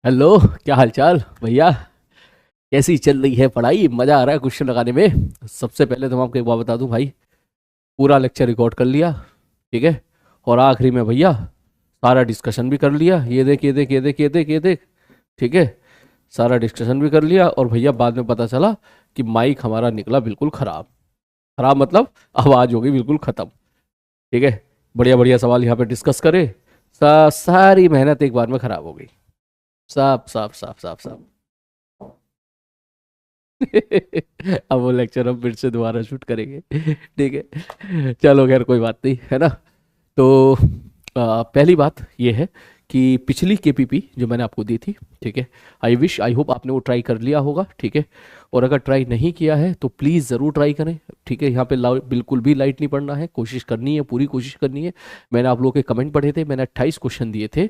Hello. क्या हालचाल भैया? कैसी चल रही है पढ़ाई? मजा आ रहा है क्वेश्चन लगाने में? सबसे पहले तो मैं आपको एक बात बता दूं भाई, पूरा लेक्चर रिकॉर्ड कर लिया, ठीक है। और आखिरी में भैया सारा डिस्कशन भी कर लिया, ये देख ये देख ये देख ये देख ये देख, ठीक है। सारा डिस्कशन भी कर लिया और भैया बाद में पता चला कि माइक हमारा निकला बिल्कुल खराब। खराब मतलब आवाज होगी बिल्कुल खत्म, ठीक है। बढ़िया बढ़िया सवाल यहाँ पे डिस्कस करे, सारी मेहनत एक बार में खराब हो गई। साफ साफ साफ साफ साफ। अब वो लेक्चर हम फिर से दोबारा शूट करेंगे, ठीक है। चलो खैर कोई बात नहीं, है ना। तो पहली बात ये है कि पिछली केपीपी जो मैंने आपको दी थी, ठीक है, आई होप आपने वो ट्राई कर लिया होगा, ठीक है। और अगर ट्राई नहीं किया है तो प्लीज़ ज़रूर ट्राई करें, ठीक है। यहाँ पे बिल्कुल भी लाइट नहीं पड़ना है, कोशिश करनी है, पूरी कोशिश करनी है। मैंने आप लोगों के कमेंट पढ़े थे, मैंने 28 क्वेश्चन दिए थे।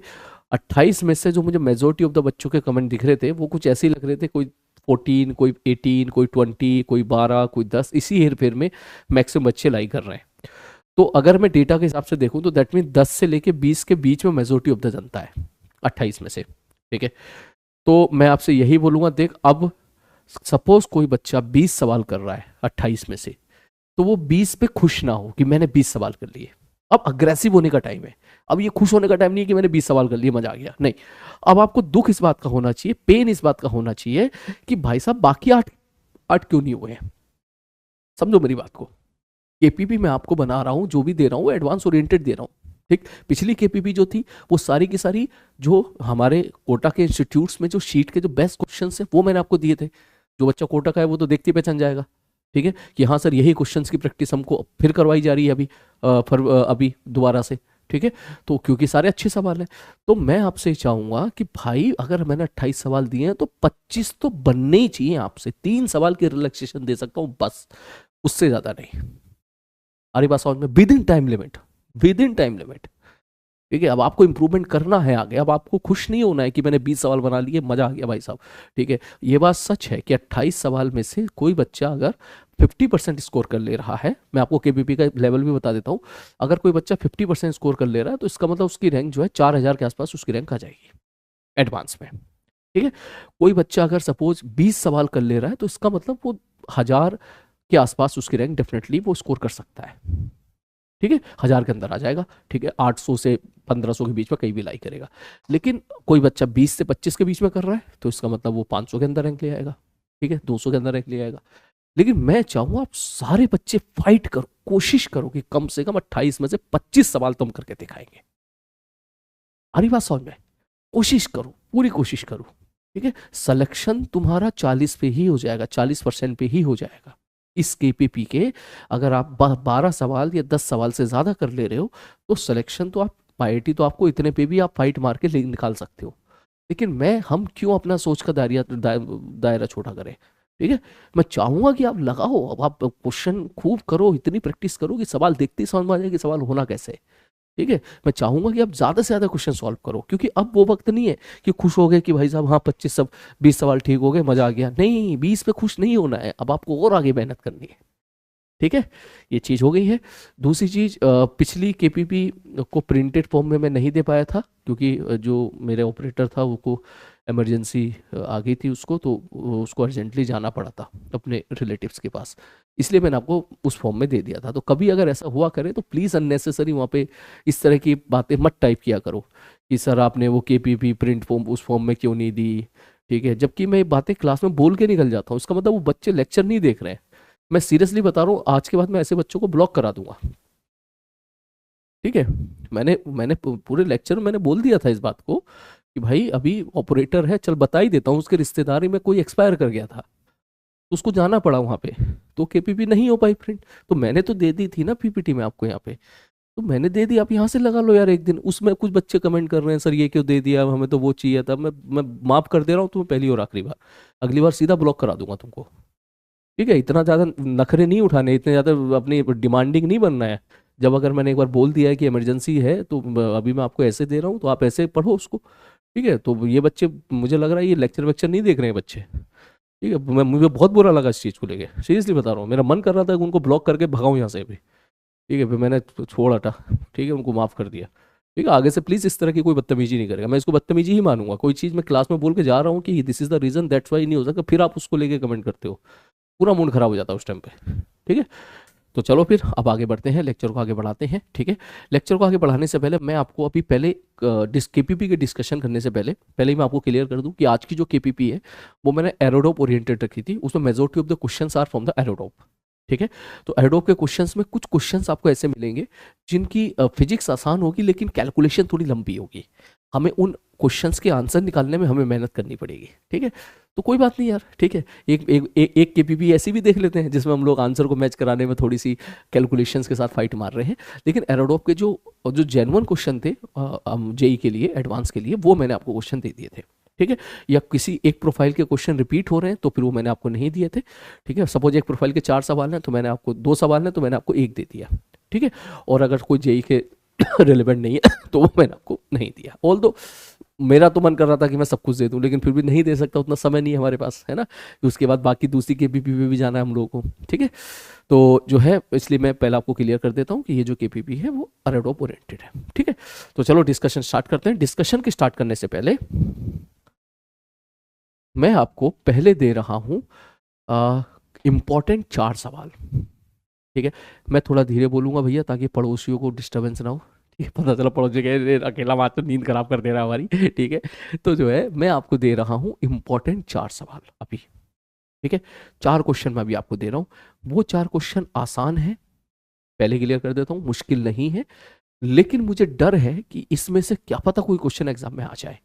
28 में से जो मुझे मेजोरिटी ऑफ द बच्चों के कमेंट दिख रहे थे वो कुछ ऐसे ही लग रहे थे, कोई 14, कोई 18, कोई 20, कोई 12, कोई 10, इसी हेर फेर में मैक्सिमम बच्चे लाई कर रहे हैं। तो अगर मैं डेटा के हिसाब से देखूं तो दैट मीन 10 से लेके 20 के बीच में मेजोरिटी ऑफ द जनता है 28 में से, ठीक है। तो मैं आपसे यही बोलूंगा, देख अब सपोज कोई बच्चा 20 सवाल कर रहा है 28 में से, तो वो 20 पे खुश ना हो कि मैंने 20 सवाल कर लिए। अब अग्रेसिव होने का टाइम है। अब ये खुश होने का टाइम नहीं है कि मैंने 20 सवाल कर लिए मजा आ गया, नहीं। अब आपको दुख इस बात का होना चाहिए, पेन इस बात का होना चाहिए कि भाई साहब बाकी आठ आठ क्यों नहीं हुए हैं। समझो मेरी बात को। केपीपी मैं आपको बना रहा हूं, जो भी दे रहा हूं एडवांस ओरिएंटेड दे रहा हूं, ठीक। पिछली केपीपी जो थी वो सारी की सारी जो हमारे कोटा के इंस्टीट्यूट्स में जो शीट के जो बेस्ट क्वेश्चन है वो मैंने आपको दिए थे। जो बच्चा कोटा का है वो तो देखते ही पहचान जाएगा, ठीक है, कि हाँ सर यही क्वेश्चंस की प्रैक्टिस हमको फिर करवाई जा रही है अभी, अभी दोबारा से, ठीक है। तो क्योंकि सारे अच्छे सवाल हैं, तो मैं आपसे चाहूंगा कि भाई अगर मैंने 28 सवाल दिए हैं तो 25 तो बनने ही चाहिए। आपसे 3 सवाल की रिलैक्सेशन दे सकता हूं बस, उससे ज्यादा नहीं। हमारी बात समझ में, with in time limit, with in time limit, ठीक है। अब आपको इंप्रूवमेंट करना है आगे, अब आपको खुश नहीं होना है कि मैंने 20 सवाल बना लिए मजा आ गया भाई साहब, ठीक है। ये बात सच है कि 28 सवाल में से कोई बच्चा अगर 50% स्कोर कर ले रहा है, मैं आपको केबीपी का लेवल भी बता देता हूँ। अगर कोई बच्चा 50% स्कोर कर ले रहा है तो इसका मतलब उसकी रैंक जो है 4000 के आसपास उसकी रैंक आ जाएगी एडवांस में, ठीक है। कोई बच्चा अगर सपोज 20 सवाल कर ले रहा है तो इसका मतलब वो 1000 के आसपास उसकी रैंक डेफिनेटली वो स्कोर कर सकता है, ठीक है। 1000 के अंदर आ जाएगा, ठीक है। 800 से 1500 के बीच में कहीं भी लाई करेगा। लेकिन कोई बच्चा 20 से 25 के बीच में कर रहा है तो इसका मतलब वो 500 के अंदर रैंक ले आएगा, ठीक है, 200 के अंदर रैंक ले आएगा। लेकिन मैं चाहूंगा आप सारे बच्चे फाइट करो, कोशिश करो कि कम से कम 28 में से 25 सवाल तुम करके दिखाएंगे। हरी बात समझ में, कोशिश करो, पूरी कोशिश करो, ठीक है। सिलेक्शन तुम्हारा 40 पे ही हो जाएगा, 40% पे ही हो जाएगा इस केपीपी के। अगर आप 12 सवाल या 10 सवाल से ज्यादा कर ले रहे हो तो सिलेक्शन तो आप पाईआईटी तो आपको इतने पे भी आप फाइट मार के निकाल सकते हो। लेकिन मैं हम क्यों अपना सोच का दायरा छोटा करें, ठीक है। मैं चाहूंगा कि आप लगाओ, अब आप क्वेश्चन खूब करो, इतनी प्रैक्टिस करो कि सवाल देखते ही समझ में आ जाए कि सवाल होना कैसे है, ठीक है। मैं चाहूंगा कि आप ज्यादा से ज्यादा क्वेश्चन सॉल्व करो, क्योंकि अब वो वक्त नहीं है कि खुश हो गए कि भाई साहब हाँ 25 सब 20 सवाल ठीक हो गए मजा आ गया। नहीं, 20 पे खुश नहीं होना है, अब आपको और आगे मेहनत करनी है, ठीक है। ये चीज हो गई है। दूसरी चीज, पिछली केपीपी को प्रिंटेड फॉर्म में मैं नहीं दे पाया था क्योंकि जो मेरे ऑपरेटर था वो को इमरजेंसी आ गई थी उसको, तो उसको अर्जेंटली जाना पड़ा था अपने रिलेटिव्स के पास, इसलिए मैंने आपको उस फॉर्म में दे दिया था। तो कभी अगर ऐसा हुआ करे तो प्लीज़ अननेसेसरी वहाँ पे इस तरह की बातें मत टाइप किया करो कि सर आपने वो केपीपी प्रिंट फॉर्म उस फॉर्म में क्यों नहीं दी, ठीक है। जबकि मैं ये बातें क्लास में बोल के निकल जाता हूँ, इसका मतलब वो बच्चे लेक्चर नहीं देख रहे हैं। मैं सीरियसली बता रहा हूँ, आज के बाद मैं ऐसे बच्चों को ब्लॉक करा दूंगा, ठीक है। मैंने मैंने पूरे लेक्चर में मैंने बोल दिया था इस बात को कि भाई अभी ऑपरेटर है, चल बता ही देता हूँ, उसके रिश्तेदारी में कोई एक्सपायर कर गया था तो उसको जाना पड़ा वहां पे, तो केपीपी नहीं हो पाई प्रिंट। तो मैंने तो दे दी थी ना पीपीटी में आपको यहाँ पे, तो मैंने दे दी, आप यहाँ से लगा लो यार एक दिन। उसमें कुछ बच्चे कमेंट कर रहे हैं सर ये क्यों दे दिया, हमें तो वो चाहिए था। मैं माफ कर दे रहा हूँ तुम्हें पहली और आखिरी बार, अगली बार सीधा ब्लॉक करा दूंगा तुमको, ठीक है। इतना ज्यादा नखरे नहीं उठाने, इतने ज्यादा अपनी डिमांडिंग नहीं बनना है। जब अगर मैंने एक बार बोल दिया है कि इमरजेंसी है तो अभी मैं आपको ऐसे दे रहा हूँ तो आप ऐसे पढ़ो उसको, ठीक है। तो ये बच्चे, मुझे लग रहा है ये लेक्चर वेक्चर नहीं देख रहे हैं बच्चे, ठीक है। मुझे बहुत बुरा लगा इस चीज़ को लेके, सीरियसली बता रहा हूँ। मेरा मन कर रहा था कि उनको ब्लॉक करके भगाऊं यहाँ से भी, ठीक है। फिर मैंने छोड़ हटा, ठीक है, उनको माफ़ कर दिया। ठीक है, आगे से प्लीज इस तरह की कोई बदतमीजी नहीं करेगा, मैं इसको बदतमीजी ही मानूंगा। कोई चीज मैं क्लास में बोल के जा रहा हूँ कि this is the reason that's why, नहीं हो सकता फिर आप उसको लेके कमेंट करते हो, पूरा मूड खराब हो जाता है उस टाइम पे। ठीक है, तो चलो फिर अब आगे बढ़ते हैं, लेक्चर को आगे बढ़ाते हैं। ठीक है, लेक्चर को आगे बढ़ाने से पहले मैं आपको अभी पहले केपीपी के डिस्कशन करने से पहले पहले ही मैं आपको क्लियर कर दूं कि आज की जो केपीपी है वो मैंने एरोडोप ओरिएंटेड रखी थी, उसमें majority of the questions are from the Irodov. ठीक है, तो एरोडोप के क्वेश्चंस में कुछ क्वेश्चंस आपको ऐसे मिलेंगे जिनकी फिजिक्स आसान होगी लेकिन कैलकुलेशन थोड़ी लंबी होगी, हमें उन क्वेश्चंस के आंसर निकालने में हमें मेहनत करनी पड़ेगी। ठीक है, तो कोई बात नहीं यार, ठीक है, एक केपीपी ऐसी भी देख लेते हैं जिसमें हम लोग आंसर को मैच कराने में थोड़ी सी कैलकुलेशंस के साथ फाइट मार रहे हैं। लेकिन एरोडोप के जो जो जेन्युइन क्वेश्चन थे जेई के लिए, एडवांस के लिए, वो मैंने आपको क्वेश्चन दे दिए थे। ठीक है, या किसी एक प्रोफाइल के क्वेश्चन रिपीट हो रहे हैं तो फिर वो मैंने आपको नहीं दिए थे। ठीक है, सपोज एक प्रोफाइल के 4 सवाल हैं तो मैंने आपको 2 सवाल हैं तो मैंने आपको 1 दे दिया। ठीक है, और अगर कोई जेई के रिलेवेंट नहीं है तो वो मैंने आपको नहीं दिया। ऑल दो मेरा तो मन कर रहा था कि मैं सब कुछ दे दूं, लेकिन फिर भी नहीं दे सकता, उतना समय नहीं है हमारे पास, है ना, उसके बाद बाकी दूसरी केपीपी पे भी जाना है हम लोगों को। ठीक है, तो जो है इसलिए मैं पहले आपको क्लियर कर देता हूं कि ये जो केपीपी है वो एरोडोप ओरिएंटेड है। ठीक है, तो चलो डिस्कशन स्टार्ट करते हैं। डिस्कशन के स्टार्ट करने से पहले मैं आपको पहले दे रहा हूं इंपॉर्टेंट 4 सवाल। ठीक है, मैं थोड़ा धीरे बोलूंगा भैया ताकि पड़ोसियों को डिस्टर्बेंस ना हो। ठीक है, पता चला पड़ोसी कहे अकेला बात तो नींद खराब कर दे रहा है हमारी। ठीक है, तो जो है मैं आपको दे रहा हूँ इंपॉर्टेंट 4 सवाल अभी। ठीक है, 4 क्वेश्चन मैं अभी आपको दे रहा हूँ, वो 4 क्वेश्चन आसान है, पहले क्लियर कर देता हूँ, मुश्किल नहीं है, लेकिन मुझे डर है कि इसमें से क्या पता कोई क्वेश्चन एग्जाम में आ जाए,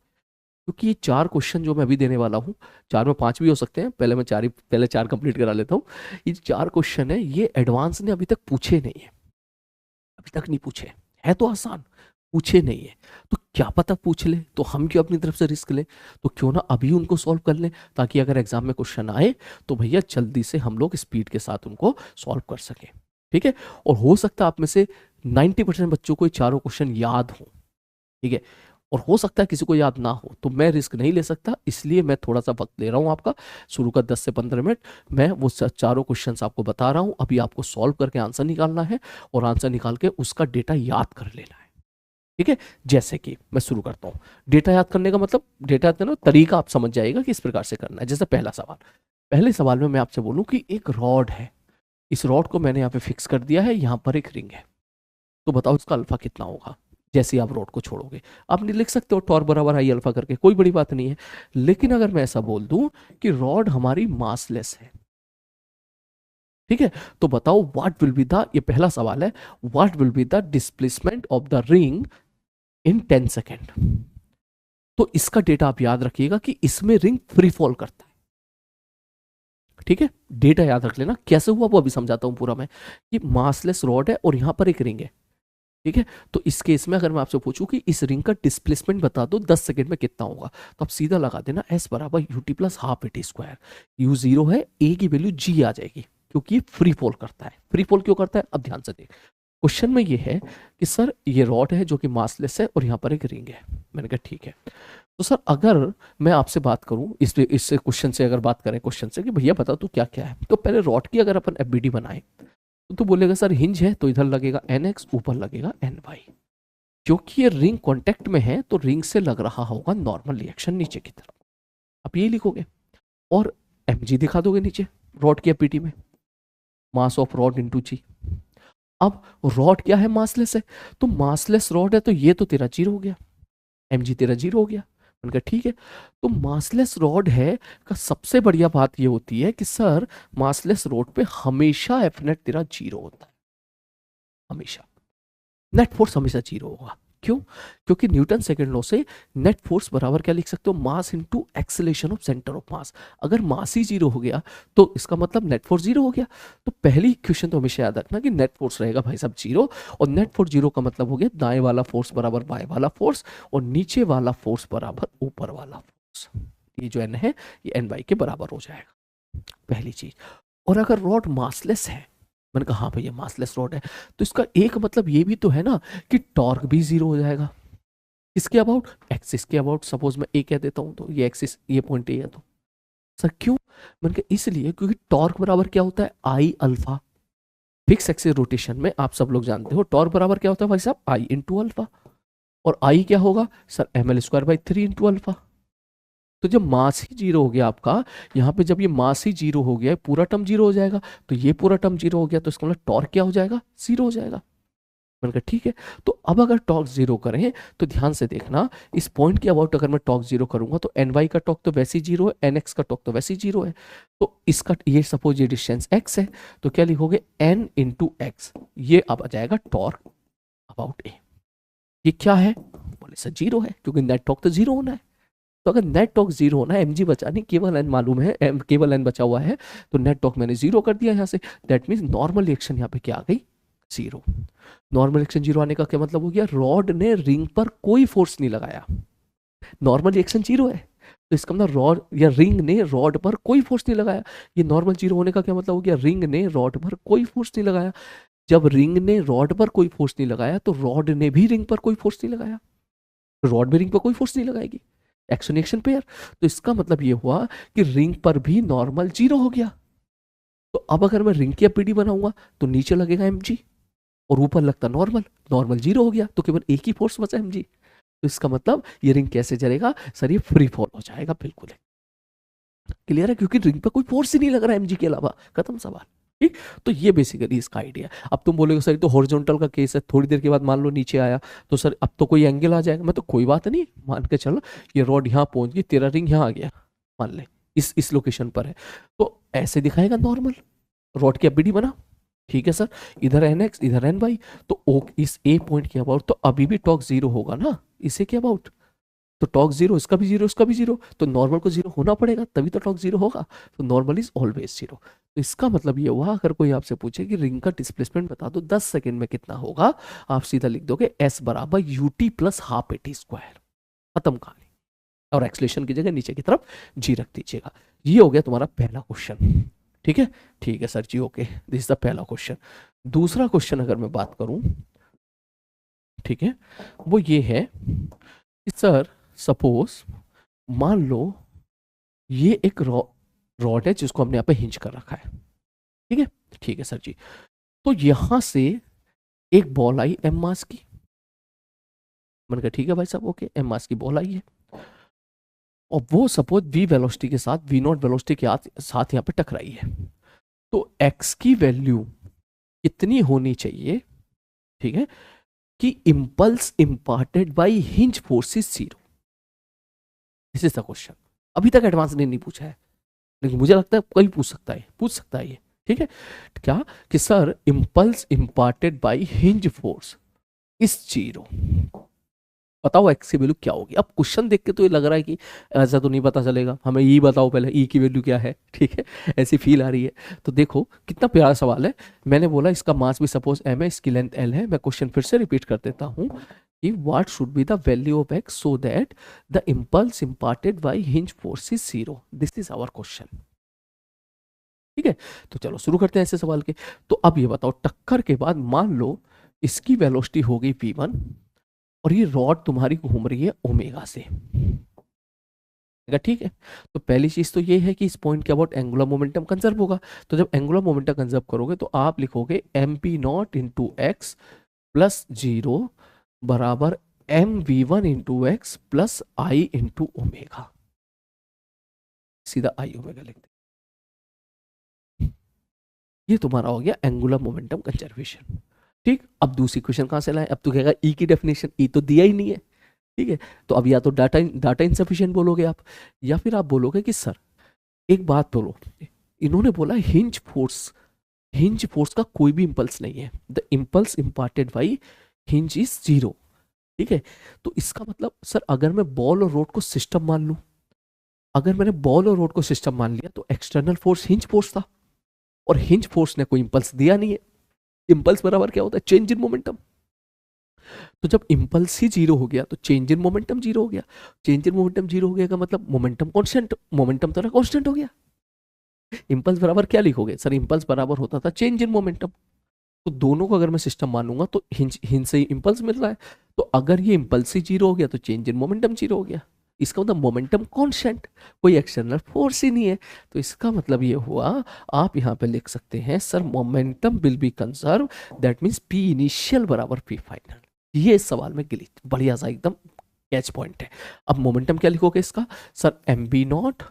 क्योंकि ये 4 क्वेश्चन जो मैं अभी देने वाला हूँ, 4 में 5 भी हो सकते हैं, पहले 4 कंप्लीट करा लेता हूँ। ये 4 क्वेश्चन है, ये एडवांस ने अभी तक पूछे नहीं है, अभी तक नहीं पूछे, है तो आसान, पूछे नहीं है, तो क्या पता पूछ ले, तो हम क्यों अपनी तरफ से रिस्क लें, तो क्यों ना अभी उनको सॉल्व कर लें, ताकि अगर एग्जाम में क्वेश्चन आए तो भैया जल्दी से हम लोग स्पीड के साथ उनको सॉल्व कर सकें। ठीक है, और हो सकता है आप में से 90% बच्चों को ये चारों क्वेश्चन याद हो। ठीक है, और हो सकता है किसी को याद ना हो, तो मैं रिस्क नहीं ले सकता, इसलिए मैं थोड़ा सा वक्त ले रहा हूं आपका, शुरू का 10 से 15 मिनट, मैं वो चारों क्वेश्चंस आपको बता रहा हूं, अभी आपको सॉल्व करके आंसर निकालना है और आंसर निकाल के उसका डेटा याद कर लेना है। ठीक है, जैसे कि मैं शुरू करता हूं, डेटा याद करने का मतलब, डेटा याद करने का तरीका आप समझ जाएगा कि इस प्रकार से करना है। जैसे पहला सवाल, पहले सवाल में मैं आपसे बोलूं कि एक रॉड है, इस रॉड को मैंने यहाँ पे फिक्स कर दिया है, यहाँ पर एक रिंग है, तो बताओ इसका अल्फा कितना होगा। जैसे ही आप रॉड को छोड़ोगे आप नहीं लिख सकते हो टॉर बराबर आई अल्फा करके, कोई बड़ी बात नहीं है। लेकिन अगर मैं ऐसा बोल दूं कि रॉड हमारी मासलेस है, ठीक है, तो बताओ व्हाट विल बी द, ये पहला सवाल है, what will be the displacement of the ring in 10 second. तो इसका डेटा आप याद रखिएगा कि इसमें रिंग फ्री फॉल करता है। ठीक है, डेटा याद रख लेना, कैसे हुआ वो अभी समझाता हूं पूरा मैं। ये मासलेस रॉड है और यहां पर एक रिंग है। ठीक है, तो इस केस में अगर मैं आपसे पूछूं कि इस रिंग का डिस्प्लेसमेंट बता दो 10 सेकंड में कितना होगा, तो आप सीधा लगा देना एस बराबर U T plus half A T square. You 0 है, ए की वैल्यू जी आ जाएगी, क्योंकि ये फ्री फॉल करता है। फ्री फॉल क्यों करता है, अब ध्यान से देख, क्वेश्चन में ये है कि सर ये रॉड है जो कि मासलेस है और यहाँ पर एक रिंग है। मैंने कहा ठीक है, तो सर अगर मैं आपसे बात करूं इस क्वेश्चन से, अगर बात करें क्वेश्चन से कि भैया बता तू क्या क्या है, तो पहले रॉड की अगर अपन एफबीडी बनाए तो बोलेगा सर हिंज है तो इधर लगेगा NX, ऊपर लगेगा NY। क्योंकि ये रिंग कांटेक्ट में है तो रिंग से लग रहा होगा नॉर्मल रिएक्शन नीचे की तरफ, आप ये लिखोगे और mg दिखा दोगे नीचे रॉड की एफबीडी में, मास ऑफ रॉड इनटू जी। अब रॉड क्या है, मासलेस है, तो मासलेस रॉड है तो ये तो तेरा 0 हो गया, mg तेरा 0 हो गया। उनका ठीक है, तो मासलेस रॉड है का सबसे बढ़िया बात ये होती है कि सर मासलेस रॉड पे हमेशा एफ नेट तेरा 0 होता है, हमेशा नेट फोर्स हमेशा 0 होगा। क्यों, क्योंकि न्यूटन सेकंड लॉ से नेट फोर्स बराबर क्या लिख सकते हो, mass into acceleration of centre of मास। अगर मास ही 0 हो गया तो इसका मतलब नेट फोर्स 0 हो गया। तो पहली क्वेश्चन तो हमेशा याद रखना कि नेट फोर्स रहेगा भाई साहब 0, और नेट फोर्स 0 का मतलब हो गया दाएं वाला फोर्स बराबर बाएं वाला फोर्स, और नीचे वाला फोर्स बराबर ऊपर वाला फोर्स। ये जो n है ये NY के बराबर हो जाएगा, पहली चीज। और अगर रॉड मासलेस है, मैंने कहा हाँ भैया मासलेस रॉड है, तो इसका एक मतलब ये भी तो है ना कि टॉर्क भी 0 हो जाएगा। इसके अबाउट, एक्सिस के अबाउट, सपोज मैं ए कह देता हूं तो ये एक्सिस, ये पॉइंट ए है, तो सर क्यों, मैंने कहा इसलिए क्योंकि टॉर्क बराबर क्या होता है, आई अल्फा। फिक्स एक्सिस रोटेशन में आप सब लोग जानते हो टॉर्क बराबर क्या होता है भाई साहब, आई इंटू अल्फा। और आई क्या होगा सर, ml²/3 × α। तो जब मास ही जीरो हो गया आपका, यहाँ पे जब ये मास ही जीरो हो गया, पूरा टर्म जीरो हो जाएगा, तो ये पूरा टर्म जीरो हो गया, तो इसका मतलब टॉर्क क्या हो जाएगा, जीरो हो जाएगा। मैंने कहा ठीक है। तो अब अगर टॉर्क जीरो करें तो ध्यान से देखना, इस पॉइंट के अबाउट अगर मैं टॉर्क जीरो करूंगा तो एन वाई का टॉर्क तो वैसे ही जीरो है, एन एक्स का टॉर्क तो वैसे ही जीरो है। तो इसका ये सपोज ये डिस्टेंस एक्स है, तो क्या लिखोगे एन इंटू एक्स, ये अब आ जाएगा टॉर्क अबाउट ए। ये क्या है, बोले सर जीरो है, क्योंकि नेट टॉर्क तो जीरो होना है। तो अगर नेट टॉर्क जीरो होना है, एमजी बचा नहीं, केवल एन मालूम है, केवल एन बचा हुआ है, तो नेट टॉर्क मैंने जीरो कर दिया यहाँ से। दैट मीन्स नॉर्मल रिएक्शन यहाँ पे क्या आ गई, जीरो। नॉर्मल रिएक्शन जीरो आने का क्या मतलब हो गया, रॉड ने रिंग पर कोई फोर्स नहीं लगाया, नॉर्मल रिएक्शन जीरो है, तो इसका मतलब रॉड या रिंग ने रॉड पर कोई फोर्स नहीं लगाया। ये नॉर्मल जीरो होने का क्या मतलब हो गया, रिंग ने रॉड पर कोई फोर्स नहीं लगाया। जब रिंग ने रॉड पर कोई फोर्स नहीं लगाया, तो रॉड ने भी रिंग पर कोई फोर्स नहीं लगाया, रॉड भी रिंग पर कोई फोर्स नहीं लगाएगी, एक्शन एक्शन पेयर। तो इसका मतलब ये हुआ कि रिंग पर भी नॉर्मल जीरो हो गया। तो अब अगर मैं रिंग की पीडी बनाऊंगा तो नीचे लगेगा mg और ऊपर लगता नॉर्मल, नॉर्मल जीरो हो गया, तो केवल एक ही फोर्स बचा mg। तो इसका मतलब ये रिंग कैसे चलेगा सर, ये फ्री फॉल हो जाएगा, बिल्कुल क्लियर है, क्योंकि रिंग पे कोई फोर्स ही नहीं लग रहा है mg के अलावा, खत्म सवाल। ठीक, तो ये बेसिकली इसका आइडिया। अब तुम बोलोगे सर तो हॉरिजॉन्टल का केस है, थोड़ी देर के बाद मान लो नीचे आया, तो सर अब तो कोई एंगल आ जाएगा। मैं तो कोई बात नहीं, मान के चलो ये रॉड यहाँ पहुंच गई, तेरा रिंग यहाँ आ गया, मान ले इस लोकेशन पर है, तो ऐसे दिखाएगा नॉर्मल, रॉड की एबीडी बना, ठीक है सर, इधर एन एक्स इधर एन वाई, तो इस ए पॉइंट के अबाउट तो अभी भी टॉर्क जीरो होगा ना, इसे के अबाउट, तो टॉर्क जीरो, इसका भी जीरो, इसका भी जीरो, तो नॉर्मल को जीरो होना पड़ेगा तभी तो टॉर्क जीरो होगा, तो नॉर्मल इज ऑलवेज जीरो। तो इसका मतलब ये हुआ, अगर कोई आपसे पूछे कि रिंग का डिस्प्लेसमेंट बता दो 10 सेकंड में कितना होगा, आप सीधा लिख दोगे s बराबर ut प्लस हाफ AT², खत्म कहानी। और एक्सलेशन की जगह नीचे की तरफ जी रख दीजिएगा। ये हो गया तुम्हारा पहला क्वेश्चन, ठीक है, ठीक है sir ji, okay, this is the पहला क्वेश्चन। दूसरा क्वेश्चन अगर मैं बात करूं, ठीक है, वो ये है कि सर सपोज मान लो ये एक रॉड है जिसको हमने यहाँ पे हिंज कर रखा है, ठीक है, ठीक है सर जी। तो यहां से एक बॉल आई एम मास की, मैंने कहा ठीक है भाई साहब, ओके, एम मास की बॉल आई है, और वो सपोज वी वेलोसिटी के साथ, वी नॉट वेलोसिटी के साथ यहाँ पे टकराई है। तो एक्स की वैल्यू कितनी होनी चाहिए, ठीक है, कि impulse imparted by hinge force is zero. This is the question. अभी तक एडवांस ने नहीं पूछा है, लेकिन मुझे लगता है कल पूछ सकता है ये, ठीक है, क्या कि sir impulse imparted by hinge force is zero, बताओ एक्स की वैल्यू क्या होगी। अब क्वेश्चन देख के तो ये लग रहा है कि ऐसा तो नहीं पता चलेगा, हमें ई बताओ पहले, ई की वैल्यू क्या है, ठीक है, ऐसी फील आ रही है। तो देखो कितना प्यारा सवाल है। मैंने बोला इसका मास भी सपोज एम है, इसकी लेंथ एल है। मैं क्वेश्चन फिर से रिपीट कर देता हूँ कि what should be the value of x so that the impulse imparted by hinge force is zero. This is our question, ठीक है। तो चलो शुरू करते हैं ऐसे सवाल के। तो अब ये बताओ, टक्कर के बाद मान लो इसकी वेलोसिटी हो गई v1 और ये रॉड तुम्हारी घूम रही है ओमेगा से, ठीक है। तो पहली चीज तो ये है कि इस पॉइंट के अबाउट एंगुलर मोमेंटम कंजर्व होगा। तो जब एंगुलर मोमेंटम कंजर्व करोगे तो आप लिखोगे M P naught into X plus zero बराबर M we one into X plus I into omega, सीधा आई ओमेगा लिखते। ये तुम्हारा हो गया एंगुलर मोमेंटम कंजर्वेशन, ठीक। अब दूसरी क्वेश्चन कहां से लाए, अब तो कहेगा ई की डेफिनेशन, ई तो दिया ही नहीं है, ठीक है। तो अब या तो डाटा इनसफिशिएंट बोलोगे आप, या फिर आप बोलोगे कि सर एक बात बोलो, इन्होंने बोला हिंज फोर्स का कोई भी इंपल्स नहीं है, the impulse imparted by hinge is zero, ठीक है। तो इसका मतलब सर अगर मैं बॉल और रोड को सिस्टम मान लूं, अगर मैंने बॉल और रोड को सिस्टम मान लिया तो एक्सटर्नल फोर्स हिंज फोर्स था, और हिंज फोर्स ने कोई इंपल्स दिया नहीं है। इंपल्स बराबर क्या होता है, चेंज इन मोमेंटम। तो जब इंपल्स ही जीरो हो गया तो चेंज इन मोमेंटम जीरो हो गया। चेंज इन मोमेंटम जीरो हो गया का मतलब मोमेंटम कांस्टेंट, मोमेंटम तो ना कांस्टेंट हो गया। इंपल्स बराबर क्या लिखोगे सर, इंपल्स बराबर होता था चेंज इन मोमेंटम। तो दोनों को अगर मैं सिस्टम मानूंगा तो हिंज से इंपल्स मिल रहा है, तो अगर ये इंपल्स ही जीरो हो गया तो चेंज इन मोमेंटम जीरो हो गया। इसका मतलब मोमेंटम कांस्टेंट, कोई एक्सटर्नल फोर्स ही नहीं है। तो इसका मतलब ये हुआ, आप यहाँ पे लिख सकते हैं sir momentum will be conserve, that means P initial बराबर पी फाइनल। ये इस सवाल में ग्लिच बढ़िया सा एकदम कैच पॉइंट है। अब मोमेंटम क्या लिखोगे इसका सर, एम बी नॉट।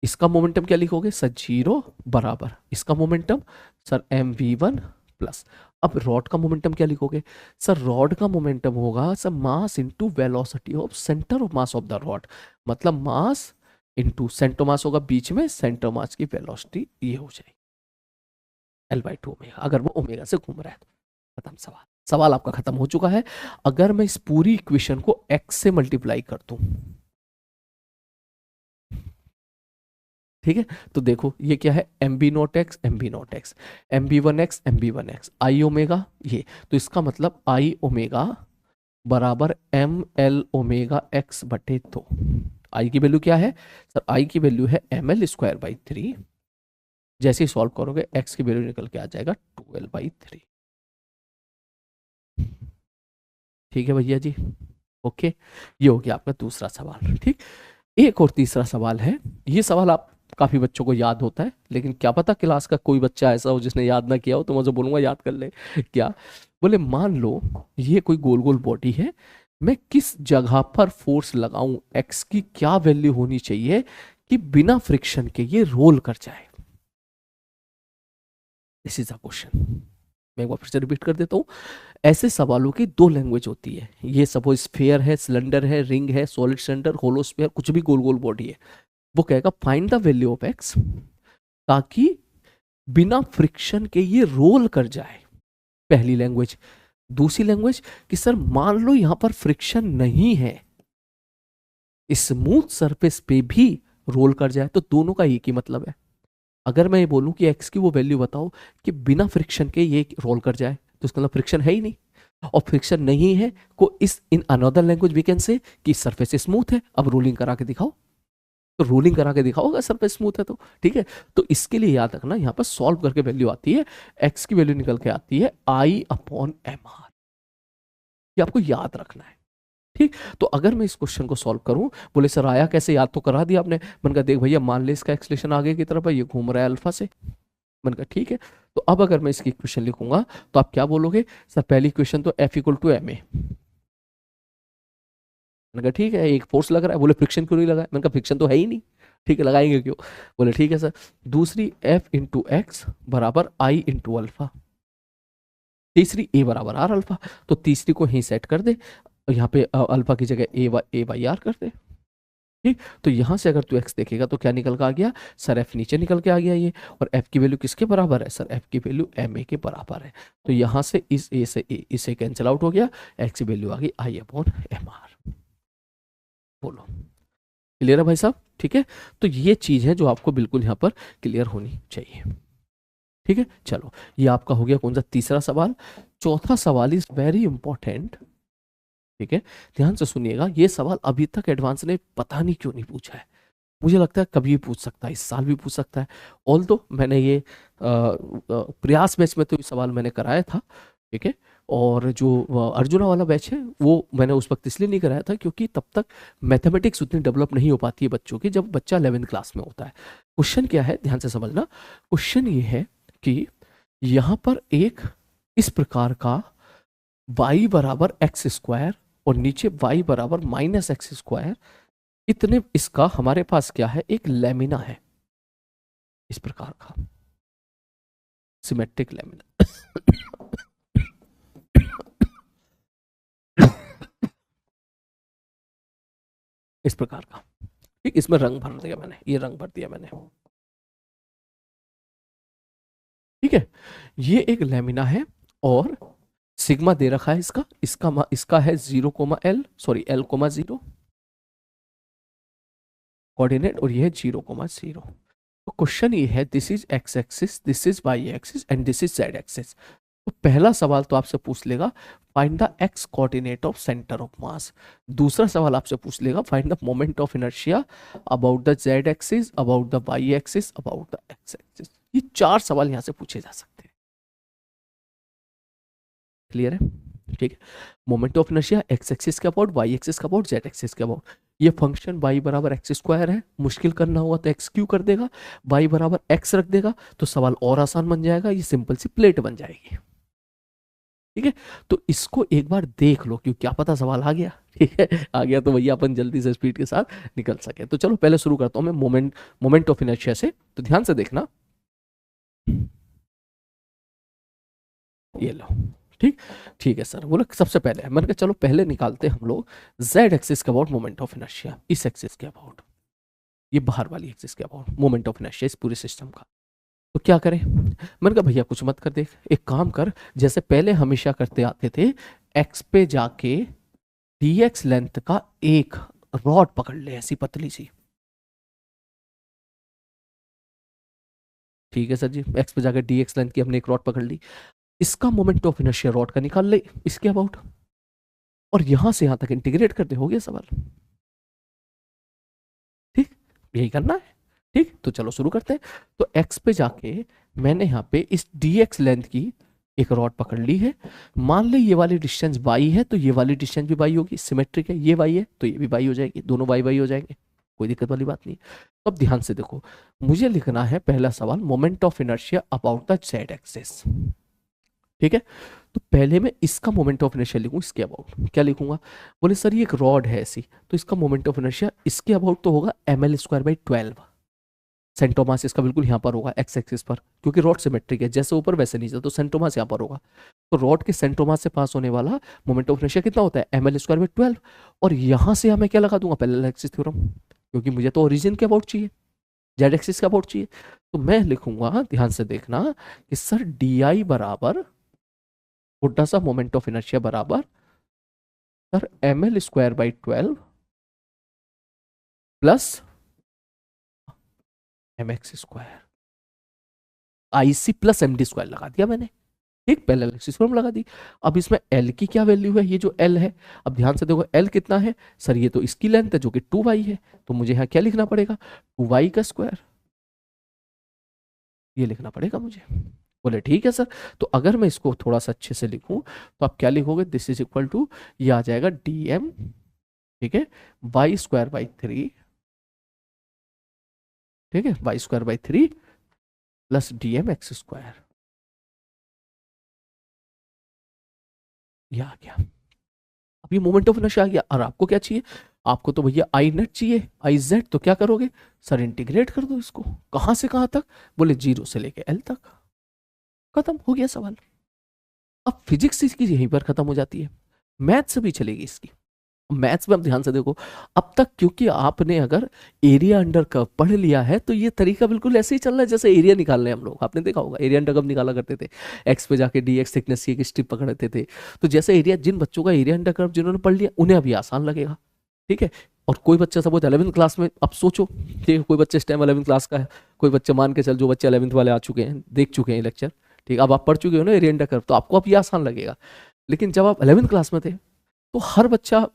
इसका मोमेंटम क्या लिखोगे सर, 0 बराबर इसका momentum sir m we one plus. अब रॉड का मोमेंटम क्या लिखोगे सर, रॉड का मोमेंटम होगा sir mass into velocity of centre of mass of the rod, मतलब मास इंटू सेंटर मास होगा बीच में, सेंटर मास की वेलोसिटी ये हो जाएगी L/2 ओमेगा, अगर वो ओमेगा से घूम रहा है तो। खत्म सवाल, सवाल आपका खत्म हो चुका है। अगर मैं इस पूरी इक्वेशन को x से मल्टीप्लाई कर दूं, ठीक है, तो देखो ये क्या है, m v naught x, m v naught x, m v one x, m v one x, I omega ये, तो इसका मतलब आई ओमेगा बराबर एम एल ओमेगा एक्स बटे 2। आई की वैल्यू क्या है सर, आई की वैल्यू है एम एल स्क्वायर बाई 3। जैसे ही सॉल्व करोगे एक्स की वैल्यू निकल के आ जाएगा 12/3। ठीक है भैया जी, ओके, ये हो गया आपका दूसरा सवाल। ठीक, एक और तीसरा सवाल है। ये सवाल आप काफी बच्चों को याद होता है, लेकिन क्या पता क्लास का कोई बच्चा ऐसा हो जिसने याद ना किया हो, तो मैं उसे बोलूंगा याद कर ले। क्या बोले, मान लो ये कोई गोल गोल बॉडी है, मैं किस जगह पर फोर्स लगाऊं, एक्स की क्या वैल्यू होनी चाहिए कि बिना फ्रिक्शन के ये रोल कर जाए। This is a question. मैं एक बार फिर से रिपीट कर देता हूं। ऐसे सवालों की दो लैंग्वेज होती है। ये सपोज स्फीयर है, सिलेंडर है, रिंग है, सॉलिड सिलेंडर, होलो स्फीयर, कुछ भी गोल गोल बॉडी है। वो कहेगा find the value of x ताकि बिना फ्रिक्शन के ये रोल कर जाए, पहली लैंग्वेज। दूसरी लैंग्वेज कि सर मान लो यहां पर फ्रिक्शन नहीं है, स्मूथ सरफेस पे भी रोल कर जाए, तो दोनों का एक ही मतलब है। अगर मैं ये बोलूं कि एक्स की वो वैल्यू बताओ कि बिना फ्रिक्शन के ये रोल कर जाए, तो इसका मतलब फ्रिक्शन है ही नहीं, और फ्रिक्शन नहीं है को इस in another language we can say कि सरफेस स्मूथ है। अब रोलिंग करा के दिखाओ, तो रोलिंग करा के दिखाओ अगर सरफेस स्मूथ है तो। ठीक है, तो इसके लिए याद रखना, यहाँ पर सॉल्व करके वैल्यू आती है, एक्स की वैल्यू निकल के आती है I/mr। ये आपको याद रखना है। ठीक, तो अगर मैं इस क्वेश्चन को सॉल्व करूं, बोले सर आया कैसे, याद तो करा दिया आपने। मैंने कहा देख भैया, मान ले इसका एक्सलेशन आगे की तरफ है, ये घूम रहा है अल्फा से। मैंने कहा ठीक है, तो अब अगर मैं इसकी इक्वेशन लिखूंगा तो आप क्या बोलोगे सर, पहली इक्वेशन तो F=ma। मैंने कहा ठीक है, एक फोर्स लग रहा है। बोले फ्रिक्शन क्यों नहीं लगा है? मैंने कहा फ्रिक्शन तो है ही नहीं। ठीक है, लगाएंगे क्यों? बोले ठीक है सर। दूसरी F×x बराबर I इंटू अल्फा। तीसरी A बराबर R अल्फा। तो तीसरी को ही सेट कर दे, यहाँ पे अल्फा की जगह A/R कर दे। ठीक, तो यहां से अगर तू एक्स देखेगा तो क्या निकल के आ गया सर, एफ नीचे निकल के आ गया ये। और एफ की वैल्यू किसके बराबर है सर, एफ की वैल्यू एम ए के बराबर है। तो यहां से इस ए से ए, इसे कैंसिल आउट हो गया, एक्स की वैल्यू आ गई I/mr। बोलो क्लियर है भाई साहब? ठीक है, तो ये चीज है जो आपको बिल्कुल यहाँ पर क्लियर होनी चाहिए। ठीक है, चलो ये आपका हो गया कौन सा, तीसरा सवाल। चौथा सवाल इज वेरी इंपॉर्टेंट। ठीक है, ध्यान से सुनिएगा, ये सवाल अभी तक एडवांस ने पता नहीं क्यों नहीं पूछा है। मुझे लगता है कभी भी पूछ सकता है, इस साल भी पूछ सकता है। ऑल दो मैंने ये प्रयास बैच में तो ये सवाल मैंने कराया था। ठीक है, और जो अर्जुना वाला बैच है वो मैंने उस वक्त इसलिए नहीं कराया था क्योंकि तब तक मैथमेटिक्स उतनी डेवलप नहीं हो पाती है बच्चों की, जब बच्चा 11th क्लास में होता है। क्वेश्चन क्या है, ध्यान से समझना। क्वेश्चन ये है कि यहाँ पर एक इस प्रकार का y बराबर एक्स स्क्वायर और नीचे y बराबर -x², इतने इसका हमारे पास क्या है, एक लेमिना है इस प्रकार का, सिमेट्रिक लेमिना। इस प्रकार का। ठीक, इसमें रंग भर दिया मैंने, ये रंग भर दिया मैंने। ठीक है, ये एक लेमिना है और सिग्मा दे रखा है इसका, इसका है 0,L, सॉरी L,0 कोऑर्डिनेट, और ये है 0,0। तो क्वेश्चन ये है, this is x axis, this is y axis and this is z axis. तो पहला सवाल तो आपसे पूछ लेगा find the x coordinate of centre of mass. दूसरा सवाल आपसे पूछ लेगा find the moment of inertia about the z axis, about the y axis, about the x axis. ये चार सवाल यहां से पूछे जा सकते हैं। क्लियर है? ठीक है, moment of inertia x axis के अबाउट, वाई एक्सिस के अबाउट, जेड एक्सिस के अबाउट। ये फंक्शन y बराबर x² है, मुश्किल करना हुआ तो x क्यू कर देगा, y बराबर x रख देगा, तो सवाल और आसान बन जाएगा, ये सिंपल सी प्लेट बन जाएगी। ठीक है, तो इसको एक बार देख लो, क्यों क्या पता सवाल आ गया। ठीक है, आ गया तो भैया अपन जल्दी से स्पीड के साथ निकल सके। तो चलो पहले शुरू करता हूँ मैं मोमेंट ऑफ इनर्शिया से। तो ध्यान से देखना, ये लो। ठीक, ठीक है सर। बोले सबसे पहले मैंने कहा चलो पहले निकालते हैं हम लोग जेड एक्सिस के अबाउट मोमेंट ऑफ इनर्शिया, इस एक्सिस के अबाउट, ये बाहर वाली एक्सिस के अबाउट मोमेंट ऑफ इनर्शिया इस पूरे सिस्टम का। तो क्या करें, मैंने कहा भैया कुछ मत कर, देख एक काम कर, जैसे पहले हमेशा करते आते थे, एक्स पे जाके dx लेंथ का एक रॉड पकड़ ले, ऐसी पतली सी। ठीक है सर जी, एक्स पे जाकर dx लेंथ की हमने एक रॉड पकड़ ली, इसका मोमेंट ऑफ इनर्शिया रॉड का निकाल ले इसके अबाउट, और यहां से यहां तक इंटीग्रेट कर दे, हो गया सवाल। ठीक, यही करना है। ठीक, तो चलो शुरू करते हैं। तो x पे जाके मैंने यहाँ पे इस dx लेंथ की एक रॉड पकड़ ली है, मान ले ये वाली डिस्टेंस y है, तो ये वाली डिस्टेंस भी y होगी, सिमेट्रिक है, ये y है तो ये भी y हो जाएगी, दोनों y हो जाएंगे, कोई दिक्कत वाली बात नहीं। तो अब ध्यान से देखो, मुझे लिखना है पहला सवाल moment of inertia about the z axis. ठीक है, तो पहले मैं इसका मोमेंट ऑफ इनर्शिया लिखूं, इसके अबाउट क्या लिखूंगा, बोले सर ये एक रॉड है ऐसी, तो इसका मोमेंट ऑफ इनर्शिया इसके अबाउट तो होगा ml²/12। सेंटोमास इसका बिल्कुल यहाँ पर होगा एक्स एक्सिस पर, क्योंकि रॉड सिमेट्रिक है, जैसे ऊपर वैसे नीचे, तो सेंटोमास यहाँ पर होगा। तो रॉड के सेंटोमास से पास होने वाला मोमेंट ऑफ इनर्शिया कितना होता है ml²/12, और यहाँ से मैं क्या लगा दूंगा, पैरेलल एक्सिस थ्योरम, क्योंकि मुझे तो ओरिजिन के अबाउट चाहिए, जेड एक्सिस के अबाउट चाहिए। तो मैं लिखूंगा, ध्यान से देखना, कि सर डी आई बराबर छोटा सा मोमेंट ऑफ इनर्शिया बराबर sir ml²/12 plus mx², IC plus MD² लगा दिया मैंने। ठीक, पहले एक्सिस फॉर्म लगा दी। अब इसमें L की क्या वैल्यू है, ये जो L है, अब ध्यान से देखो L कितना है सर, ये तो इसकी लेंथ है जो कि 2y है, तो मुझे यहाँ क्या लिखना पड़ेगा, 2y², ये लिखना पड़ेगा मुझे। बोले ठीक है सर। तो अगर मैं इसको थोड़ा सा अच्छे से लिखूं, तो आप क्या लिखोगे, दिस इज इक्वल टू, ये आ जाएगा dm, ठीक है, y²/3, ठीक है, y²/3 प्लस dm(x²), ये आ गया। अब ये मोमेंट ऑफ इनर्शिया आ गया, और आपको क्या चाहिए, आपको तो भैया आई नेट चाहिए, आई जेड, तो क्या करोगे सर, इंटीग्रेट कर दो इसको, कहां से कहां तक, बोले 0 से लेके एल तक, खत्म हो गया सवाल। अब फिजिक्स इसकी यहीं पर खत्म हो जाती है, मैथ्स भी चलेगी इसकी। मैथ्स में अब ध्यान से देखो, अब तक क्योंकि आपने अगर एरिया अंडर कर्व पढ़ लिया है, तो ये तरीका बिल्कुल ऐसे ही चल रहा है जैसे एरिया निकालने हम लोग, आपने देखा होगा एरिया अंडर कर्व निकाला करते थे, एक्स पे जाके dx थिकनेस की एक स्ट्रिप पकड़ते थे। तो जैसे एरिया, जिन बच्चों का एरिया अंडर कर्व जिन्होंने पढ़ लिया, उन्हें अभी आसान लगेगा। ठीक है, और कोई बच्चा सपोज 11वीं क्लास में, अब सोचो, ठीक है, कोई बच्चे इस टाइम 11वीं क्लास का है, कोई बच्चे मान के चल, जो बच्चे 11वीं वाले आ चुके हैं, देख चुके हैं लेक्चर, ठीक, अब आप पढ़ चुके हो ना एरिया अंडर कर्व, तो आपको अब ये आसान लगेगा। लेकिन जब आप 11वीं क्लास में थे, तो हर बच्चा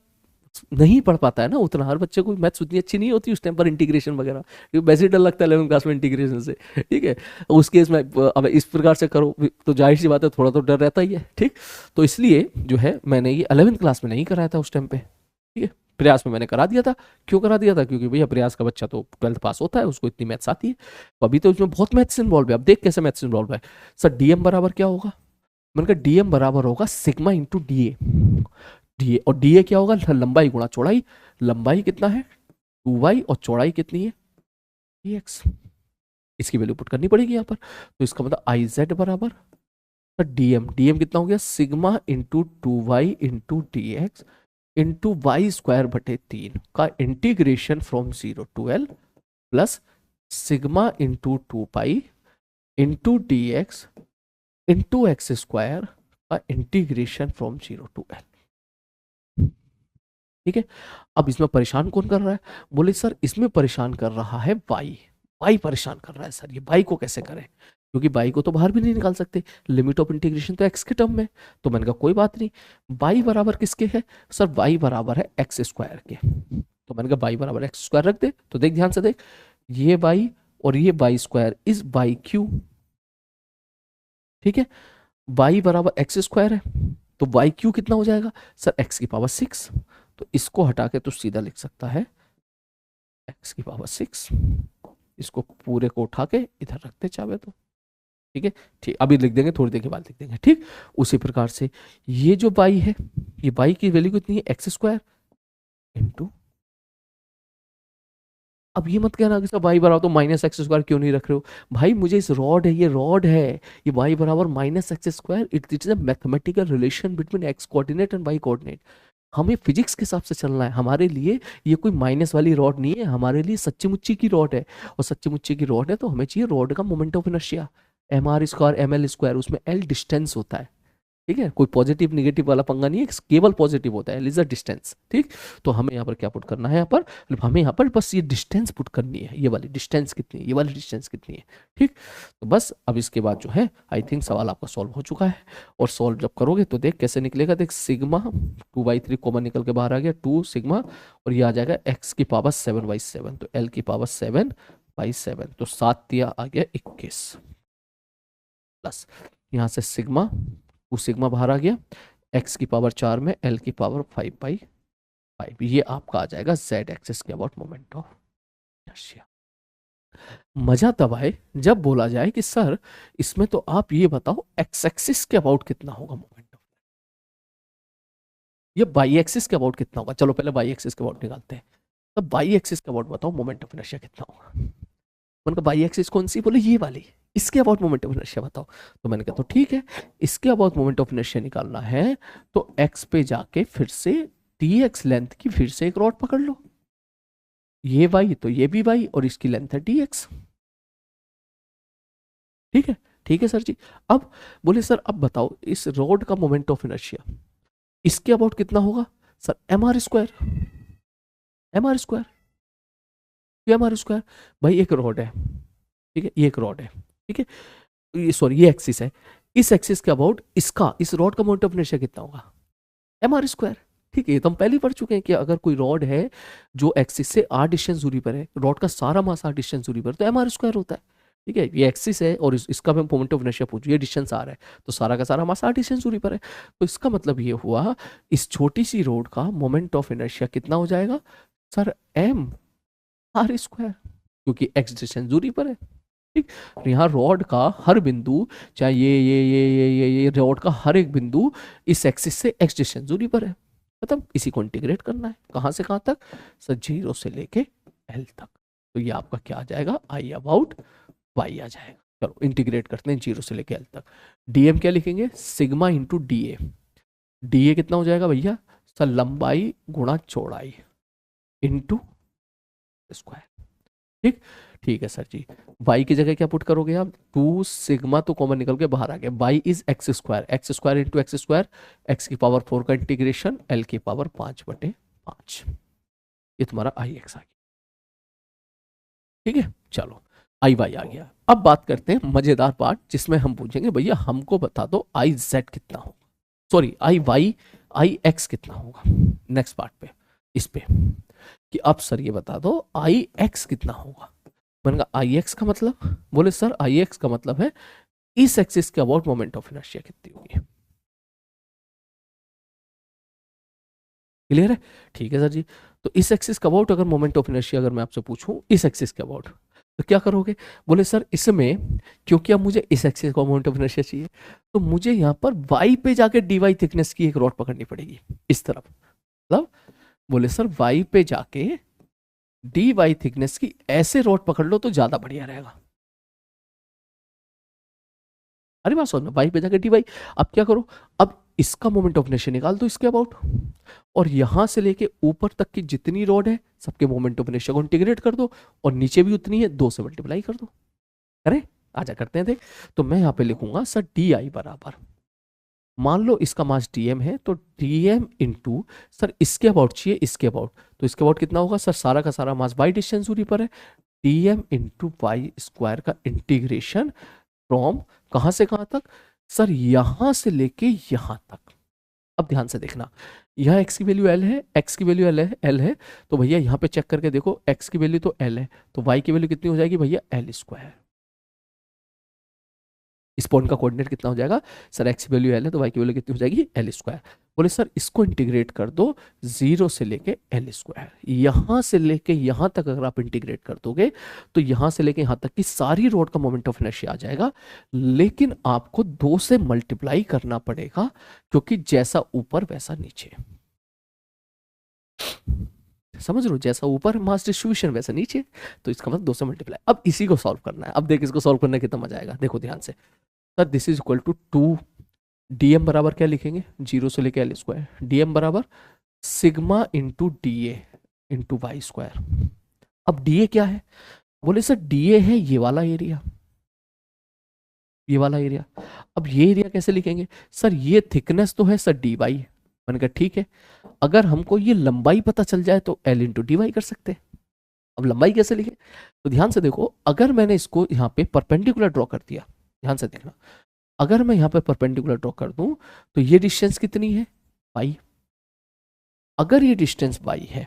नहीं पढ़ पाता है ना उतना, हर बच्चे को मैथ्स उतनी अच्छी नहीं होती उस टाइम पर, इंटीग्रेशन वगैरह, क्योंकि वैसे ही डर लगता है 11वीं क्लास में इंटीग्रेशन से। ठीक है, उस केस में अब इस प्रकार से करो तो जाहिर सी बात है थोड़ा तो डर रहता ही है। ठीक, तो इसलिए जो है मैंने ये 11वीं क्लास में नहीं कराया था उस टाइम पे, ठीक है, प्रयास में मैंने करा दिया था। क्यों करा दिया था, क्योंकि भैया प्रयास का बच्चा तो 12th पास होता है, उसको इतनी मैथ्स आती है, तो अभी तो उसमें बहुत मैथ्स इन्वॉल्व है। अब देख कैसे मैथ्स इन्वॉल्व है सर, डीएम बराबर क्या होगा, मैंने कहा डीएम बराबर होगा सिग्मा इंटू डीए, डीए और डीए क्या होगा, लंबाई गुणा चौड़ाई, लंबाई कितना है 2y और चौड़ाई कितनी है dx, इसकी वैल्यू पुट करनी पड़ेगी यहाँ पर। तो इसका मतलब आई जेड बराबर डीएम, डीएम कितना हो गया, sigma into 2y into D X into y²/3 का integration from 0 to l plus sigma into 2π into D X into x² का इंटीग्रेशन फ्रॉम 0 to l। ठीक है, अब इसमें परेशान कौन कर रहा है, बोले सर इसमें परेशान कर रहा है वाई, वाई परेशान कर रहा है सर, ये वाई को कैसे करें, क्योंकि वाई को तो बाहर भी नहीं निकाल सकते, लिमिट ऑफ इंटीग्रेशन तो एक्स के टर्म में। तो मैंने कहा कोई बात नहीं, वाई बराबर किसके है सर, वाई बराबर है x² के, तो मैंने कहा वाई बराबर x² रख दे। तो देख ध्यान से देख, ये वाई और ये y² इज बाई क्यू, ठीक है, वाई बराबर x² है, तो वाई क्यू कितना हो जाएगा सर, x⁶। तो इसको हटा के तो सीधा लिख सकता है x⁶, इसको पूरे को उठा के इधर रखते चाहे तो, ठीक है, ठीक, अभी लिख देंगे, थोड़ी देर के बाद लिख देंगे, ठीक। उसी प्रकार से ये जो y है, ये y की वैल्यू कितनी है, एक्स स्क्वायर इंटू, अब ये मत कहना कि सर y बराबर तो माइनस एक्स स्क्वायर क्यों नहीं रख रहे हो भाई, मुझे इस रॉड है, ये रॉड है, ये y बराबर minus x square, it is a mathematical relation between x coordinate and y coordinate. हमें फिजिक्स के हिसाब से चलना है, हमारे लिए ये कोई माइनस वाली रॉड नहीं है, हमारे लिए सच्ची मुच्ची की रॉड है, और सच्ची मुच्ची की रॉड है तो हमें चाहिए रॉड का moment of inertia, m are square m l square, उसमें एल डिस्टेंस होता है, ठीक है, कोई पॉजिटिव निगेटिव वाला पंगा नहीं है, केवल पॉजिटिव होता है, एल इज अ डिस्टेंस, ठीक। तो हमें यहाँ पर क्या पुट करना है, यहाँ पर हमें यहाँ पर बस ये डिस्टेंस पुट करनी है, ये वाली डिस्टेंस कितनी है, ये वाली डिस्टेंस कितनी है, ठीक। तो बस अब इसके बाद जो है आई थिंक सवाल आपका सॉल्व हो चुका है, और सॉल्व जब करोगे तो देख कैसे निकलेगा, देख सिग्मा 2/3 कॉमन निकल के बाहर आ गया, 2 सिग्मा, और ये आ जाएगा एक्स की पावर 7/7, तो एल की पावर 7/7, तो 7 दिया आ गया 21, प्लस यहाँ से सिग्मा, 2 सिग्मा बाहर आ गया, एक्स की पावर 4 में एल की पावर 5/5, ये आपका आ जाएगा जेड एक्सिस के अबाउट मोमेंट ऑफ इनर्शिया। मजा तब आए जब बोला जाए कि सर इसमें तो आप ये बताओ एक्स एक्सिस के अबाउट कितना होगा मोमेंट ऑफ, ये बाई एक्सिस के अबाउट कितना होगा, चलो पहले बाई एक्सिस के अबाउट निकालते हैं, तब बाई एक्सिस के अबाउट बताओ मोमेंट ऑफ इनर्शिया कितना होगा। मैंने कहा बाई एक्सिस कौन सी, बोले ये वाली, इसके अबाउट मोमेंट ऑफ इनर्शिया बताओ, तो मैंने कहा तो ठीक है, इसके अबाउट मोमेंट ऑफ इनर्शिया निकालना है तो एक्स पे जाके फिर से डी एक्स लेंथ की फिर से एक रॉड पकड़ लो, ये वाई तो ये भी वाई, और इसकी लेंथ है डी एक्स, ठीक है, ठीक है सर जी। अब बोले सर अब बताओ इस रॉड का मोमेंट ऑफ इनर्शिया इसके अबाउट कितना होगा, sir m are square, m are square, m are square, भाई एक रॉड है, ठीक है, ये एक रॉड है, ठीक है, ये सॉरी ये एक्सिस है, इस एक्सिस के अबाउट इसका, इस रॉड का मोमेंट ऑफ इनर्शिया कितना होगा, एम आर स्क्वायर, ठीक है, ये तो हम पहले ही पढ़ चुके हैं कि अगर कोई रॉड है जो एक्सिस से आर डिस्टेंस दूरी पर है, रॉड का सारा मास आर डिस्टेंस दूरी पर, तो एम आर स्क्वायर होता है, ठीक है, ये एक्सिस है और इसका मैं मोमेंट ऑफ इनर्शिया पूछूं, ये डिस्टेंस आर है, तो सारा का सारा मास आर डिस्टेंस दूरी पर है, तो इसका मतलब ये हुआ इस छोटी सी रोड का मोमेंट ऑफ इनर्शिया कितना हो जाएगा, सर एम आर स्क्वायर, क्योंकि एक्स डिस्टेंस दूरी पर है, ठीक। तो यहाँ रॉड का हर बिंदु, चाहे ये रॉड का हर एक बिंदु इस एक्सिस से एक्स डिस्टेंस दूरी पर है, मतलब इसी को इंटीग्रेट करना है, कहाँ से कहाँ तक, सर 0 से लेके एल तक, तो ये आपका क्या आ जाएगा, आई अबाउट वाई आ जाएगा। चलो इंटीग्रेट करते हैं 0 से लेके एल तक, डीएम क्या लिखेंगे, sigma into d A, D A कितना हो जाएगा भैया, सर लंबाई गुणा चौड़ाई इंटू स्क्वायर, ठीक, ठीक है सर जी। y की जगह क्या पुट करोगे आप, 2 सिग्मा तो कॉमन निकल के बाहर आ गया, y is x square into x square, x की पावर 4 का इंटीग्रेशन l की पावर 5/5, ये तुम्हारा आई एक्स आ गया, ठीक है। चलो आई वाई आ गया, अब बात करते हैं मजेदार पार्ट जिसमें हम पूछेंगे भैया हमको बता दो आई जेड कितना होगा, sorry I y I x कितना होगा, नेक्स्ट पार्ट पे इस पे कि अब सर ये बता दो आई एक्स कितना होगा। मैंने कहा आई एक्स का मतलब, बोले सर आई एक्स का मतलब है इस एक्सिस के अबाउट मोमेंट ऑफ इनर्शिया कितनी होगी, क्लियर है, ठीक है सर जी। तो इस एक्सिस के अबाउट अगर मोमेंट ऑफ इनर्शिया अगर मैं आपसे पूछूं इस एक्सिस के अबाउट, तो क्या करोगे, बोले सर इसमें क्योंकि अब मुझे इस एक्सिस का मोमेंट ऑफ इनर्शिया चाहिए, तो मुझे यहाँ पर वाई पे जाके डी वाई थिकनेस की एक रॉड पकड़नी पड़ेगी इस तरफ, मतलब बोले सर वाई पे जाके डी वाई थिकनेस की ऐसे रॉड पकड़ लो तो ज्यादा बढ़िया रहेगा, अरे बात समझ में, वाई पे जाके डी वाई, अब क्या करो, अब इसका मोमेंट ऑफ इनर्शिया निकाल दो इसके अबाउट, और यहां से लेके ऊपर तक की जितनी रॉड है सबके मोमेंट ऑफ इनर्शिया को इंटीग्रेट कर दो, और नीचे भी उतनी है 2 से मल्टीप्लाई कर दो, अरे आजा करते हैं देख, तो मैं यहाँ पे लिखूंगा सर डी आई बराबर, मान लो इसका मास डीएम है तो डीएम इंटू, सर इसके अबाउट चाहिए इसके अबाउट, तो इसके अबाउट कितना होगा, सर सारा का सारा मास बाई डिस्टेंस दूरी पर है, डीएम इंटू वाई स्क्वायर का इंटीग्रेशन फ्रॉम कहां से कहां तक, सर यहां से लेके यहां तक। अब ध्यान से देखना, यहाँ x की वैल्यू l है, x की वैल्यू l है, तो भैया यहाँ पे चेक करके देखो x की वैल्यू तो l है, तो y की वैल्यू कितनी हो जाएगी भैया l स्क्वायर, इस पॉइंट का कोऑर्डिनेट कितना हो जाएगा सर, एक्स की वैल्यू एल है तो वाई की वैल्यू कितनी हो जाएगी एल स्क्वायर। बोले सर इसको इंटीग्रेट कर दो 0 से लेके एल स्क्वायर, यहां से लेके यहां तक अगर आप इंटीग्रेट कर दोगे तो यहां से लेके यहां तक की सारी रोड का मोमेंट ऑफ इनर्शिया आ जाएगा, लेकिन आपको 2 से मल्टीप्लाई करना पड़ेगा क्योंकि जैसा ऊपर वैसा नीचे, समझ लो, जैसा ऊपर मास डिस्ट्रीब्यूशन वैसा नीचे, तो इसका मतलब 2 से मल्टीप्लाई। अब इसी को सॉल्व करना है। अब देख इसको सॉल्व करने कितना मजा आएगा, देखो ध्यान से। Sir this is equal to 2 dm बराबर क्या लिखेंगे 0 से लेके एल स्क्वायर, डीएम बराबर sigma into d a into y square. अब डी ए क्या है, बोले सर डी ए है ये वाला एरिया, ये वाला एरिया। अब ये एरिया कैसे लिखेंगे सर, ये थिकनेस तो है सर डी वाई, मैंने कहा ठीक है, अगर हमको ये लंबाई पता चल जाए तो एल इंटू डी वाई कर सकते हैं। अब लंबाई कैसे लिखे, तो ध्यान से देखो, अगर मैंने इसको यहाँ पे परपेंडिकुलर ड्रॉ कर दिया, ध्यान से देखना, अगर मैं यहाँ पे परपेंडिकुलर ड्रॉ कर दूं तो ये डिस्टेंस कितनी है पाई, अगर ये डिस्टेंस पाई है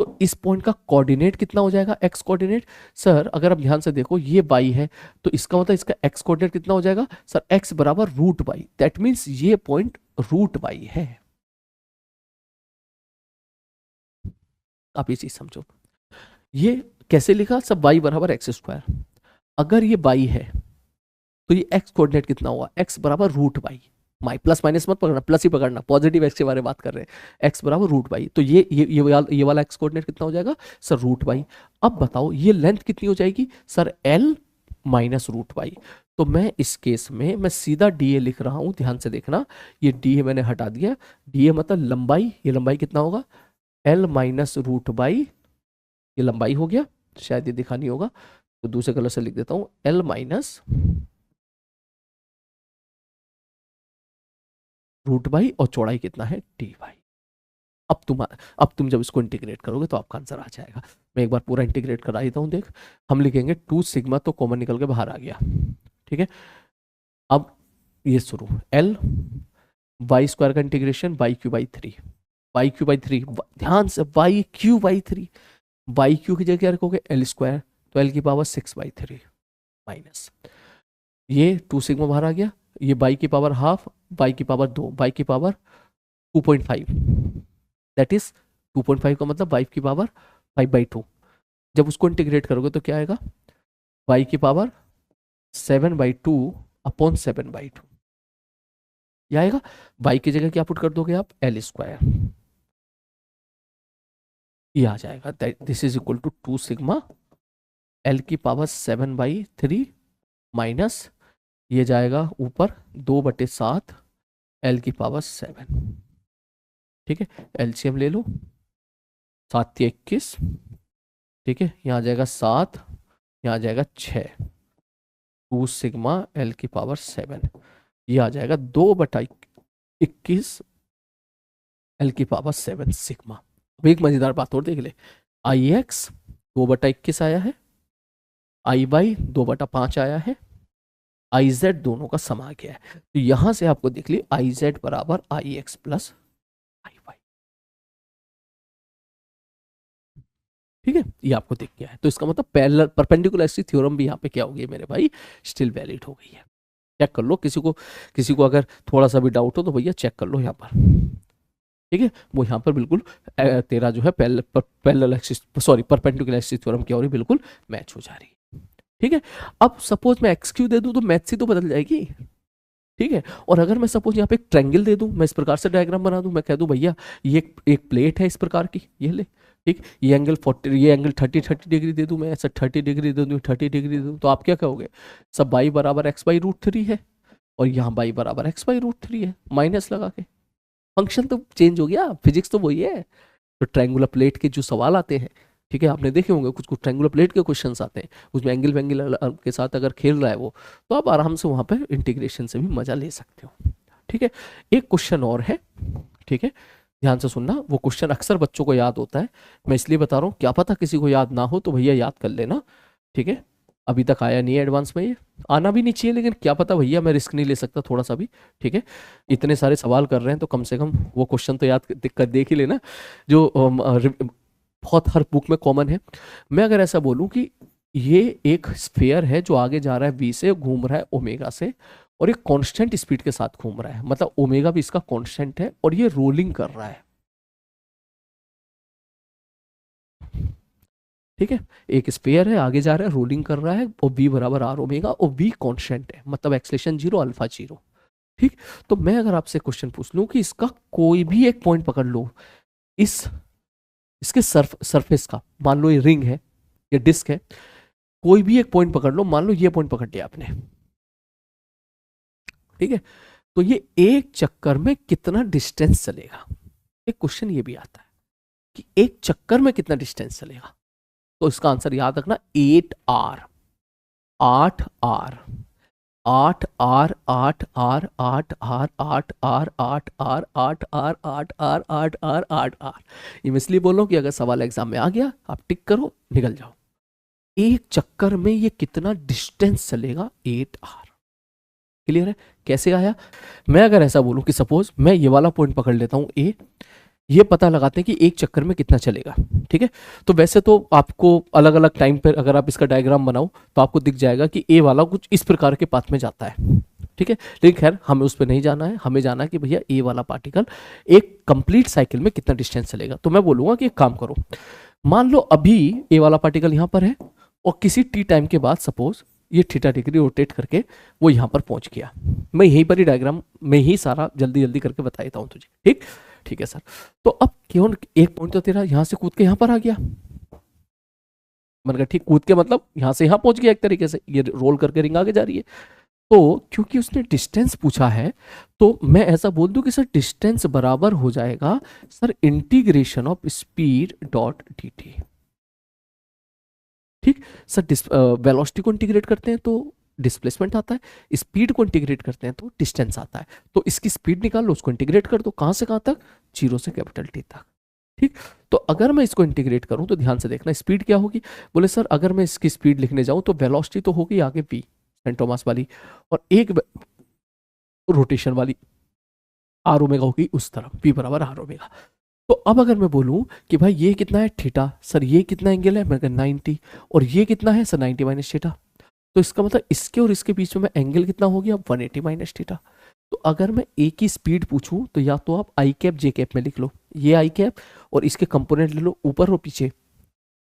तो इस पॉइंट का कोऑर्डिनेट कितना हो जाएगा एक्स कोऑर्डिनेट। सर अगर आप ध्यान से देखो ये बाई है तो इसका मतलब इसका एक्स कोऑर्डिनेट कितना हो जाएगा सर, एक्स बराबर रूट बाई, दैट मीन्स ये पॉइंट रूट बाई है। आप ये चीज समझो, ये कैसे लिखा सब, बाई बराबर एक्स स्क्वायर, अगर ये बाई है तो ये एक्स कोऑर्डिनेट कितना होगा एक्स बराबर रूट बाई, माई प्लस माइनस मत पकड़ना, प्लस ही पकड़ना, पॉजिटिव एक्स के बारे में बात कर रहे हैं, एक्स बराबर रूट बाई, तो ये वाला एक्स कोऑर्डिनेट कितना हो जाएगा सर रूट बाई। अब बताओ ये लेंथ कितनी हो जाएगी sir, l minus root by. तो मैं इस केस में मैं सीधा डी ए लिख रहा हूं, ध्यान से देखना, ये डी ए मैंने हटा दिया, डी ए मतलब लंबाई, ये लंबाई कितना होगा एल माइनस रूट बाई, ये लंबाई हो गया, शायद ये दिखा नहीं होगा तो दूसरे कलर से लिख देता हूं, एल माइनस रूट बाई और चौड़ाई कितना है डी वाई। अब तुम जब इसको इंटीग्रेट करोगे तो आपका आंसर आ जाएगा। मैं एक बार पूरा इंटीग्रेट करा देता हूं, देख हम लिखेंगे 2 सिग्मा तो कॉमन निकल के बाहर आ गया, ठीक है। अब ये शुरू एल वाई स्क्वायर का integration y cube by 3, y cube by 3, ध्यान से y cube by 3, y cube की जगह क्या रखोगे एल स्क्वायर, तो एल की पावर 6/3 माइनस ये 2 सिग्मा बाहर आ गया, ये बाई की पावर हाफ, बाई की पावर 2, बाई की पावर 2.5, दैट इज 2.5 का मतलब वाई की पावर 5/2। जब उसको इंटीग्रेट करोगे तो क्या आएगा वाई की पावर 7/2 अपॉन 7/2, यह आएगा। वाई की जगह क्या पुट कर दोगे आप एल स्क्वायर, ये आ जाएगा, this is equal to 2 sigma l की पावर 7/3 माइनस ये जाएगा ऊपर 2/7 एल की पावर 7, ठीक है। एलसीएम ले लो, 7 × 21, ठीक है, यहाँ आ जाएगा 7, यहाँ आ जाएगा 6, 2 सिग्मा एल की पावर 7, ये आ जाएगा 2/21 एल की पावर 7 सिग्मा। अब एक मजेदार बात और देख ले, आई एक्स 2/21 आया है, आई बाई 2/5 आया है, आई जेड दोनों का सम आ गया है, तो यहां से आपको देख ली आई जेड बराबर आई एक्स प्लस आई वाई, ठीक है, ये आपको दिख गया है। तो इसका मतलब पैरेलल परपेंडिकुलरिटी थ्योरम भी यहाँ पे क्या हो गई मेरे भाई, स्टिल वैलिड हो गई है। चेक कर लो, किसी को अगर थोड़ा सा भी डाउट हो तो भैया चेक कर लो यहाँ पर, ठीक है, वो यहाँ पर बिल्कुल तेरा जो है parallel axis sorry perpendicular axis theorem क्या हो रही बिल्कुल मैच हो जा रही है, ठीक है। अब सपोज मैं एक्स क्यू दे दूं तो मैथ से तो बदल जाएगी, ठीक है। और अगर मैं सपोज यहाँ पे एक ट्रायंगल दे दूं, मैं इस प्रकार से डायग्राम बना दूं, मैं कह दूं भैया ये एक प्लेट है इस प्रकार की, ये ले, ठीक, ये एंगल 40, ये एंगल 30 डिग्री दे दूं, मैं ऐसा 30 डिग्री दे दूं, 30 डिग्री दे दूं, तो आप क्या कहोगे सब बाई बराबर x/√3 है और यहाँ बाई बराबर x/√3 है, माइनस लगा के फंक्शन तो चेंज हो गया, फिजिक्स तो वही है। तो ट्रायंगुलर प्लेट के जो सवाल आते हैं, ठीक है, आपने देखे होंगे कुछ कुछ ट्रायंगुलर प्लेट के क्वेश्चंस आते हैं, उसमें एंगल वेंगल के साथ अगर खेल रहा है वो, तो आप आराम से वहां पे इंटीग्रेशन से भी मजा ले सकते हो, ठीक है। एक क्वेश्चन और है, ठीक है, ध्यान से सुनना, वो क्वेश्चन अक्सर बच्चों को याद होता है, मैं इसलिए बता रहा हूँ, क्या पता किसी को याद ना हो तो भैया याद कर लेना, ठीक है। अभी तक आया नहीं है एडवांस में, ये आना भी नहीं चाहिए, लेकिन क्या पता भैया मैं रिस्क नहीं ले सकता थोड़ा सा भी, ठीक है। इतने सारे सवाल कर रहे हैं तो कम से कम वो क्वेश्चन तो याद देख ही लेना जो बहुत हर बुक में कॉमन है। मैं अगर ऐसा बोलूं कि ये एक स्फीयर है जो आगे जा रहा है v से, घूम रहा है ओमेगा से, और ये कांस्टेंट स्पीड के साथ घूम रहा है, मतलब ओमेगा भी इसका कांस्टेंट है, और ये रोलिंग कर रहा है। ठीक है, एक स्फीयर है, आगे जा रहा है, रोलिंग कर रहा है, और v बराबर आर ओमेगा, और v कांस्टेंट है, मतलब एक्सलेशन जीरो, अल्फा जीरो। ठीक, तो मैं अगर आपसे क्वेश्चन पूछ लूं कि इसका कोई भी एक पॉइंट पकड़ लो, इस इसके सरफेस का, मान लो ये रिंग है, ये डिस्क है, कोई भी एक पॉइंट पकड़ लो, मान लो ये पॉइंट पकड़ लिया आपने। ठीक है, तो ये एक चक्कर में कितना डिस्टेंस चलेगा, एक क्वेश्चन ये भी आता है कि एक चक्कर में कितना डिस्टेंस चलेगा। तो इसका आंसर याद रखना 8R, 8R, 8R, 8R, 8R, 8R, 8R, 8R, 8R, 8R, 8R। ये मैं इसलिए बोल रहा हूं कि अगर सवाल एग्जाम में आ गया, आप टिक करो, निकल जाओ। एक चक्कर में ये कितना डिस्टेंस चलेगा, 8R। क्लियर है, कैसे आया? मैं अगर ऐसा बोलूं कि सपोज मैं ये वाला पॉइंट पकड़ लेता हूं ए, ये पता लगाते हैं कि एक चक्कर में कितना चलेगा। ठीक है, तो वैसे तो आपको अलग अलग टाइम पर अगर आप इसका डायग्राम बनाओ तो आपको दिख जाएगा कि ए वाला कुछ इस प्रकार के पाथ में जाता है। ठीक है, लेकिन खैर हमें उस पर नहीं जाना है, हमें जाना है कि भैया ए वाला पार्टिकल एक कंप्लीट साइकिल में कितना डिस्टेंस चलेगा। तो मैं बोलूंगा कि एक काम करो, मान लो अभी ए वाला पार्टिकल यहाँ पर है, और किसी टी टाइम के बाद सपोज ये थीटा डिग्री रोटेट करके वो यहाँ पर पहुंच गया। मैं यहीं पर ही डायग्राम में ही सारा जल्दी जल्दी करके बता देता हूँ तुझे। ठीक, ठीक है सर। तो अब क्यों एक पॉइंट तो तेरा यहाँ से कूद के यहाँ पर आ गया, मैंने कहा ठीक, कूद के मतलब यहाँ से यहाँ पहुंच गया एक तरीके से, ये रोल करके रिंग आगे जा रही है। तो क्योंकि उसने डिस्टेंस पूछा है, तो मैं ऐसा बोल दूं कि सर डिस्टेंस बराबर हो जाएगा sir integration of speed dot D T. ठीक सर, वेलोसिटी को इंटीग्रेट करते हैं तो डिस्प्लेसमेंट आता है, स्पीड को इंटीग्रेट करते हैं तो डिस्टेंस आता है। तो इसकी स्पीड निकाल लो, उसको इंटीग्रेट कर दो, कहां से कहां तक, जीरो से कैपिटल टी तक। ठीक, तो अगर मैं इसको इंटीग्रेट करूं तो ध्यान से देखना स्पीड क्या होगी। बोले सर अगर मैं इसकी स्पीड लिखने जाऊं तो वेलोसिटी तो होगी आगे v सेंट थॉमस वाली, और एक रोटेशन वाली आर ओमेगा होगी उस तरफ, v बराबर आर ओमेगा। तो अब अगर मैं बोलूं कि भाई ये कितना है थीटा, सर ये कितना एंगल है, मैं 90, और ये कितना है सर 90 माइनस थीटा, तो इसका मतलब इसके और इसके बीच में एंगल कितना हो गया 180 माइनस थीटा। तो अगर मैं ए की स्पीड पूछूं तो या तो आप आई कैप जे कैप में लिख लो, ये आई कैप और इसके कंपोनेंट ले लो ऊपर और पीछे,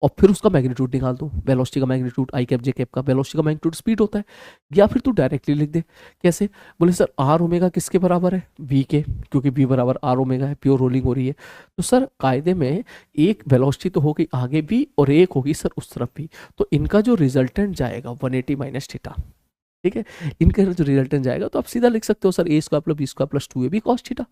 और फिर उसका मैग्नीट्यूड निकाल दो, वेलोसिटी का मैग्नीट्यूड, आई कैप जे कैप का वेलोसिटी का मैग्नीट्यूड स्पीड होता है। या फिर तू डायरेक्टली लिख दे, कैसे? बोले सर आर ओमेगा किसके बराबर है, वी के, क्योंकि वी बराबर आर ओमेगा है, प्योर रोलिंग हो रही है। तो सर कायदे में एक वेलोसिटी तो होगी आगे भी और एक होगी सर उस तरफ भी, तो इनका जो रिजल्टेंट जाएगा 180 माइनस थीटा। ठीक है, इनका जो रिजल्टेंट जाएगा तो आप सीधा लिख सकते हो sir A square plus B square plus 2ab cos theta.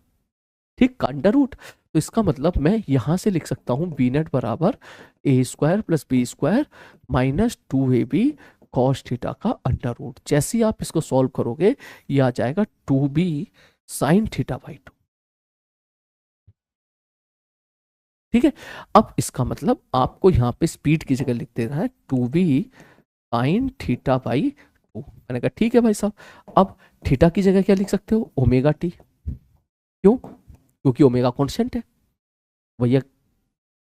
ठीक, का अंडर रूट। तो इसका मतलब मैं यहां से लिख सकता हूं बी नेट बराबर A square plus B square minus 2ab cos theta का अंडर रूट। जैसे ही आप इसको सॉल्व करोगे ये आ जाएगा 2b साइन थीटा बाई 2। ठीक है, अब इसका मतलब आपको यहाँ पे स्पीड की जगह लिख देना है 2b साइन थीटा बाई 2। मैंने कहा ठीक है भाई साहब। अब थीटा की जगह क्या लिख सकते हो, ओमेगा टी। क्यों? क्योंकि ओमेगा कांस्टेंट है भैया,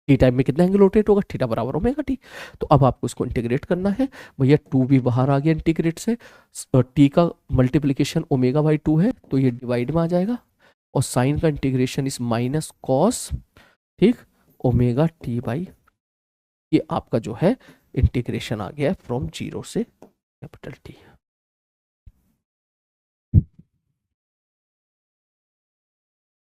टी टाइम में कितना एंगल रोटेट होगा, थीटा बराबर ओमेगा टी। तो अब आपको इसको इंटीग्रेट करना है भैया, 2b बाहर आ गया इंटीग्रेट से, टी का मल्टीप्लीकेशन ओमेगा बाई 2 है तो ये डिवाइड में आ जाएगा, और साइन का इंटीग्रेशन इस माइनस कॉस, ठीक, ओमेगा टी बाई, ये आपका जो है इंटीग्रेशन आ गया फ्रॉम जीरो से कैपिटल टी।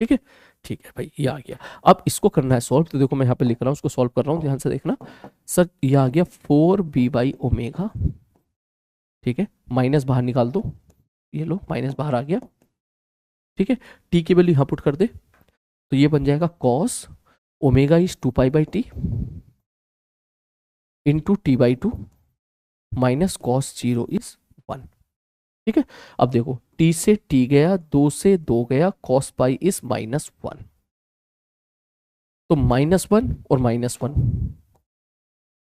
ठीक है, ठीक है भाई, ये आ गया। अब इसको करना है सॉल्व, तो देखो मैं यहाँ पे लिख रहा हूँ, उसको सॉल्व कर रहा हूँ, ध्यान से देखना। सर ये आ गया 4b बाई ओमेगा, ठीक है, माइनस बाहर निकाल दो, ये लो माइनस बाहर आ गया। ठीक है, टी की वैल्यू यहाँ पुट कर दे, तो ये बन जाएगा cos omega is 2 pi by T into T by 2 minus cos zero is 1। ठीक है, अब देखो t से t गया, 2 से 2 गया, cos पाई इज -1, तो -1 और -1,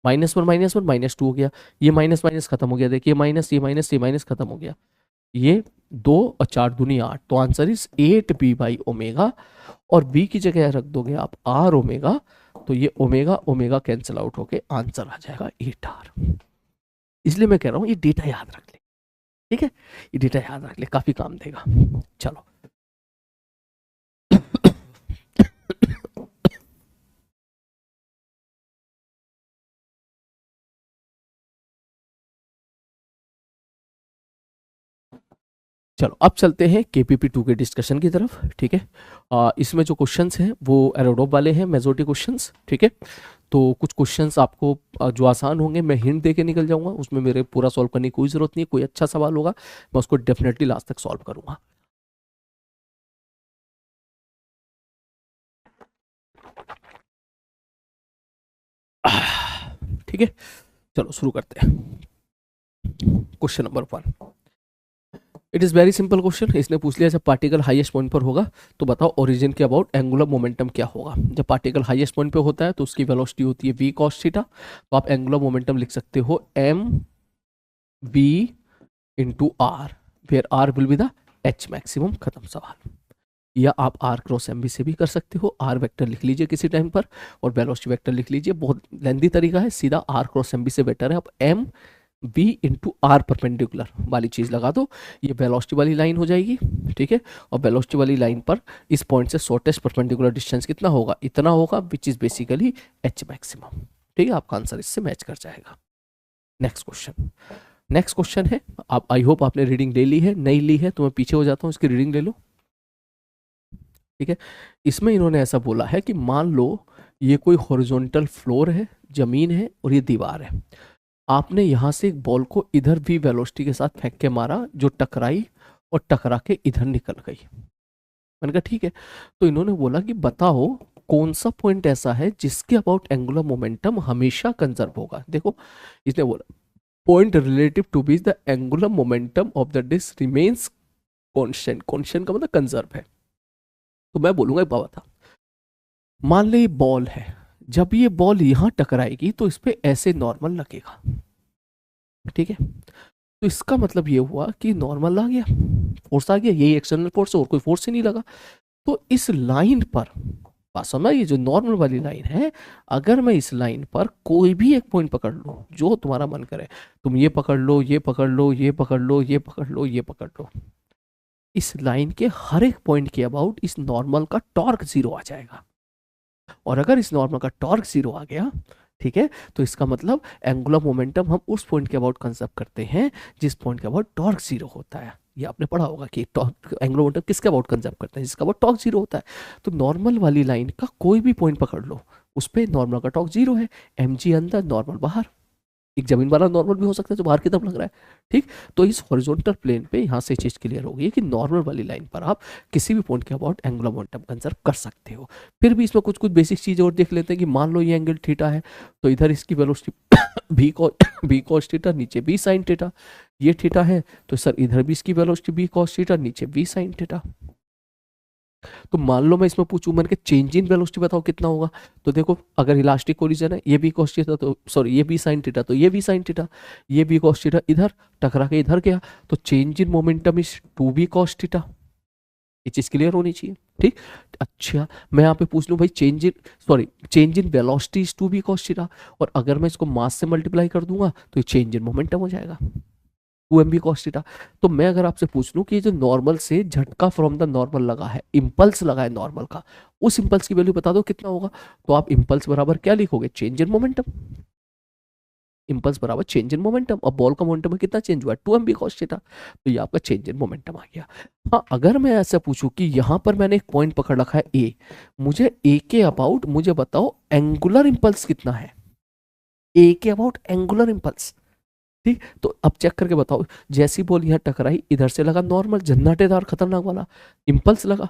-1 -1 -2 हो गया, ये माइनस माइनस खत्म हो गया, देखिए माइनस ये माइनस ये माइनस खत्म हो गया, ये 2 और 4 दूनी 8, तो answer is 8b by omega, और b की जगह रख दोगे आप r ओमेगा, तो ये ओमेगा ओमेगा कैंसिल आउट होके आंसर आ जाएगा 8r। इसलिए मैं कह रहा हूँ ये डेटा याद रख ले, ठीक है, ये डेटा याद रख ले, काफी काम देगा। चलो चलो अब चलते हैं KPP2 के डिस्कशन की तरफ, ठीक है। इसमें जो क्वेश्चंस हैं वो एरोडोप वाले हैं, मेजोरिटी क्वेश्चंस, ठीक है। तो कुछ क्वेश्चंस आपको जो आसान होंगे मैं हिंट दे के निकल जाऊंगा, उसमें मेरे पूरा सॉल्व करने की कोई ज़रूरत नहीं है। कोई अच्छा सवाल होगा मैं उसको डेफिनेटली लास्ट तक सॉल्व करूंगा। ठीक है, चलो शुरू करते हैं। Question number 1, it is very simple question. इसने पूछ लिया जब पार्टिकल हाईएस्ट पॉइंट पर होगा तो बताओ ओरिजिन के अबाउट एंगुलर मोमेंटम क्या होगा। जब पार्टिकल हाईएस्ट पॉइंट पे होता है तो उसकी वेलोसिटी होती है v cos थीटा, तो आप एंगुलर मोमेंटम लिख सकते हो m v into r, where r will be the h maximum, खत्म सवाल। या आप r क्रॉस एम बी से भी कर सकते हो, r वेक्टर लिख लीजिए किसी टाइम पर और वेलोसिटी वेक्टर लिख लीजिए, बहुत लेंदी तरीका है, सीधा r क्रॉस एम बी से बेटर है। आप m v into r perpendicular वाली चीज़ लगा दो, ये वेलोसिटी वाली लाइन हो जाएगी, ठीक है। और वेलोसिटी वाली लाइन पर इस पॉइंट से शॉर्टेस्ट परपेंडिकुलर डिस्टेंस कितना होगा, इतना होगा, which is basically h maximum, ठीक है। आपका आंसर इससे मैच कर जाएगा। नेक्स्ट क्वेश्चन है, आप आई होप आपने रीडिंग ले ली है, नहीं ली है तो मैं पीछे हो जाता हूँ, इसकी रीडिंग ले लो, ठीक है। इसमें इन्होंने ऐसा बोला है कि मान लो ये कोई हॉरिजॉन्टल फ्लोर है, जमीन है और ये दीवार है, आपने यहाँ से एक बॉल को इधर भी वेलोसिटी के साथ फेंक के मारा जो टकराई और टकरा के इधर निकल गई। मैंने कहा ठीक है, तो इन्होंने बोला कि बताओ कौन सा पॉइंट ऐसा है जिसके अबाउट एंगुलर मोमेंटम हमेशा कंजर्व होगा। देखो इसने बोला point relative to which the angular momentum of the disc remains constant, constant का मतलब कंजर्व है। तो मैं बोलूंगा एक बात था, मान ले ये बॉल है, जब ये बॉल यहां टकराएगी तो इस पे ऐसे नॉर्मल लगेगा, ठीक है। तो इसका मतलब ये हुआ कि नॉर्मल आ गया, फोर्स आ गया, यही एक्सटर्नल फोर्स और कोई फोर्स ही नहीं लगा। तो इस लाइन पर बात समझना, ये जो नॉर्मल वाली लाइन है, अगर मैं इस लाइन पर कोई भी एक पॉइंट पकड़ लूं जो तुम्हारा मन करे, तुम ये पकड़ लो, ये पकड़ लो, ये पकड़ लो, ये पकड़ लो, ये पकड़ लो, इस लाइन के हर एक पॉइंट के अबाउट इस नॉर्मल का टॉर्क जीरो आ जाएगा। और अगर इस नॉर्मल का टॉर्क जीरो आ गया, ठीक है, तो इसका मतलब एंगुलर मोमेंटम हम उस पॉइंट के अबाउट कंजर्व करते हैं जिस पॉइंट के अबाउट टॉर्क जीरो होता है। ये आपने पढ़ा होगा कि एंगुलर मोमेंटम किसके अबाउट कंजर्व करते हैं, जिसका अबाउट टॉर्क जीरो होता है। तो नॉर्मल वाली लाइन का कोई भी पॉइंट पकड़ लो, उस पर नॉर्मल का टॉर्क जीरो है, mg अंदर नॉर्मल बाहर। एक जमीन वाला नॉर्मल भी हो सकता है जो बाहर की तरफ लग रहा है, ठीक। तो इस हॉरिजॉन्टल प्लेन पे यहाँ से चीज़ क्लियर हो गई कि नॉर्मल वाली लाइन पर आप किसी भी पॉइंट के अबाउट एंगुलर मोमेंटम कंजर्व कर सकते हो। फिर भी इसमें कुछ कुछ बेसिक चीज़ें और देख लेते हैं कि मान लो ये एंगल थीटा है, तो इधर इसकी वेलोसिटी बी कॉस थीटा, नीचे बी साइन थीटा। ये थीटा है तो सर इधर भी इसकी वेलोसिटी बी कॉस थीटा, नीचे बी साइन थीटा। तो मान लो मैं इसमें पूछूं मैंने कि चेंज इन वेलोसिटी बताओ कितना होगा, तो देखो अगर इलास्टिक कोलिजन है, ये बी कॉस थीटा तो सॉरी ये बी साइन थीटा तो ये बी साइन थीटा, ये बी कॉस थीटा इधर टकरा के इधर गया, तो change in momentum is two v cos theta. ये चीज क्लियर होनी चाहिए, ठीक। अच्छा मैं यहाँ पे पूछ लूँ भाई change in velocity is two v cos theta, और अगर मैं इसको मास से मल्टीप्लाई कर दूंगा तो ये चेंज इन मोमेंटम हो जाएगा 2mb cos थीटा। तो मैं अगर आपसे पूछ लूं कि जो नॉर्मल से झटका फ्रॉम द नॉर्मल लगा है, इंपल्स लगा है नॉर्मल का, उस इंपल्स की वैल्यू बता दो कितना होगा, तो आप इंपल्स बराबर क्या लिखोगे, चेंज इन मोमेंटम। इंपल्स बराबर चेंज इन मोमेंटम, और बॉल का मोमेंटम में कितना चेंज हुआ है 2mb cos थीटा, तो ये आपका चेंज इन मोमेंटम आ गया। हाँ अगर मैं ऐसा पूछूं कि यहाँ पर मैंने एक पॉइंट पकड़ रखा है ए, मुझे ए के अबाउट मुझे बताओ एंगुलर इंपल्स कितना है, ए के अबाउट एंगुलर इंपल्स, ठीक। तो अब चेक करके बताओ, जैसी बॉल यहाँ टकराई इधर से लगा नॉर्मल झन्नाटेदार खतरनाक वाला इंपल्स लगा,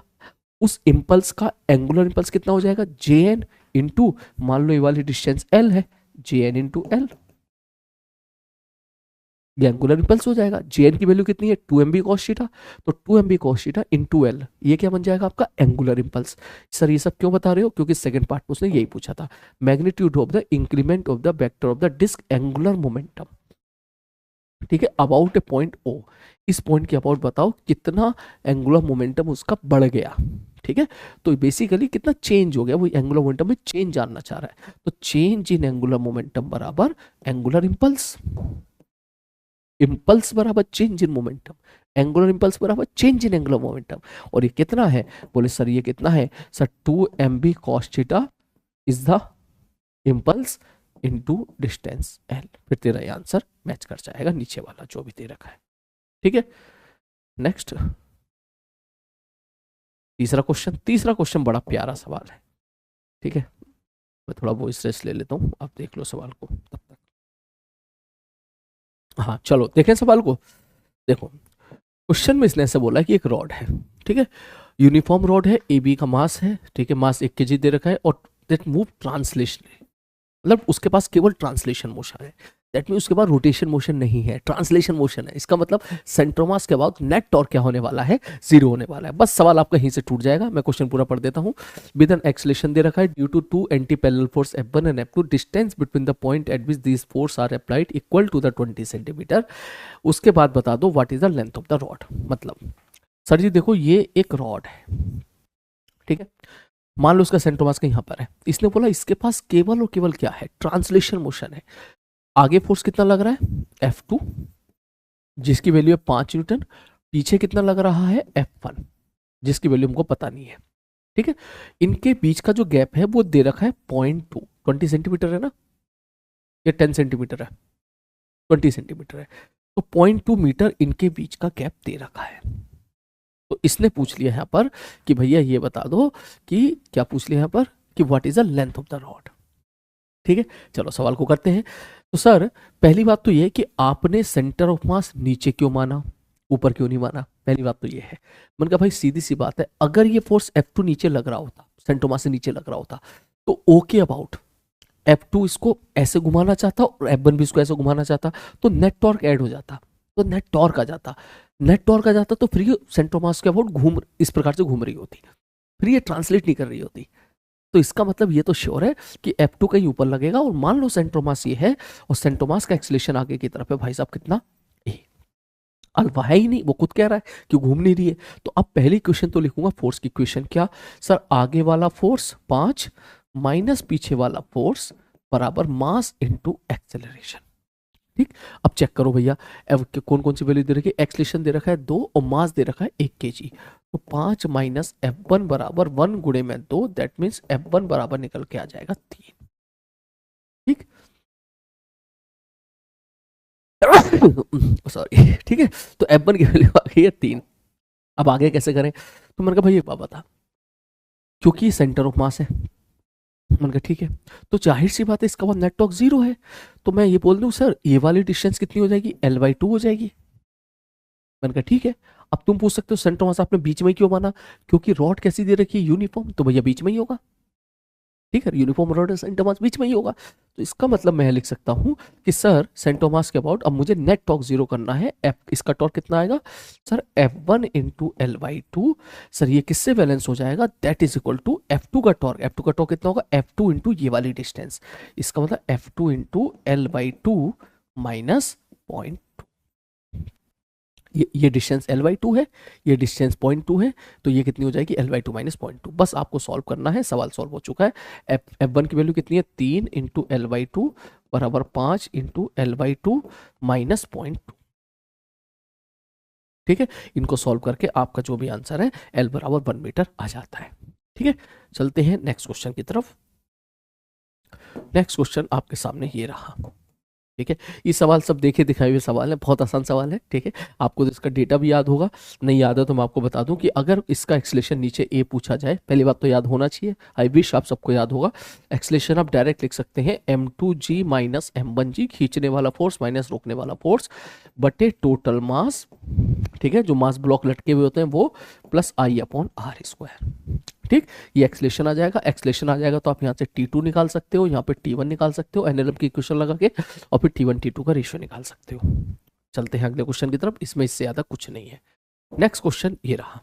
उस इंपल्स का एंगुलर इंपल्स कितना हो जाएगा, जे एन इंटू, मान लो ये वाली डिस्टेंस एल है, जे एन इंटू एल, ये एंगुलर इंपल्स हो जाएगा। जे एन की वैल्यू कितनी है 2mb cos थीटा, तो 2mb cos theta into L, ये क्या बन जाएगा आपका एंगुलर इंपल्स। सर ये सब क्यों बता रहे हो, क्योंकि सेकंड पार्ट में उसने यही पूछा था, magnitude of the increment of the vector of the disc angular momentum, ठीक है, अबाउट ए पॉइंट ओ, इस पॉइंट के अबाउट बताओ कितना एंगुलर मोमेंटम उसका बढ़ गया, ठीक है। तो बेसिकली कितना चेंज हो गया, वो एंगुलर मोमेंटम में चेंज जानना चाह रहा है। तो चेंज इन एंगुलर मोमेंटम बराबर एंगुलर इंपल्स, इम्पल्स बराबर change in momentum, angular impulse बराबर चेंज इन एंगुलर मोमेंटम। और ये कितना है, बोले सर ये कितना है, sir 2mb cos theta is the impulse into distance l। फिर तेरा ये आंसर मैच कर जाएगा नीचे वाला जो भी दे रखा है। ठीक है, नेक्स्ट तीसरा क्वेश्चन। तीसरा क्वेश्चन बड़ा प्यारा सवाल है। ठीक है, मैं थोड़ा वॉइस रेस्ट ले लेता हूँ, आप देख लो सवाल को तब तक। हाँ चलो देखें सवाल को। देखो क्वेश्चन में इसने ऐसे बोला कि एक रॉड है, ठीक है, यूनिफॉर्म रॉड है, ए बी का मास है, ठीक है, मास 1 kg दे रखा है, और दैट मूव ट्रांसलेशनली, मतलब उसके पास केवल ट्रांसलेशन मोशन है, दैट मीन उसके पास रोटेशन मोशन नहीं है, ट्रांसलेशन मोशन है। इसका मतलब सेंट्रोमास के बाद नेट टॉर्क क्या होने वाला है, 0 होने वाला है। बस सवाल आपका यहीं से टूट जाएगा। मैं क्वेश्चन पूरा पढ़ देता हूं। विद एन एक्सेलरेशन दे रखा है due to 2 anti parallel force F1 and F2, distance between the point at which these force are applied equal to the 20 centimetre. उसके बाद बता दो what is the length of the rod. मतलब sir ji देखो ये एक रॉड है, ठीक है, मान लो उसका सेंट्रोमास कहीं यहाँ पर है। इसने बोला इसके पास केवल और केवल क्या है, ट्रांसलेशन मोशन है। आगे फोर्स कितना लग रहा है, F2 जिसकी वैल्यू है 5 न्यूटन, पीछे कितना लग रहा है F1 जिसकी वैल्यू हमको पता नहीं है। ठीक है, इनके बीच का जो गैप है वो दे रखा है 0.2, 20 सेंटीमीटर है ना, ये 10 सेंटीमीटर है, 20 सेंटीमीटर है, तो 0.2 मीटर इनके बीच का गैप दे रखा है। तो इसने पूछ लिया यहाँ पर कि भैया ये बता दो कि क्या पूछ लिया यहाँ पर कि what is the length of the rod. ठीक है, चलो सवाल को करते हैं। तो सर पहली बात तो ये है कि आपने सेंटर ऑफ मास नीचे क्यों माना, ऊपर क्यों नहीं माना। पहली बात तो ये है, मैंने कहा भाई सीधी सी बात है, अगर ये फोर्स F2 नीचे लग रहा होता, सेंटर मास से नीचे लग रहा होता, तो ओके अबाउट F2 इसको ऐसे घुमाना चाहता और F1 भी इसको ऐसे घुमाना चाहता, तो नेट टॉर्क ऐड हो जाता, तो नेट टॉर्क आ जाता, नेट टॉर्क आ जाता, तो फिर ये सेंटर मास के अबाउट घूम इस प्रकार से घूम रही होती, फिर ये ट्रांसलेट नहीं कर रही होती। तो इसका मतलब ये तो श्योर है कि F2 कहीं ऊपर लगेगा, और मान लो सेंट्रोमास ये है और सेंट्रोमास का एक्सेलेरेशन आगे की तरफ है, भाई साहब कितना, ए, अल्फा है ही नहीं, वो खुद कह रहा है कि घूम नहीं रही है। तो अब पहली क्वेश्चन तो लिखूंगा फोर्स की इक्वेशन, क्या सर, आगे वाला फोर्स 5 माइनस पीछे वाला फोर्स बराबर मास इनटू एक्सेलरेशन। ठीक, अब चेक करो भैया कौन कौन सी वैल्यू दे रखी है, एक्सेलरेशन दे रखा है 2 और मास दे रखा है 1 kg। तो 5 माइनस F1 बराबर 1 गुणे में 2, दैट मीन्स F1 बराबर निकल के आ जाएगा 3। ठीक सॉरी, ठीक है, तो F1 की वैल्यू आ गई है 3। अब आगे कैसे करें, तो मैंने कहा भाई एक बात बता, क्योंकि सेंटर ऑफ मास है, मैंने कहा ठीक है, तो जाहिर सी बात है इसका नेट टॉर्क 0 है, तो मैं ये बोल दूं सर ये वाली डिस्टेंस कितनी हो जाएगी, L/2 हो जाएगी। मैंने कहा ठीक है। अब तुम पूछ सकते हो सेंटर मास आपने बीच में क्यों माना, क्योंकि रॉड कैसी दे रखी है, यूनिफॉर्म, तो भैया बीच में ही होगा। ठीक है, यूनिफॉर्म रॉड सेंटर मास बीच में ही होगा, तो इसका मतलब मैं लिख सकता हूं कि सर सेंटर मास के अबाउट अब मुझे नेट टॉर्क 0 करना है, इसका टॉर्क कितना आएगा sir, F1 into L/2। Sir ये किससे बैलेंस हो जाएगा, that is equal to F2 का टॉर्क, F2 का टॉर्क कितना होगा, F2 इंटू ये वाली डिस्टेंस, इसका मतलब F2 इंटू L/2 माइनस 0.2। ये डिस्टेंस L/2 है, ये डिस्टेंस 0.2 है, तो ये कितनी हो जाएगी L/2 माइनस 0.2। बस आपको सॉल्व करना है, सवाल सॉल्व हो चुका है। F1 की वैल्यू कितनी है, 3 इंटू L/2 बराबर 5 इंटू L/2 माइनस 0.2। ठीक है, इनको सॉल्व करके आपका जो भी आंसर है L बराबर 1 मीटर आ जाता है। ठीक है, चलते हैं नेक्स्ट क्वेश्चन की तरफ। नेक्स्ट क्वेश्चन आपके सामने ये रहा। ठीक है, ये सवाल सब देखे दिखाए हुए सवाल है, बहुत आसान सवाल है। ठीक है, आपको तो इसका डेटा भी याद होगा, नहीं याद है तो मैं आपको बता दूं कि अगर इसका एक्सेलरेशन नीचे ए पूछा जाए, पहली बात तो याद होना चाहिए, आई विश आप सबको याद होगा। एक्सेलरेशन आप डायरेक्ट लिख सकते हैं m2g माइनस m1g, खींचने वाला फोर्स माइनस रोकने वाला फोर्स, बटे टोटल मास, ठीक है, जो मास ब्लॉक लटके हुए होते हैं वो, प्लस I/r²। ठीक, ये एक्सेलरेशन आ जाएगा, एक्सेलरेशन आ जाएगा तो आप यहाँ से T2 निकाल सकते हो, यहाँ पे T1 निकाल सकते हो एनएलएम की इक्वेशन लगा के, और फिर T1 T2 का रेशियो निकाल सकते हो। चलते हैं अगले क्वेश्चन की तरफ, इसमें इससे ज्यादा कुछ नहीं है। नेक्स्ट क्वेश्चन ये रहा।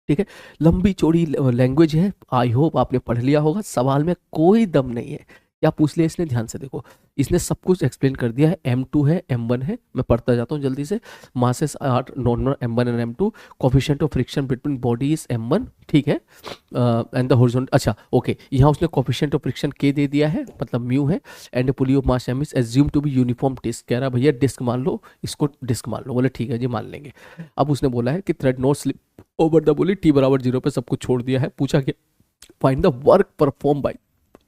ठीक है, लंबी चौड़ी लैंग्वेज है, आई होप आपने पढ़ लिया होगा, सवाल में कोई दम नहीं है, क्या पूछ लिया इसने, ध्यान से देखो, इसने सब कुछ एक्सप्लेन कर दिया है। M2 है, M1 है, मैं पढ़ता जाता हूँ जल्दी से। Masses are normal M1 and M2, coefficient of friction between body is M1, ठीक है, एंड द हॉरिजॉन्टल, अच्छा ओके, यहाँ उसने कोफिशिएंट ऑफ फ्रिक्शन K दे दिया है, मतलब म्यू है, and pulley of mass M is assume to be uniform disc, कह रहा है भैया डिस्क मान लो, इसको डिस्क मान लो, बोले ठीक है जी मान लेंगे। अब उसने बोला है कि thread not slip over the बोली T बराबर 0 पे सब कुछ छोड़ दिया है, पूछा कि find the work perform by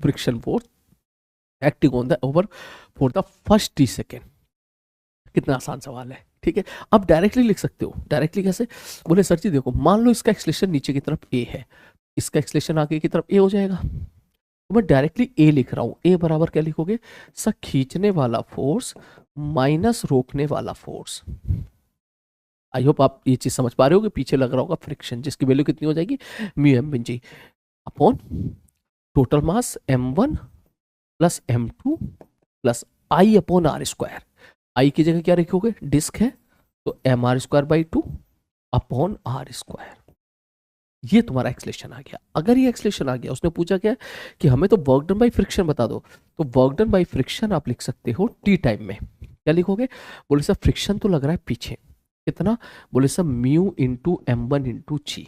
friction force acting on the over for the first T second. कितना आसान सवाल है, ठीक है। अब डायरेक्टली लिख सकते हो, डायरेक्टली कैसे, बोले सर जी देखो, मान लो इसका एक्सलेशन नीचे की तरफ A है, इसका एक्सलेशन आगे की तरफ A हो जाएगा, तो मैं डायरेक्टली A लिख रहा हूं। A बराबर क्या लिखोगे, सर खींचने वाला फोर्स माइनस रोकने वाला फोर्स। आई होप आप ये चीज समझ पा रहे हो कि पीछे लग रहा होगा फ्रिक्शन, जिसकी वैल्यू कितनी हो जाएगी, mu M G upon total mass M1 plus M2 plus I upon R square. I की जगह क्या लिखोगे, डिस्क है तो mr²/2 अपॉन आर स्क्वायर। ये तुम्हारा एक्सलेशन आ गया। अगर ये एक्सलेशन आ गया, उसने पूछा क्या कि हमें तो वर्क डन बाय फ्रिक्शन बता दो, तो वर्क डन बाय फ्रिक्शन आप लिख सकते हो टी टाइम में, क्या लिखोगे, बोले सर फ्रिक्शन तो लग रहा है पीछे, कितना, बोले sir mu into M1 into G,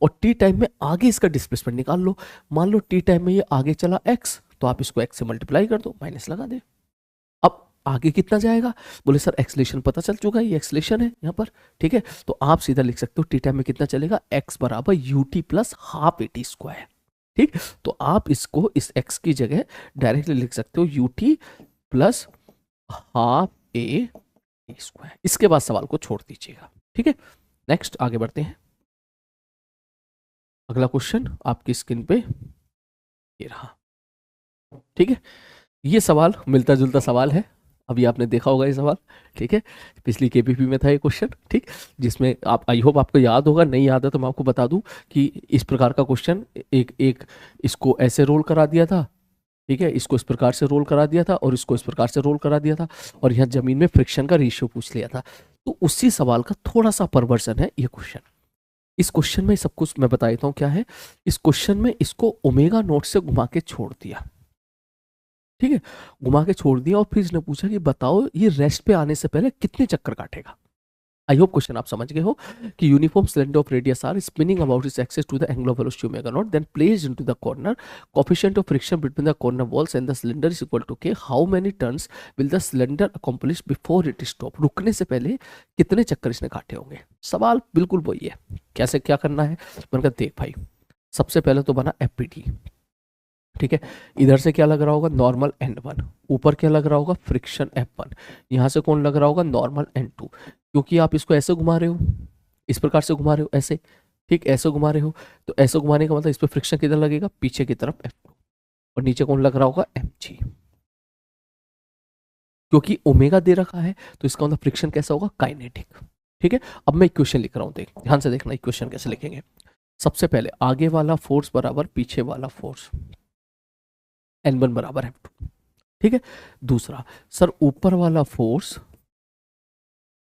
और टी टाइम में आगे इसका डिस्प्लेसमेंट निकाल लो। मान लो टी टाइम में ये आगे चला x, तो आप इसको x से मल्टीप्लाई कर दो, माइनस लगा दे। अब आगे कितना जाएगा, बोले सर एक्सलेशन पता चल चुका है, ये एक्सलेशन है यहाँ पर, ठीक है, तो आप सीधा लिख सकते हो टी टाइम में कितना चलेगा, x बराबर ut प्लस हाफ AT², ठीक। तो आप इसको इस x की जगह डायरेक्टली लिख सकते हो ut प्लस हाफ AT²। इसके बाद सवाल को छोड़ दीजिएगा, ठीक है। नेक्स्ट आगे बढ़ते हैं। अगला क्वेश्चन आपकी स्क्रीन पे ये रहा, ठीक है। ये सवाल मिलता जुलता सवाल है, अभी आपने देखा होगा ये सवाल, ठीक है, पिछली केपीपी में था ये क्वेश्चन, ठीक, जिसमें आप, आई होप आपको याद होगा, नहीं याद है तो मैं आपको बता दूं कि इस प्रकार का क्वेश्चन एक इसको ऐसे रोल करा दिया था, ठीक है, इसको इस प्रकार से रोल करा दिया था और इसको इस प्रकार से रोल करा दिया था, और यहाँ जमीन में फ्रिक्शन का रेशियो पूछ लिया था। तो उसी सवाल का थोड़ा सा परवर्जन है ये क्वेश्चन। इस क्वेश्चन में सब कुछ मैं बता देता हूँ क्या है। इस क्वेश्चन में इसको ओमेगा नोट से घुमा के छोड़ दिया, ठीक है, घुमा के छोड़ दिया, और फिर इसने पूछा कि बताओ ये रेस्ट पे आने से पहले कितने चक्कर काटेगा। आई होप क्वेश्चन आप समझ गए हो कि uniform cylinder of radius R spinning about its axis to the angle of velocity omega not, then placed into the corner, coefficient of friction between the corner walls and the cylinder is equal to K, how many turns will the cylinder accomplish before it stop, रुकने से पहले कितने चक्कर इसने काटे होंगे। सवाल बिल्कुल वही है, कैसे क्या करना है, मैंने कहा देख भाई, सबसे पहले तो बना FPT, ठीक है, इधर से क्या लग रहा होगा, नॉर्मल N1, ऊपर क्या लग रहा होगा, फ्रिक्शन F1, यहाँ से कौन लग रहा होगा, नॉर्मल N2, क्योंकि आप इसको ऐसे घुमा रहे हो, इस प्रकार से घुमा रहे हो ऐसे, ठीक, ऐसे घुमा रहे हो, तो ऐसे घुमाने का मतलब इस पर फ्रिक्शन किधर लगेगा, पीछे की तरफ F2, और नीचे कौन लग रहा होगा, mg, क्योंकि ओमेगा दे रखा है तो इसका मतलब फ्रिक्शन कैसा होगा, काइनेटिक, ठीक है। अब मैं इक्वेशन लिख रहा हूँ, देख ध्यान से देखना इक्वेशन कैसे लिखेंगे। सबसे पहले आगे वाला फोर्स बराबर पीछे वाला फोर्स, N1 बराबर F2, ठीक है। दूसरा, सर ऊपर वाला फोर्स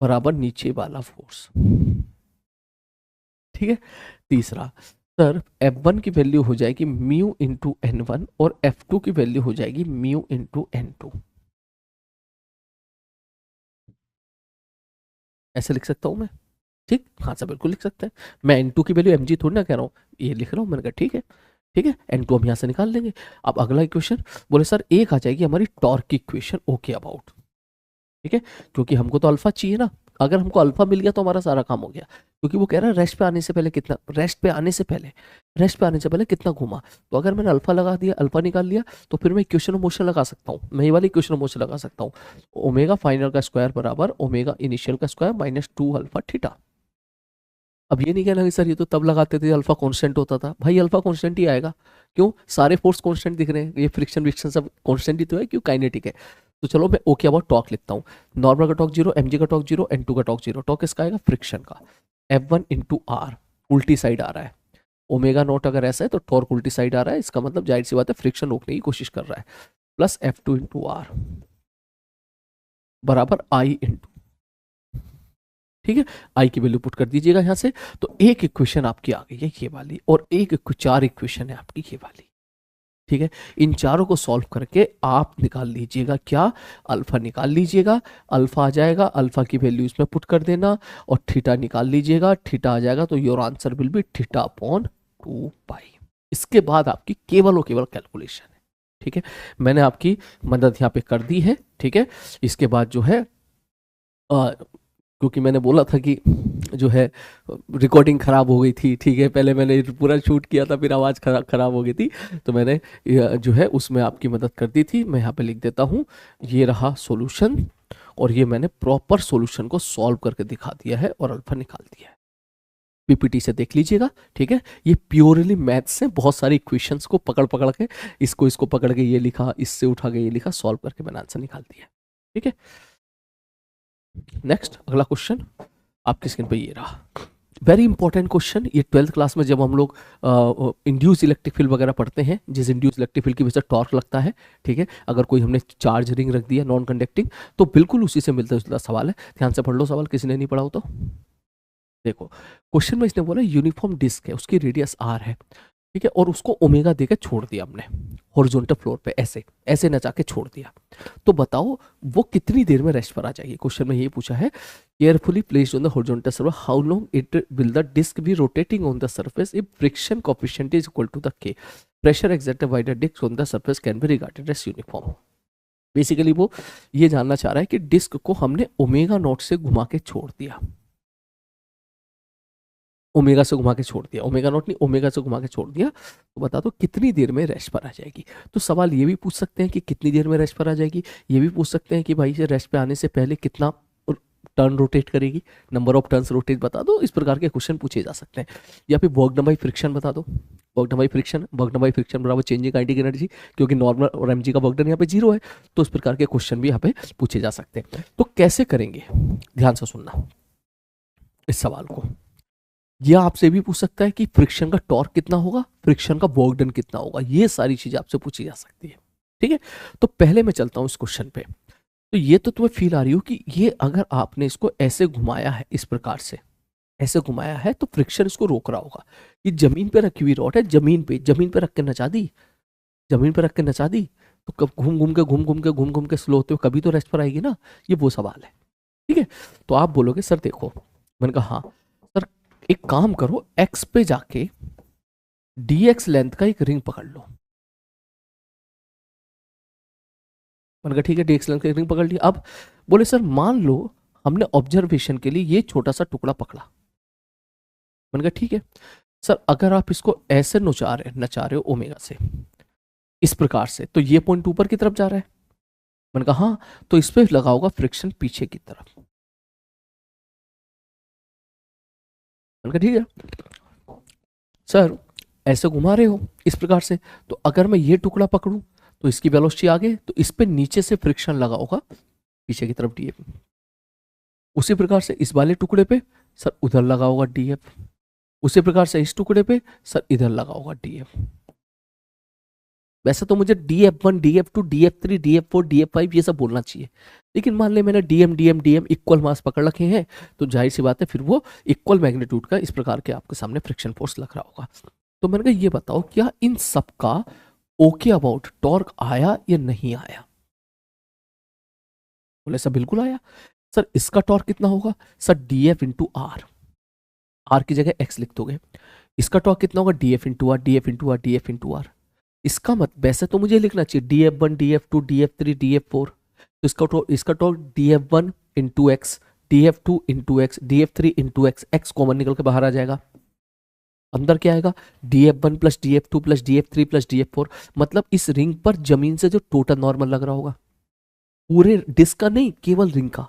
बराबर नीचे वाला फोर्स, ठीक है। तीसरा, सर F1 की वैल्यू हो जाएगी म्यू इंटू N1 और F2 की वैल्यू हो जाएगी म्यू इंटू N2। ऐसे लिख सकता हूं मैं, ठीक, हाँ सर बिल्कुल लिख सकते हैं। मैं N2 की वैल्यू mg थोड़ी ना कह रहा हूँ, ये लिख रहा हूँ, मैंने कहा ठीक है, ठीक है, N2 हम यहाँ से निकाल लेंगे। अब अगला इक्वेशन, बोले सर एक आ जाएगी हमारी टॉर्क की इक्वेशन, ओके अबाउट, ठीक है, क्योंकि हमको तो अल्फा चाहिए ना, अगर हमको अल्फा मिल गया तो हमारा सारा काम हो गया, क्योंकि वो कह रहा है रेस्ट पे आने से पहले कितना, रेस्ट पे आने से पहले कितना घूमा, तो अगर मैंने अल्फा लगा दिया, अल्फा निकाल लिया, तो फिर मैं इक्वेशन ऑफ मोशन लगा सकता हूँ, मैं ये वाली इक्वेशन ऑफ मोशन लगा सकता हूँ, ओमेगा फाइनल का स्क्वायर बराबर ओमेगा इनिशियल का स्क्वायर माइनस 2 अल्फा थीटा। अब ये नहीं कहना कि सर ये तो तब लगाते थे अल्फा कांस्टेंट होता था, भाई अल्फा कांस्टेंट ही आएगा, क्यों, सारे फोर्स कांस्टेंट दिख रहे हैं, ये फ्रिक्शन विक्शन सब कांस्टेंट ही तो है, क्यों, काइनेटिक है। तो चलो मैं ओके अबाउट टॉर्क लिखता हूँ, नॉर्मल का टॉर्क 0, mg का टॉर्क 0, N2 का टॉर्क 0, टॉर्क किसका आएगा, फ्रिक्शन का, F1 इंटू आर, उल्टी साइड आ रहा है, ओमेगा नॉट अगर ऐसा है तो टॉर्क उल्टी साइड आ रहा है, इसका मतलब जाहिर सी बात है फ्रिक्शन रोकने की कोशिश कर रहा है, प्लस F2 इंटू आर बराबर आई इंटू, ठीक है, आई की वैल्यू पुट कर दीजिएगा यहाँ से, तो एक इक्वेशन आपकी आ गई है ये वाली, और एक 4 इक्वेशन है आपकी ये वाली, ठीक है, इन चारों को सॉल्व करके आप निकाल लीजिएगा क्या, अल्फा निकाल लीजिएगा, अल्फा आ जाएगा, अल्फा की वैल्यू इसमें पुट कर देना और थीटा निकाल लीजिएगा, थीटा आ जाएगा, तो your answer will be theta upon 2 पाई। इसके बाद आपकी केवल और केवल कैलकुलेशन है। ठीक है, मैंने आपकी मदद यहाँ पे कर दी है। ठीक है, इसके बाद जो है क्योंकि मैंने बोला था कि जो है रिकॉर्डिंग ख़राब हो गई थी। ठीक है, पहले मैंने पूरा शूट किया था, फिर आवाज़ ख़राब हो गई थी, तो मैंने जो है उसमें आपकी मदद कर दी थी। मैं यहाँ पे लिख देता हूँ, ये रहा सॉल्यूशन और ये मैंने प्रॉपर सॉल्यूशन को सॉल्व करके दिखा दिया है और अल्फा निकाल दिया है। पीपीटी से देख लीजिएगा। ठीक है, ये प्योरली मैथ्स से बहुत सारी इक्वेशंस को पकड़ पकड़ के इसको पकड़ के ये लिखा, इससे उठा के ये लिखा, सॉल्व करके मैंने आंसर निकाल दिया। ठीक है, नेक्स्ट अगला क्वेश्चन आपकी स्क्रीन पे ये रहा, वेरी इंपॉर्टेंट क्वेश्चन। ये 12th क्लास में जब हम लोग इंड्यूस इलेक्ट्रिक फील्ड वगैरह पढ़ते हैं, जिस इंड्यूस इलेक्ट्रिक फील्ड की वजह से टॉर्क लगता है, ठीक है, अगर कोई हमने चार्ज रिंग रख दिया नॉन कंडक्टिंग, तो बिल्कुल उसी से मिलता जुलता सवाल है। ध्यान से पढ़ लो सवाल, किसी ने नहीं पढ़ा हो तो देखो। क्वेश्चन में इसने बोला यूनिफॉर्म डिस्क है, उसकी रेडियस आर है, ठीक है, और उसको ओमेगा देकर छोड़ दिया हमने हॉरिजॉन्टल फ्लोर पे, ऐसे ऐसे नचा के छोड़ दिया। तो बताओ वो कितनी देर में रेस्ट पर आ जाएगी। क्वेश्चन में ये पूछा है, carefully placed on the horizontal surface how long it will the disc be rotating on the surface if friction coefficient is equal to the K, pressure exerted by the disc on the surface can be regarded as uniform. Basically वो ये जानना चाह रहा है कि disc को हमने omega naught से घुमा के छोड़ दिया, ओमेगा से घुमा के छोड़ दिया, ओमेगा नॉट नहीं, ओमेगा से घुमा के छोड़ दिया, तो बता दो कितनी देर में रेस्ट पर आ जाएगी। तो सवाल ये भी पूछ सकते हैं कि कितनी देर में रेस्ट पर आ जाएगी, ये भी पूछ सकते हैं कि भाई से रेस्ट पे आने से पहले कितना टर्न रोटेट करेगी, नंबर ऑफ टर्न्स रोटेट बता दो। इस प्रकार के क्वेश्चन पूछे जा सकते हैं। या फिर वर्क डन बाय फ्रिक्शन बता दो, वर्क डन बाय फ्रिक्शन बराबर चेंजिंग काइनेटिक एनर्जी, क्योंकि नॉर्मल और एमजी का वर्क डन यहाँ पे 0 है, तो इस प्रकार के क्वेश्चन भी यहाँ पे पूछे जा सकते हैं। तो कैसे करेंगे, ध्यान से सुनना इस सवाल को। यह आपसे भी पूछ सकता है कि फ्रिक्शन का टॉर्क कितना होगा, फ्रिक्शन का वर्क डन कितना होगा, ये सारी चीजें आपसे पूछी जा सकती है। ठीक है, तो पहले मैं चलता हूं इस क्वेश्चन पे। तो ये तो तुम्हें फील आ रही हो कि ये अगर आपने इसको ऐसे घुमाया है, इस प्रकार से ऐसे घुमाया है, तो फ्रिक्शन इसको रोक रहा होगा। ये जमीन पे रखी हुई रॉड है, जमीन पे रख के नचा दी, जमीन पे रख के नचा दी, तो कब घूम घूम के स्लो होते हुए कभी तो रेस्ट पर आएगी ना। ये वो सवाल है। ठीक है, तो आप बोलोगे सर देखो, मैंने कहा हाँ सर, एक काम करो, एक्स पे जाके dx लेंथ का एक रिंग पकड़ लो। मैंने कहा ठीक है, dx लेंथ का एक रिंग पकड़ लिया। अब बोले सर मान लो हमने ऑब्जर्वेशन के लिए ये छोटा सा टुकड़ा पकड़ा। मैंने कहा ठीक है सर, अगर आप इसको ऐसे नचा रहे हो ओमेगा से इस प्रकार से, तो ये पॉइंट ऊपर की तरफ जा रहा है। मैंने कहा हाँ, तो इस पे लगा होगा फ्रिक्शन पीछे की तरफ। मैंने कहा ठीक है सर, ऐसे घुमा रहे हो इस प्रकार से, तो अगर मैं ये टुकड़ा पकड़ूं तो इसकी वेलोसिटी आगे, तो इस पे नीचे से फ्रिक्शन लगा होगा पीछे की तरफ df। उसी प्रकार से इस वाले टुकड़े पे सर उधर लगा होगा df, उसी प्रकार से इस टुकड़े पे सर इधर लगा होगा df। वैसे तो मुझे df1 df2 df3 df4 df5 ये सब बोलना चाहिए, लेकिन मान ले मैंने dm इक्वल मास पकड़ रखे हैं, तो जाहिर सी बात है फिर वो इक्वल मैग्नीट्यूड का इस प्रकार के आपके सामने फ्रिक्शन फोर्स लग रहा होगा। तो मैंने कहा ये बताओ क्या इन सब का ओके अबाउट टॉर्क आया या नहीं आया। बोले सर बिल्कुल आया। सर इसका टॉर्क कितना होगा, sir df into r, r की जगह x लिख दोगे। इसका टॉर्क कितना होगा, df into r, df into r, df into r. इसका मत वैसे तो मुझे लिखना चाहिए df1 df2 df3 df4, तो इसका torque df1 into x, df2 into x, df3 into x, x common निकल के बाहर आ जाएगा, अंदर क्या आएगा df1 plus df2 plus df3 plus df4। मतलब इस रिंग पर जमीन से जो टोटल नॉर्मल लग रहा होगा, पूरे डिस्क का नहीं केवल रिंग का,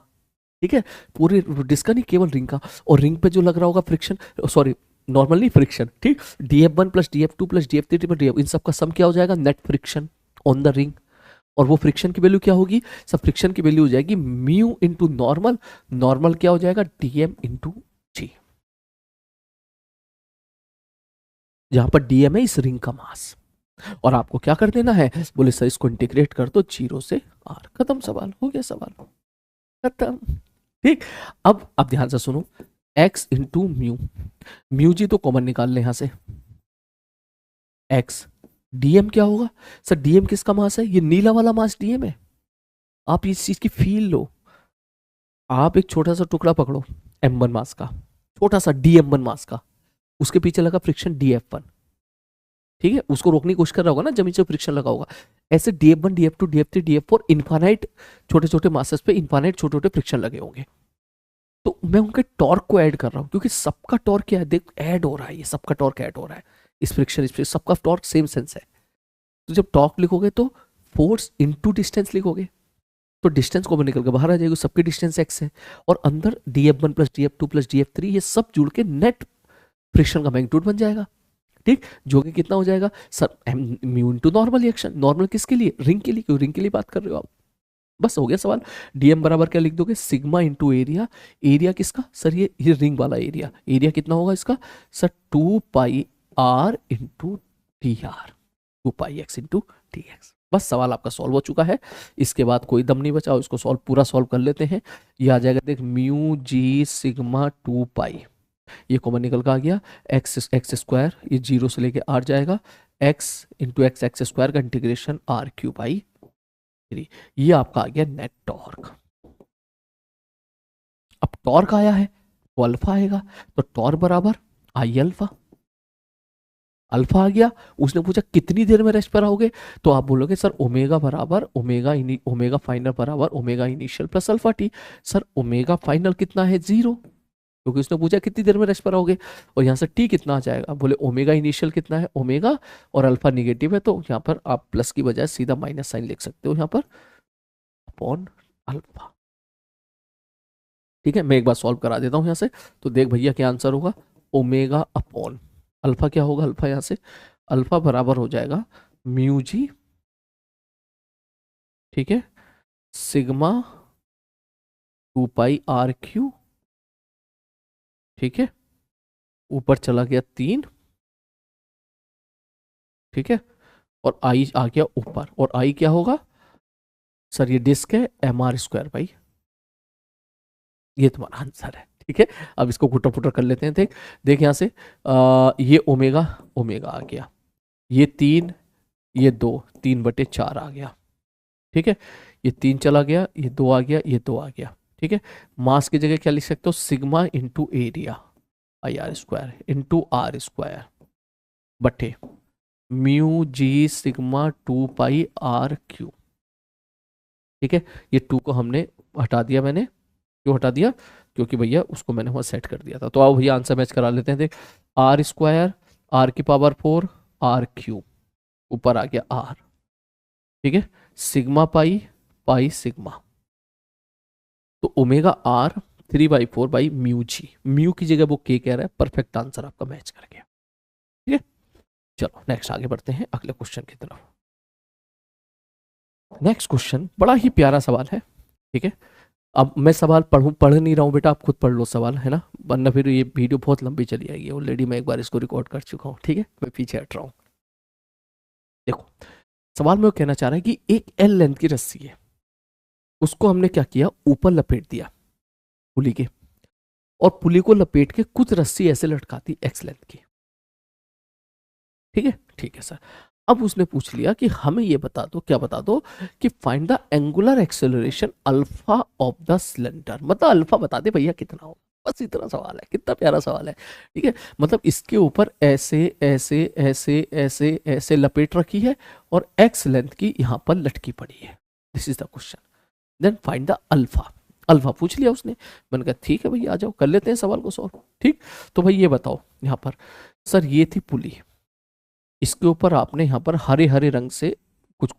ठीक है, पूरे डिस्क का नहीं केवल रिंग का, और रिंग पे जो लग रहा होगा फ्रिक्शन, सॉरी नॉर्मल नहीं फ्रिक्शन, ठीक, df1 plus df2 plus df3 plus df, इन सब का सम क्या हो जाएगा, net friction on the ring. और वो फ्रिक्शन की वैल्यू क्या होगी, सब फ्रिक्शन की वैल्यू हो जाएगी म्यू इंटू नॉर्मल, नॉर्मल क्या हो जाएगा dm इंटू जी, जहां पर dm है इस रिंग का मास। और आपको क्या कर देना है, बोले सर इसको इंटीग्रेट कर दो 0 से r, खत्म, सवाल हो गया, सवाल खत्म। ठीक, अब ध्यान से सुनो, x into mu, mu G तो कॉमन निकाल ले यहां से, x डीएम क्या होगा सर? डीएम किसका मास है? ये नीला वाला मास डीएम है। आप इस चीज की फील लो। आप एक छोटा सा टुकड़ा पकड़ो M1 मास का, छोटा सा DM1 मास का, उसके पीछे लगा फ्रिक्शन DF1, ठीक है, उसको रोकने की कोशिश कर रहा होगा ना, जमीन से फ्रिक्शन लगा होगा। ऐसे DF1 DF2 DF3 DF4 infinite छोटे छोटे मासेस पे इन्फानाइट छोटे छोटे फ्रिक्शन लगे होंगे। तो मैं उनके टॉर्क को ऐड कर रहा हूँ, क्योंकि सबका टॉर्क क्या है, देख ऐड हो रहा है, ये सबका टॉर्क ऐड हो रहा है, इस फ्रिक्शन सबका टॉर्क सेम सेंस है। तो जब टॉर्क लिखोगे तो फोर्स इनटू डिस्टेंस लिखोगे, तो डिस्टेंस को निकल के बाहर आ जाएगी, सबकी डिस्टेंस x है, और अंदर DF1 plus DF2 plus DF3 ये सब जुड़ के नेट फ्रिक्शन का मैग्नीट्यूड बन जाएगा। ठीक, जो कि कितना हो जाएगा sir? Mu into normal reaction. Normal किसके लिए? रिंग के लिए, क्यों रिंग के लिए बात कर रहे हो आप? बस हो गया सवाल। डीएम बराबर क्या लिख दोगे? Sigma into area. एरिया किसका सर? ये रिंग वाला एरिया। एरिया कितना होगा इसका sir? 2πr into T R, 2πx into T x. बस सवाल आपका सॉल्व हो चुका है। इसके बाद कोई दम नहीं बचा, इसको सॉल्व पूरा सॉल्व कर लेते हैं। ये आ जाएगा देख, म्यू जी सिग्मा 2π, ये कॉमन निकल का आ गया, एक्स स्क्वायर, ये 0 से लेके आर जाएगा, एक्स इंटू एक्स स्क्वायर का इंटीग्रेशन r³ ये आपका आ गया नेट टॉर्क। अब टॉर्क आया है तो अल्फा आएगा, तो टॉर्क बराबर आई अल्फा। अल्फा आ गया। उसने पूछा कितनी देर में रेस्ट पर आओगे, तो आप बोलोगे सर ओमेगा बराबर ओमेगा फाइनल बराबर omega initial plus alpha T. Sir omega final कितना है? 0, क्योंकि उसने पूछा कितनी देर में रेस्ट पर आओगे, और यहाँ से टी कितना आ जाएगा? बोले ओमेगा इनिशियल कितना है? ओमेगा, और अल्फा निगेटिव है, तो यहाँ पर आप प्लस की बजाय सीधा माइनस साइन लिख सकते हो यहाँ पर, अपॉन अल्फा। ठीक है, मैं एक बार सॉल्व करा देता हूँ यहाँ से। तो देख भैया क्या आंसर होगा, ओमेगा अपॉन अल्फा क्या होगा? अल्फा यहाँ से अल्फा बराबर हो जाएगा म्यू जी, ठीक है, सिग्मा 2πr³, ठीक है, ऊपर चला गया 3, ठीक है, और आई आ गया ऊपर, और आई क्या होगा सर? ये डिस्क है, mr² भाई, ये तुम्हारा आंसर है। ठीक है, अब इसको कुटर पुटर कर लेते हैं। देख देख यहाँ से ये ओमेगा ओमेगा आ गया, ये 3, ये 2, 3/4 आ गया, ठीक है, ये 3 चला गया, ये 2 आ गया, ये 2 आ गया, ठीक है। मास की जगह क्या लिख सकते हो? Sigma into area IR² into r² बटे म्यू जी सिग्मा 2πr³। ठीक है, ये 2 को हमने हटा दिया, मैंने क्यों हटा दिया? क्योंकि भैया उसको मैंने वहाँ सेट कर दिया था। तो आओ भैया आंसर मैच करा लेते हैं। देख r², r⁴ r³ ऊपर आ गया r, ठीक है, सिग्मा पाई पाई सिग्मा, तो omega r 3/4 by mu g. Mu की जगह वो k कह रहा है, परफेक्ट आंसर आपका मैच कर गया। ठीक है, चलो नेक्स्ट आगे बढ़ते हैं अगले क्वेश्चन की तरफ। नेक्स्ट क्वेश्चन बड़ा ही प्यारा सवाल है, ठीक है। अब मैं सवाल पढ़ नहीं रहा हूँ बेटा, आप खुद पढ़ लो सवाल, है ना, वरना फिर ये वीडियो बहुत लंबी चली जाएगी। ऑलरेडी मैं एक बार इसको रिकॉर्ड कर चुका हूँ, ठीक है, मैं पीछे हट रहा हूँ। देखो सवाल में वो कहना चाह रहा है कि एक L लेंथ की रस्सी है, उसको हमने क्या किया, ऊपर लपेट दिया पुली के, और पुली को लपेट के कुछ रस्सी ऐसे लटकाती X लेंथ की। ठीक है, ठीक है सर। अब उसने पूछ लिया कि हमें ये बता दो, क्या बता दो, कि find the angular acceleration alpha of the cylinder. मतलब अल्फा बता दे भैया कितना हो, बस इतना सवाल है। कितना प्यारा सवाल है, ठीक है। मतलब इसके ऊपर ऐसे ऐसे ऐसे ऐसे ऐसे लपेट रखी है, और एक्स लेंथ की यहाँ पर लटकी पड़ी है। This is the question, then find the alpha. Alpha पूछ लिया उसने, मैंने कहा ठीक है भैया आ जाओ कर लेते हैं सवाल को सॉल्व। ठीक, तो भाई ये बताओ यहाँ पर सर, ये थी पुली, इसके ऊपर आपने यहाँ पर हरे हरे रंग से कुछ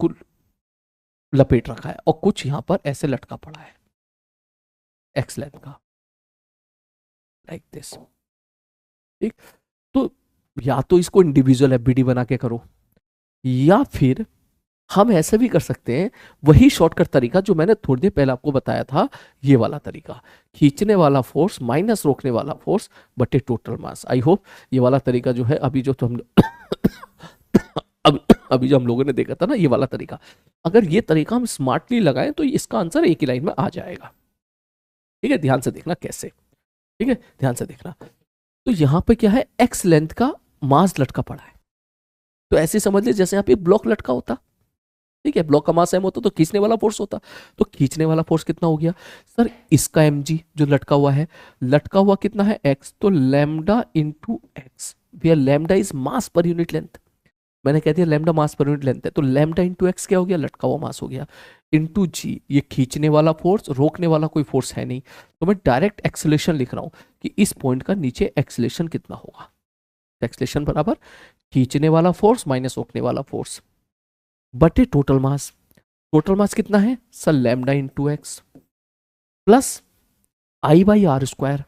लपेट रखा है, और कुछ यहाँ पर ऐसे लटका पड़ा है एक्स लेंथ का, लाइक दिस। ठीक, तो या तो इसको इंडिविजुअल एफबीडी बना के करो, या फिर हम ऐसे भी कर सकते हैं, वही शॉर्टकट तरीका जो मैंने थोड़ी देर पहले आपको बताया था, ये वाला तरीका, खींचने वाला फोर्स माइनस रोकने वाला फोर्स बटे टोटल मास। आई होप ये वाला तरीका जो है अभी जो तुम अभी जो हम लोगों ने देखा था ना, ये वाला तरीका, अगर ये तरीका हम स्मार्टली लगाएं तो इसका आंसर एक ही लाइन में आ जाएगा। ठीक है, ध्यान से देखना कैसे, ठीक है, ध्यान से देखना। तो यहां पे क्या है, एक्स लेंथ का मास लटका पड़ा है, तो ऐसे समझ लीजिए जैसे यहाँ पे ब्लॉक लटका होता, ठीक है, ब्लॉक का मास m होता तो खींचने वाला फोर्स होता, तो खींचने वाला फोर्स कितना हो गया सर, इसका mg जो लटका हुआ है, लटका हुआ कितना है x, तो लैम्डा इंटू एक्स, भैया lambda is mass per unit length, मैंने कह दिया लैम्डा मास पर यूनिट लेंथ है, तो लैम्डा इंटू एक्स क्या हो गया, लटका हुआ मास हो गया, इंटू जी, ये खींचने वाला फोर्स, रोकने वाला कोई फोर्स है नहीं, तो मैं डायरेक्ट एक्सेलेरेशन लिख रहा हूं कि इस पॉइंट का नीचे एक्सेलेरेशन कितना होगा, एक्सेलेरेशन बराबर खींचने वाला फोर्स माइनस रोकने वाला फोर्स बटे टोटल मास, टोटल मास कितना है sir, lambda into X plus I by R square,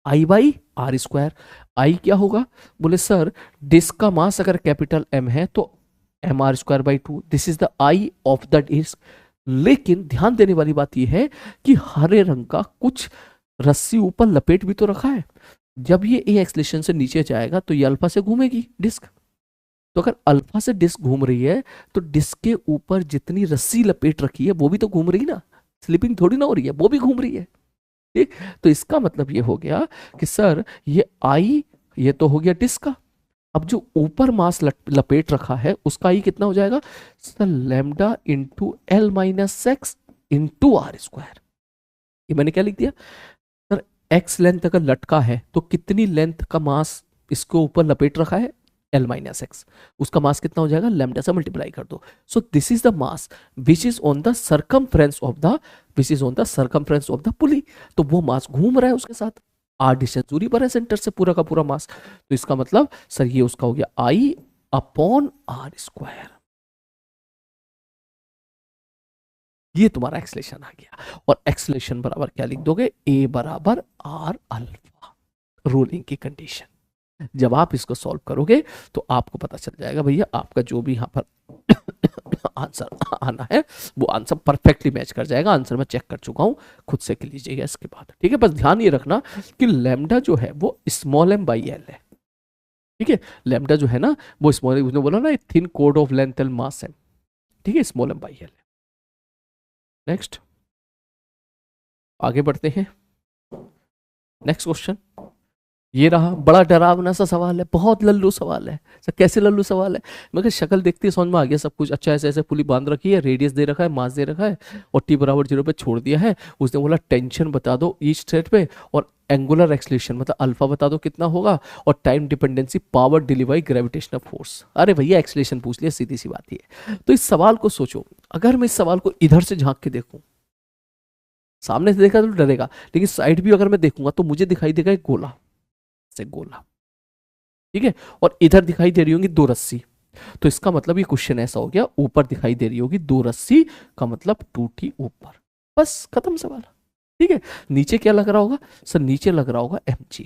I by R square, I क्या होगा, बोले सर डिस्क का मास अगर कैपिटल एम है तो m are square by two, this is the I of the disc, लेकिन ध्यान देने वाली बात यह है कि हरे रंग का कुछ रस्सी ऊपर लपेट भी तो रखा है, जब ये ए एक्सलेशन से नीचे जाएगा तो ये अल्फा से घूमेगी डिस्क, तो अगर अल्फा से डिस्क घूम रही है तो डिस्क के ऊपर जितनी रस्सी लपेट रखी है वो भी तो घूम रही ना, स्लिपिंग थोड़ी ना हो रही है, वो भी घूम रही है, ठीक, तो इसका मतलब ये हो गया कि सर ये आई, ये तो हो गया डिस्क का, अब जो ऊपर मास लपेट रखा है उसका आई कितना हो जाएगा sir, lambda into l minus x into r square, ये मैंने क्या लिख दिया सर, एक्स लेंथ अगर लटका है तो कितनी लेंथ का मास इसको ऊपर लपेट रखा है, एल माइनस एक्स, उसका मास कितना हो जाएगा, लैम्डा से मल्टीप्लाई कर दो, so this is the mass which is on the circumference of the, which is on the circumference of the पुली, तो वो मास घूम रहा है उसके साथ, आर डिस्टेंस दूरी पर है सेंटर से पूरा का पूरा मास, तो इसका मतलब सर ये उसका हो गया आई अपॉन आर स्क्वायर, ये तुम्हारा एक्सलेशन आ गया, और एक्सलेशन बराबर क्या लिख दोगे, ए बराबर आर अल्फा, रोलिंग की कंडीशन, जब आप इसको सॉल्व करोगे तो आपको पता चल जाएगा भैया आपका जो भी यहाँ पर आंसर आना है वो आंसर परफेक्टली मैच कर जाएगा, आंसर मैं चेक कर चुका हूं, खुद से कर लीजिएगा इसके बाद, ठीक है, बस ध्यान ये रखना कि लैम्डा जो है वो स्मॉल एम बाई एल है, ठीक है, लैम्डा जो है ना वो स्मॉल, उसने बोला ना thin code of length and mass है, ठीक है, स्मॉल एम बाई एल है। नेक्स्ट आगे बढ़ते हैं, नेक्स्ट क्वेश्चन, ये रहा बड़ा डरावना सा सवाल है, बहुत लल्लू सवाल है सर, कैसे लल्लू सवाल है, मगर शक्ल देखते ही समझ में आ गया सब कुछ, अच्छा ऐसे ऐसे पुली बांध रखी है, रेडियस दे रखा है, मास दे रखा है, और टी बराबर 0 पे छोड़ दिया है, उसने बोला टेंशन बता दो ईच स्टेट पे, और एंगुलर एक्सलेशन मतलब अल्फा बता दो कितना होगा, और time dependency power delivered by gravitational force, अरे भैया एक्सलेशन पूछ लिया, सीधी सी बात है, तो इस सवाल को सोचो, अगर मैं इस सवाल को इधर से झांक के देखूं, सामने से देखा तो डरेगा, लेकिन साइड भी अगर मैं देखूंगा तो मुझे दिखाई देगा एक गोला से गोला, ठीक है, और इधर दिखाई दे रही होंगी दो रस्सी, तो इसका मतलब ये क्वेश्चन ऐसा हो गया, ऊपर दिखाई दे रही होगी दो रस्सी का मतलब टूटी ऊपर, बस खत्म सवाल, ठीक है, नीचे क्या लग रहा होगा सर, नीचे लग रहा होगा mg,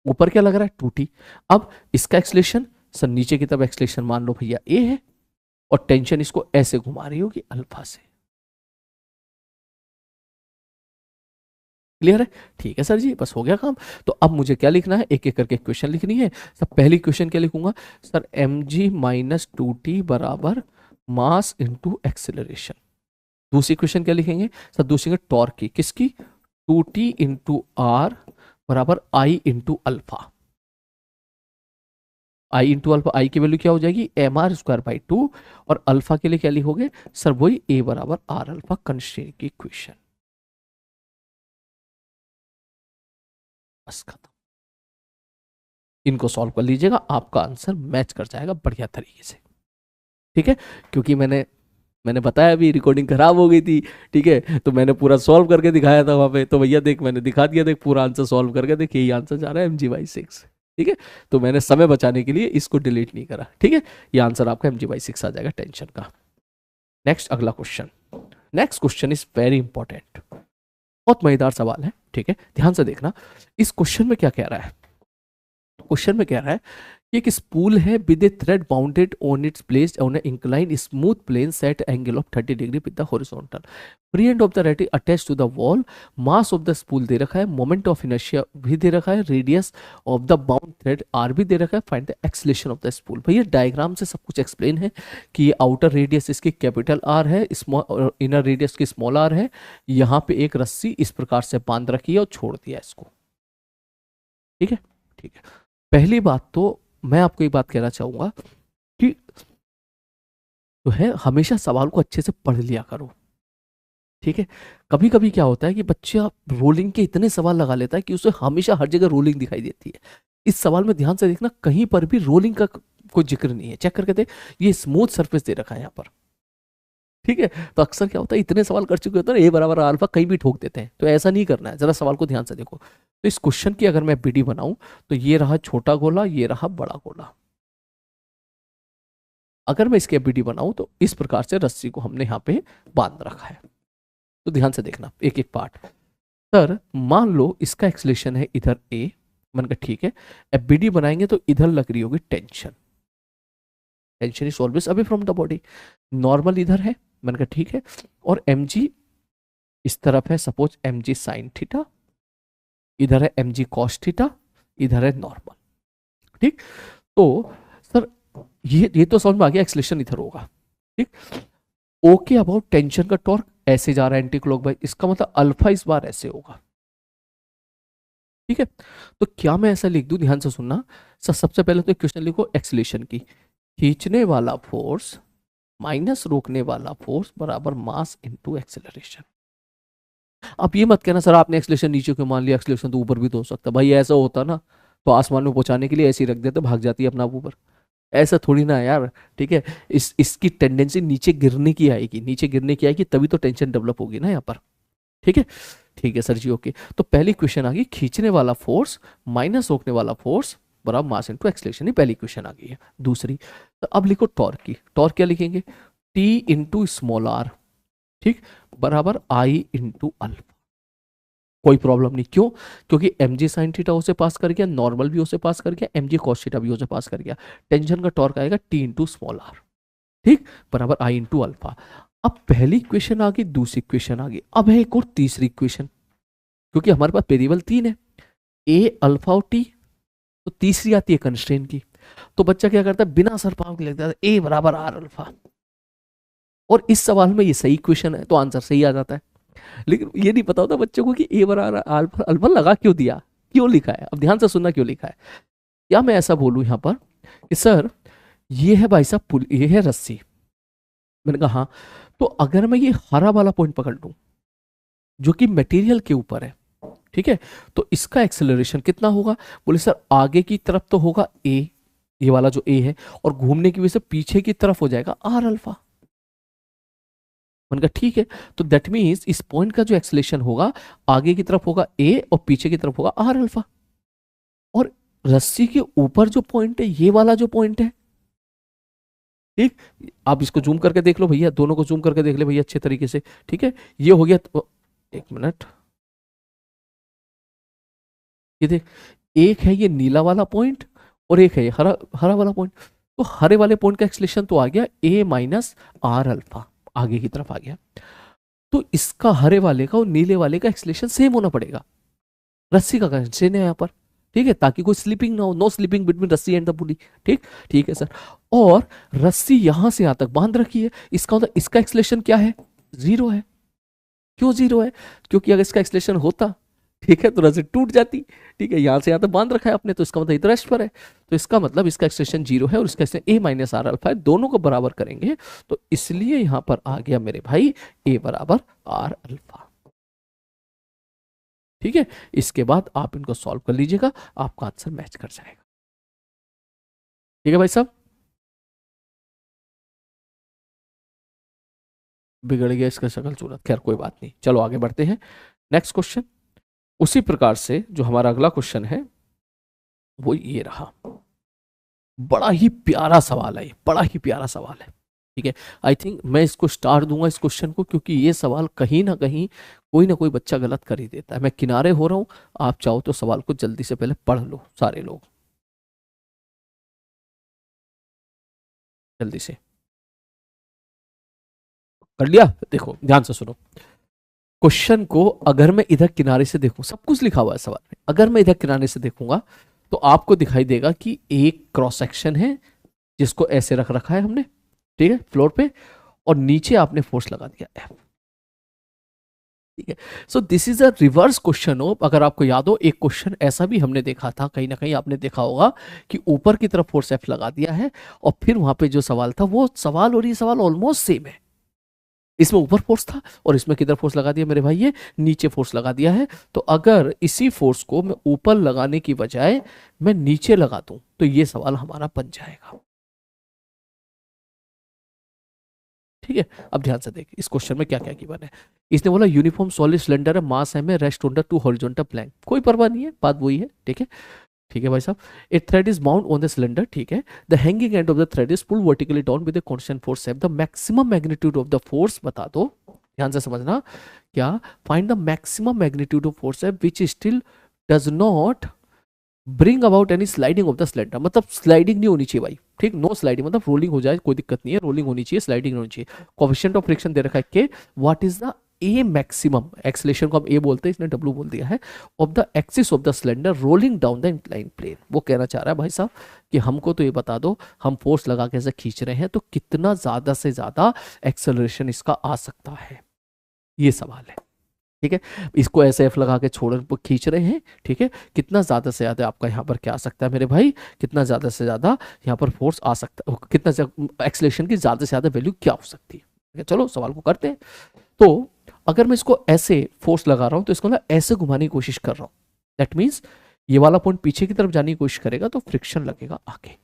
ऊपर क्या लग रहा है टूटी, अब इसका एक्सलेशन सर नीचे की तरफ एक्सलेशन मान लो भैया ए है, और टेंशन इसको ऐसे घुमा रही होगी अल्फा से, क्लियर है, ठीक है सर जी, बस हो गया काम, तो अब मुझे क्या लिखना है, एक एक करके क्वेश्चन लिखनी है, सर पहली क्वेश्चन क्या लिखूंगा सर, mg माइनस 2t बराबर मास इंटू एक्सेलरेशन, दूसरी क्वेश्चन क्या लिखेंगे सर, दूसरी टॉर्क की, किसकी, 2t इंटू आर बराबर I into alpha, I into alpha, आई की वैल्यू क्या हो जाएगी एम आर स्क्वायर बाई 2, और अल्फा के लिए क्या लिखोगे सर, वही ए बराबर आर अल्फा कंस्ट्रेंट की इक्वेशन, बस खत्म, इनको सॉल्व कर लीजिएगा, आपका आंसर मैच कर जाएगा बढ़िया तरीके से, ठीक है, क्योंकि मैंने मैंने बताया अभी रिकॉर्डिंग खराब हो गई थी, ठीक है, तो मैंने पूरा सॉल्व करके दिखाया था वहां पे, तो भैया देख मैंने दिखा दिया, देख पूरा आंसर सॉल्व करके देख, यही आंसर जा रहा है mg/6, ठीक है, तो मैंने समय बचाने के लिए इसको डिलीट नहीं करा, ठीक है, ये आंसर आपका mg/6 आ जाएगा टेंशन का। नेक्स्ट अगला question, next question is very important, बहुत मजेदार सवाल है, ठीक है, ध्यान से देखना, इस क्वेश्चन में क्या कह रहा है, क्वेश्चन में कह रहा है कि एक स्पूल है with a thread bounded on its placed on a incline smooth plane set angle of 30 degree with the horizontal, free end of the thread attach to the wall, mass of the spool दे रखा है, moment of inertia भी दे रखा है, radius of the bound thread R भी दे रखा है, find the acceleration of the spool, भैया डायग्राम से सब कुछ एक्सप्लेन है कि ये आउटर रेडियस इसकी कैपिटल आर है, स्मॉल इनर रेडियस की स्मॉल आर है, यहाँ पे एक रस्सी इस प्रकार से बांध रखी है और छोड़ दिया इसको, ठीक है, ठीक है, पहली बात तो मैं आपको एक बात कहना चाहूंगा कि जो है हमेशा सवाल को अच्छे से पढ़ लिया करो, ठीक है। कभी कभी क्या होता है कि बच्चा रोलिंग के इतने सवाल लगा लेता है कि उसे हमेशा हर जगह रोलिंग दिखाई देती है। इस सवाल में ध्यान से देखना, कहीं पर भी रोलिंग का कोई जिक्र नहीं है। चेक करके देख, ये स्मूथ सरफेस दे रखा है यहाँ पर, ठीक है। तो अक्सर क्या होता है, इतने सवाल कर चुके होते हैं ए बराबर अल्फा कहीं भी ठोक देते हैं, तो ऐसा नहीं करना है। जरा सवाल को ध्यान से देखो। तो इस क्वेश्चन की अगर मैं बीडी बनाऊं तो ये रहा छोटा गोला, ये रहा बड़ा गोला। अगर मैं इसकी बीडी बनाऊं तो इस प्रकार से रस्सी को हमने यहाँ पे बांध रखा है। तो ध्यान से देखना एक एक पार्ट। सर मान लो इसका एक्सलेशन है इधर ए, मैंने कहा ठीक है। अब बीडी बनाएंगे तो इधर लग रही होगी tension, tension is always away from the body. Normal इधर है, मैंने कहा ठीक है। और एम जी इस तरफ है, suppose m g sine theta, इधर है एम जी कॉस थीटा, इधर है नॉर्मल, ठीक। तो सर ये तो समझ में आ गया, एक्सलेशन इधर होगा, ठीक। ओ के अबाउट टेंशन का टॉर्क ऐसे जा रहा है एंटी क्लॉकवाइज, इसका मतलब अल्फा इस बार ऐसे होगा, ठीक है। तो क्या मैं ऐसा लिख दूं, ध्यान से सुनना। सर सबसे पहले तो क्वेश्चन लिखो एक्सलेशन की, खींचने वाला फोर्स माइनस रोकने वाला फोर्स बराबर मास इनटू एक्सेलरेशन। अब ये मत कहना सर आपने एक्सलेशन नीचे क्यों मान लिया, एक्सलेशन तो ऊपर भी तो हो सकता है। भाई ऐसा होता ना तो आसमान में पहुंचाने के लिए ऐसे ही रख देते, भाग जाती है अपना आप ऊपर। ऐसा थोड़ी ना है यार, ठीक है। इसकी टेंडेंसी नीचे गिरने की आएगी, नीचे गिरने की आएगी तभी तो टेंशन डेवलप होगी ना यहाँ पर, ठीक है। ठीक है सर जी, ओके। तो पहली क्वेश्चन आ गई, खींचने वाला फोर्स माइनस रोकने वाला फोर्स बराबर मास इनटू एक्सलेशन, ये पहली क्वेश्चन आ गई है। दूसरी, तो अब लिखो टॉर्क की। टॉर्क क्या लिखेंगे, टी इंटू स्मॉल आर, ठीक, बराबर आई इंटू अल्फा। कोई प्रॉब्लम नहीं, क्यों? क्योंकि एम जी साइन थीटा उसे पास कर गया, नॉर्मल भी उसे पास कर गया, एम जी कॉस थीटा भी उसे पास कर गया। टेंशन का टॉर्क आएगा टी इंटू स्मॉल आर, ठीक, बराबर आई इंटू अल्फा। अब पहली क्वेश्चन आ गई, दूसरी क्वेश्चन आ गई, अब है एक और तीसरी क्वेश्चन, क्योंकि हमारे पास वेरिएबल तीन है, ए अल्फा और टी। तो तीसरी आती है कंस्ट्रेंट की। तो बच्चा क्या करता है, बिना सर पाँव के लिखता है ए बराबर आर अल्फा, और इस सवाल में ये सही क्वेश्चन है तो आंसर सही आ जाता है। लेकिन ये नहीं पता होता बच्चों को कि ए बराबर अल्फा अल्फा लगा क्यों दिया, क्यों लिखा है। अब ध्यान से सुनना क्यों लिखा है। या मैं ऐसा बोलूं यहां पर कि सर ये है भाई साहब पुल, ये है रस्सी। मैंने कहा हाँ, तो अगर मैं ये हरा वाला पॉइंट पकड़ लूं जो कि मटेरियल के ऊपर है, ठीक है, तो इसका एक्सेलरेशन कितना होगा। बोले सर आगे की तरफ तो होगा ए, ये वाला जो ए है, और घूमने की वजह से पीछे की तरफ हो जाएगा आर अल्फा। मैंने कहा ठीक है, तो दैट मीन्स इस पॉइंट का जो एक्सेलरेशन होगा आगे की तरफ होगा ए और पीछे की तरफ होगा आर अल्फा। और रस्सी के ऊपर जो पॉइंट है ये वाला जो पॉइंट है, ठीक, आप इसको जूम करके देख लो भैया, दोनों को जूम करके देख ले भैया अच्छे तरीके से, ठीक है। ये हो गया तो, एक मिनट, ये देख, एक है ये नीला वाला पॉइंट और एक है ये हरा हरा वाला पॉइंट। तो हरे वाले पॉइंट का एक्सलेशन तो आ गया ए माइनस आर अल्फा, आगे की तरफ आ गया। तो इसका हरे वाले का और नीले वाले का एक्सलेशन सेम होना पड़ेगा, रस्सी का कंस्ट्रेंट है यहाँ पर, ठीक है, ताकि कोई स्लिपिंग ना हो, नो स्लिपिंग बिटवीन रस्सी एंड द पुली, ठीक। ठीक है सर, और रस्सी यहां से यहां तक बांध रखी है, इसका मतलब इसका एक्सलेशन क्या है, जीरो है। क्यों जीरो है, क्योंकि अगर इसका एक्सलेशन होता, ठीक है, तो रस्सी टूट जाती, ठीक है। यहां से यहां तक बांध रखा है आपने, तो इसका मतलब इधर रेस्ट पर है, तो इसका मतलब इसका एक्सलेशन जीरो है और इसका acceleration a minus r alpha है, दोनों को बराबर करेंगे तो इसलिए यहां पर आ गया मेरे भाई ए बराबर आर अल्फा, ठीक है। इसके बाद आप इनको सॉल्व कर लीजिएगा, आपका आंसर मैच कर जाएगा, ठीक है भाई साहब। बिगड़ गया इसका शक्ल सूरत, खैर कोई बात नहीं, चलो आगे बढ़ते हैं। नेक्स्ट क्वेश्चन उसी प्रकार से जो हमारा अगला क्वेश्चन है वो ये रहा। बड़ा ही प्यारा सवाल है, बड़ा ही प्यारा सवाल है, ठीक है। आई थिंक मैं इसको स्टार दूंगा इस क्वेश्चन को, क्योंकि ये सवाल कहीं ना कोई बच्चा गलत कर ही देता है। मैं किनारे हो रहा हूं, आप चाहो तो सवाल को जल्दी से पहले पढ़ लो सारे लोग, जल्दी से कर लिया। देखो ध्यान से सुनो क्वेश्चन को, अगर मैं इधर किनारे से देखूं, सब कुछ लिखा हुआ है सवाल में, अगर मैं इधर किनारे से देखूंगा तो आपको दिखाई देगा कि एक क्रॉस सेक्शन है जिसको ऐसे रख रखा है हमने, ठीक है, फ्लोर पे, और नीचे आपने फोर्स लगा दिया एफ। ठीक है। So this is a reverse question of, अगर आपको याद हो एक क्वेश्चन ऐसा भी हमने देखा था, कहीं ना कहीं आपने देखा होगा कि ऊपर की तरफ फोर्स एफ लगा दिया है और फिर वहां पे जो सवाल था वो सवाल और ये सवाल ऑलमोस्ट सेम है। इसमें ऊपर फोर्स था और इसमें किधर फोर्स लगा दिया मेरे भाई, ये नीचे फोर्स लगा दिया है। तो अगर इसी फोर्स को मैं ऊपर लगाने की बजाय मैं नीचे लगा दूं तो ये सवाल हमारा बन जाएगा। ठीक है, अब ध्यान से देख इस क्वेश्चन में क्या क्या गिवन है। इसने बोला यूनिफॉर्म सॉलिड सिलेंडर है, मास है में, rest under to horizontal plank, कोई परवाह नहीं है, बात वही है। ठीक है, ठीक है भाई साहब। A thread is bound on the cylinder, ठीक है, the hanging end of the thread is pulled vertically down with a constant force F, the maximum magnitude of the force बता दो। ध्यान से समझना, क्या, find the maximum magnitude of force F which still does not bring about any sliding of the cylinder, मतलब sliding नहीं होनी चाहिए भाई, ठीक, नो स्लाइडिंग, मतलब रोलिंग हो जाए कोई दिक्कत नहीं है, रोलिंग होनी चाहिए, स्लाइडिंग नहीं होनी चाहिए। कोएफिशिएंट ऑफ फ्रिक्शन दे रखा है के what is the A maximum, acceleration को हम ए बोलते हैं, इसने डब्ल्यू बोल दिया है, of the axis of the cylinder rolling down the incline plane. वो कहना चाह रहा है भाई साहब कि हमको तो ये बता दो हम फोर्स लगा के ऐसे खींच रहे हैं तो कितना ज्यादा से ज्यादा एक्सेलरेशन इसका आ सकता है, ये सवाल है। ठीक है, इसको ऐसे एफ लगा के छोड़ खींच रहे हैं, ठीक है, कितना ज्यादा से ज्यादा आपका यहाँ पर क्या आ सकता है मेरे भाई, कितना ज्यादा से ज्यादा यहाँ पर फोर्स आ सकता है, कितना एक्सेलरेशन की ज्यादा से ज्यादा वैल्यू क्या हो सकती है। ठीक है, चलो सवाल को करते हैं। तो अगर मैं इसको ऐसे फोर्स लगा रहा हूं तो इसको ना ऐसे घुमाने की कोशिश कर रहा हूं, दैट मीन्स ये वाला पॉइंट पीछे की तरफ जाने की कोशिश करेगा तो फ्रिक्शन लगेगा आगे,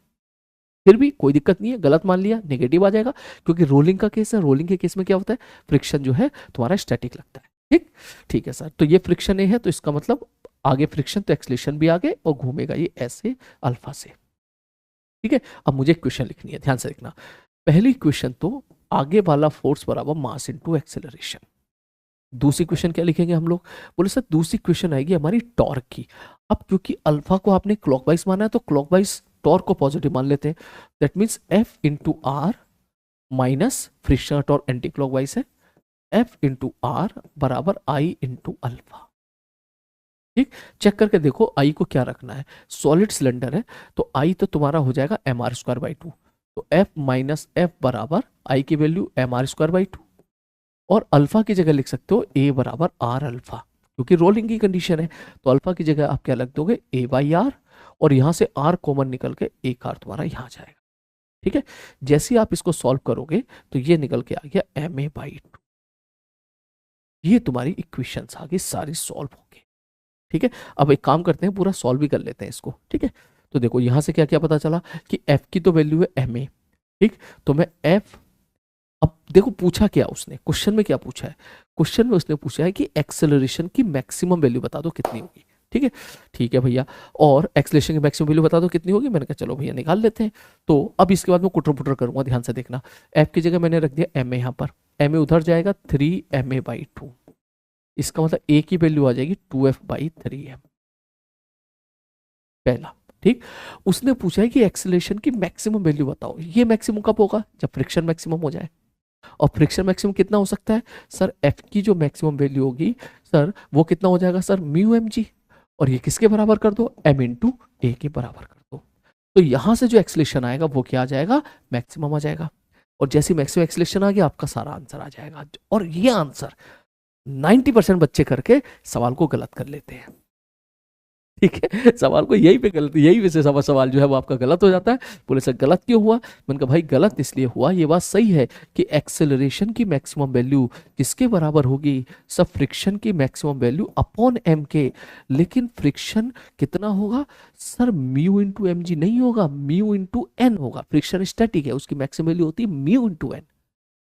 फिर भी कोई दिक्कत नहीं है, गलत मान लिया नेगेटिव आ जाएगा, क्योंकि रोलिंग का केस है, रोलिंग के केस में क्या होता है, फ्रिक्शन जो है तुम्हारा स्टैटिक लगता है। ठीक, ठीक है सर, तो ये फ्रिक्शन ए है तो इसका मतलब आगे फ्रिक्शन तो एक्सलेशन भी आगे और घूमेगा ये ऐसे अल्फा से। ठीक है, अब मुझे क्वेश्चन लिखनी है, ध्यान से लिखना। पहली क्वेश्चन तो आगे वाला फोर्स बराबर मास इनटू एक्सेलरेशन। दूसरी क्वेश्चन क्या लिखेंगे हम लोग, बोले सर दूसरी क्वेश्चन आएगी हमारी टॉर्क की। अब क्योंकि अल्फा को आपने क्लॉकवाइज माना है तो क्लॉकवाइज टॉर्क को पॉजिटिव मान लेते हैं, that means f into r minus friction torque anti clockwise है, एफ इंटू आर बराबर आई इंटू अल्फा। ठीक, चेक करके देखो आई को क्या रखना है, सॉलिड सिलेंडर है तो आई तो तुम्हारा हो जाएगा m are square by two, तो एफ माइनस एफ बराबर आई की value M R square by two, और अल्फा की जगह लिख सकते हो ए बराबर आर अल्फा, क्योंकि रोलिंग की कंडीशन है तो अल्फा की जगह आप क्या लग दोगे ए बाई आर, और यहां से आर कॉमन निकल के एक आर तुम्हारा यहां जाएगा। ठीक है, जैसे ही आप इसको सॉल्व करोगे तो ये निकल के आ गया एम ए बाई टू, ये तुम्हारी इक्वेशंस आ गई सारी सॉल्व हो गई। ठीक है, अब एक काम करते हैं पूरा सॉल्व भी कर लेते हैं इसको। ठीक है, तो देखो यहां से क्या क्या पता चला कि एफ की तो वैल्यू है एम ए, ठीक, तो मैं एफ, अब देखो पूछा क्या उसने, क्वेश्चन में क्या पूछा है, क्वेश्चन में उसने पूछा है कि एक्सेलरेशन की मैक्सिमम वैल्यू बता दो कितनी होगी। ठीक है, ठीक है भैया, और एक्सेलरेशन की मैक्सिमम वैल्यू बता दो कितनी होगी, मैंने कहा चलो भैया निकाल लेते हैं। तो अब इसके बाद मैं कुटर पुटर करूंगा, ध्यान से देखना, एफ की जगह मैंने रख दिया एम ए, यहाँ पर एम ए उधर जाएगा 3ma/2, इसका मतलब ए की वैल्यू आ जाएगी 2f/3m, पहला। ठीक, उसने पूछा है कि एक्सेलरेशन की मैक्सिमम वैल्यू बताओ, ये मैक्सिमम कब होगा, जब फ्रिक्शन मैक्सिमम हो जाए, और फ्रिक्शन मैक्सिमम कितना हो सकता है सर, एफ की जो मैक्सिमम वैल्यू होगी सर वो कितना हो जाएगा सर, म्यू एम जी, और ये किसके बराबर कर दो, एम इंटू ए के बराबर कर दो, तो यहां से जो एक्सेलरेशन आएगा वो क्या आ जाएगा, मैक्सिमम आ जाएगा, और जैसे मैक्सिमम एक्सेलरेशन आ गया आपका सारा आंसर आ जाएगा। और ये आंसर 90% बच्चे करके सवाल को गलत कर लेते हैं। ठीक है, सवाल को यही पे गलत, यही वजह से सवाल जो है वो आपका गलत हो जाता है। बोले सर गलत क्यों हुआ, मैंने कहा भाई गलत इसलिए हुआ, ये बात सही है कि एक्सेलरेशन की मैक्सिमम वैल्यू किसके बराबर होगी, सब फ्रिक्शन की मैक्सिमम वैल्यू अपॉन एम के, लेकिन फ्रिक्शन कितना होगा sir, mu into m g नहीं होगा, म्यू इंटू एन होगा, फ्रिक्शन स्टैटिक है उसकी मैक्सिमम वैल्यू होती है म्यू इंटू एन।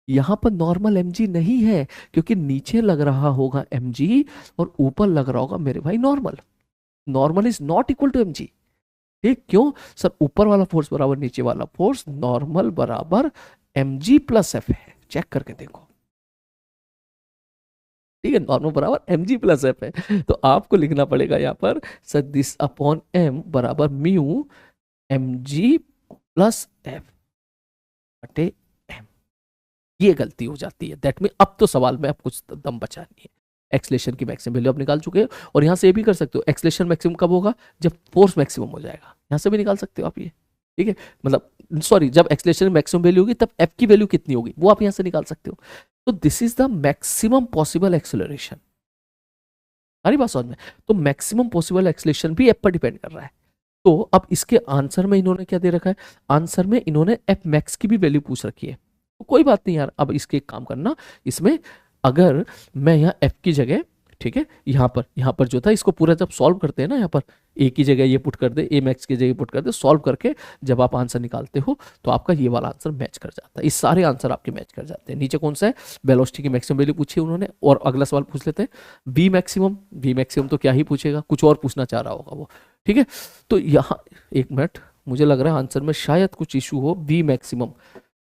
यहां पर नॉर्मल एम जी नहीं है, क्योंकि नीचे लग रहा होगा एम जी और ऊपर लग रहा होगा मेरे भाई normal, normal is not equal to M G. ठीक, क्यों सर, ऊपर वाला फोर्स बराबर नीचे वाला फोर्स, नॉर्मल बराबर एम जी प्लस एफ है, चेक करके देखो। ठीक है, नॉर्मल बराबर एम जी प्लस एफ है, तो आपको लिखना पड़ेगा यहाँ पर सर दिस अपॉन एम बराबर mu M G plus F बटे एम, ये गलती हो जाती है। दैट मीन अब तो सवाल में अब कुछ दम बचा नहीं है, एक्सेलरेशन की मैक्सिमम वैल्यू आप निकाल चुके हो, और यहां से ये भी कर सकते हो एक्सेलरेशन मैक्सिमम कब होगा, जब फोर्स मैक्सिमम हो जाएगा, यहां से भी निकाल सकते हो आप ये। ठीक है, मतलब सॉरी, जब एक्सेलरेशन मैक्सिमम वैल्यू होगी तब एफ की वैल्यू कितनी होगी वो आप यहां से निकाल सकते हो। तो this is the maximum possible acceleration, सारी बात समझ में। तो मैक्सिमम पॉसिबल एक्सेलरेशन भी एफ पर डिपेंड कर रहा है। तो अब इसके आंसर में इन्होंने क्या दे रखा है, आंसर में इन्होंने एफ मैक्स की भी वैल्यू पूछ रखी है। तो कोई बात नहीं यार, अब इसके एक काम करना, इसमें अगर मैं यहाँ एफ की जगह, ठीक है, यहाँ पर जो था इसको पूरा जब सॉल्व करते हैं ना, यहाँ पर ए की जगह ये पुट कर दे, ए मैक्स की जगह पुट कर दे, सॉल्व करके जब आप आंसर निकालते हो तो आपका ये वाला आंसर मैच कर जाता है। ये सारे आंसर आपके मैच कर जाते हैं। नीचे कौन सा है, वेलोसिटी की मैक्सिमम वैल्यू पूछी उन्होंने, और अगला सवाल पूछ लेते हैं बी मैक्सिमम। बी मैक्सिमम तो क्या ही पूछेगा, कुछ और पूछना चाह रहा होगा वो, ठीक है। तो यहाँ एक मिनट, मुझे लग रहा है आंसर में शायद कुछ इशू हो, बी मैक्सिमम।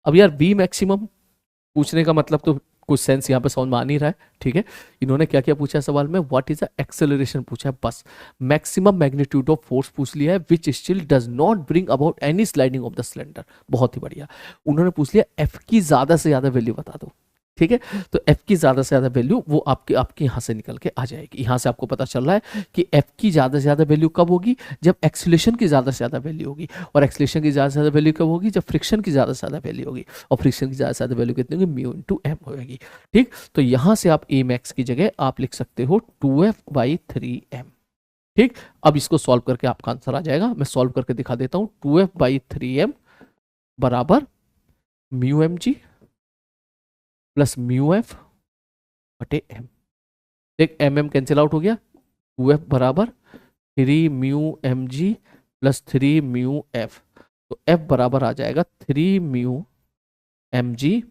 अब यार बी मैक्सिमम पूछने का मतलब तो कुछ सेंस यहाँ पे समझ में आ नहीं रहा है, ठीक है। इन्होंने क्या क्या पूछा है सवाल में, व्हाट इज द एक्सेलरेशन पूछा है, बस मैक्सिमम मैग्नीट्यूड ऑफ फोर्स पूछ लिया है, विच still does not bring about any sliding of the cylinder. बहुत ही बढ़िया। उन्होंने पूछ लिया एफ की ज्यादा से ज्यादा वैल्यू बता दो, ठीक है। तो एफ की ज्यादा से ज्यादा वैल्यू वो आपके आपके यहाँ से निकल के आ जाएगी। यहाँ से आपको पता चल रहा है कि एफ की ज्यादा से ज्यादा वैल्यू कब होगी, जब एक्सीलरेशन की ज्यादा से ज्यादा वैल्यू होगी, और एक्सीलरेशन की ज्यादा से ज्यादा वैल्यू कब होगी, जब फ्रिक्शन की ज्यादा से ज्यादा वैल्यू होगी, और फ्रिक्शन की ज्यादा से ज्यादा वैल्यू कितनी होगी, म्यू इंटू एम होगी, ठीक। तो यहाँ से आप ए मैक्स की जगह आप लिख सकते हो 2f/3m, ठीक। अब इसको सॉल्व करके आपका आंसर आ जाएगा। मैं सॉल्व करके दिखा देता हूँ। 2f/3m बराबर mu M G plus mu F बटे एम। देख एम एम कैंसिल आउट हो गया, 2f बराबर 3 mu M G plus 3 mu F. तो f बराबर आ जाएगा 3 म्यू एम जी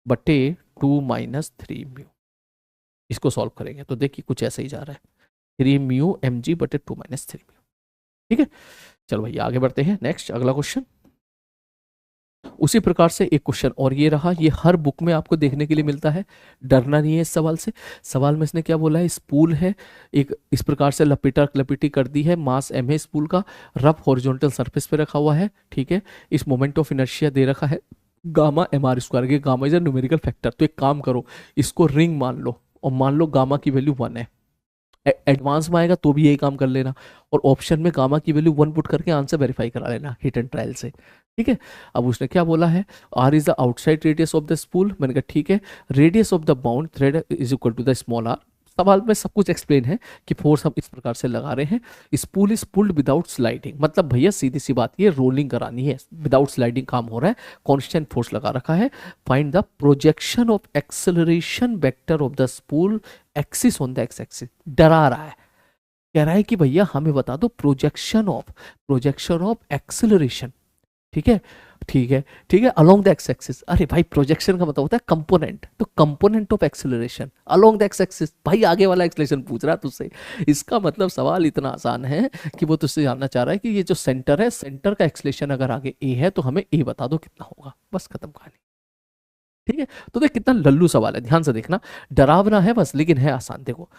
बटे 2 माइनस 3 म्यू। इसको सॉल्व करेंगे तो देखिए कुछ ऐसा ही जा रहा है, 3 म्यू एम जी बटे 2 माइनस 3 म्यू, ठीक है। चलो भैया आगे बढ़ते हैं, नेक्स्ट अगला क्वेश्चन। उसी प्रकार से एक क्वेश्चन और ये रहा, ये हर बुक में आपको देखने के लिए मिलता है, डरना नहीं है इस सवाल से। सवाल में इसने क्या बोला है, स्पूल है एक, इस प्रकार से लपेटा लपेटी कर दी है, मास एम है स्पूल का, रफ हॉरिजॉन्टल सरफेस पे रखा हुआ है, ठीक है। इस मोमेंट ऑफ इनर्शिया दे रखा है gamma M are square, gamma is a numerical factor. तो एक काम करो, इसको रिंग मान लो, और मान लो गामा की वैल्यू 1 है। एडवांस में आएगा तो भी यही काम कर लेना, और ऑप्शन में गामा की वैल्यू 1 पुट करके आंसर वेरीफाई करा लेना हिट एंड ट्रायल से, ठीक है। अब उसने क्या बोला है, R is the outside radius of the spool. मैंने कहा ठीक है, radius of the bound thread is equal to the small R. सवाल में सब कुछ एक्सप्लेन है कि फोर्स हम इस प्रकार से लगा रहे हैं, spool is pulled without sliding, मतलब भैया सीधी सी बात, ये रोलिंग करानी है, विदाउट स्लाइडिंग काम हो रहा है, कांस्टेंट फोर्स लगा रखा है। Find the projection of acceleration vector of the spool axis on the x axis. डरा रहा है, कह रहा है कि भैया हमें बता दो प्रोजेक्शन ऑफ एक्सेलरेशन, ठीक है, ठीक है, ठीक है, अलोंग द एक्स एक्सिस। अरे भाई प्रोजेक्शन का मतलब होता है कंपोनेंट, तो component of acceleration along the x axis. भाई आगे वाला एक्सेलरेशन पूछ रहा है तुझसे, इसका मतलब सवाल इतना आसान है कि वो तुझसे जानना चाह रहा है कि ये जो सेंटर है, सेंटर का एक्सेलरेशन अगर आगे ए है तो हमें ए बता दो कितना होगा, बस खत्म कहानी, ठीक है। तो देख कितना लल्लू सवाल है, ध्यान से देखना, डरावना है बस लेकिन है आसान। देखो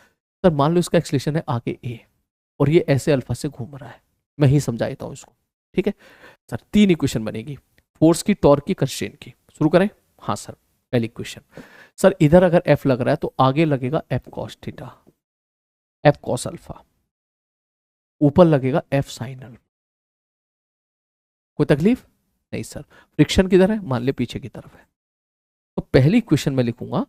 सर मान लो इसका एक्सेलरेशन है आगे ए, और ये ऐसे अल्फा से घूम रहा है, मैं ही समझा देता हूँ इसको, ठीक है। सर 3 इक्वेशन बनेगी, फोर्स की, टॉर्क की, कंस्ट्रेंट की। शुरू करें। हाँ सर, पहली इक्वेशन, सर इधर अगर एफ लग रहा है तो आगे लगेगा F cos theta, F cos alpha, ऊपर लगेगा एफ साइन अल्फा। कोई तकलीफ नहीं सर। फ्रिक्शन किधर है, मान ले पीछे की तरफ है। तो पहली इक्वेशन में लिखूंगा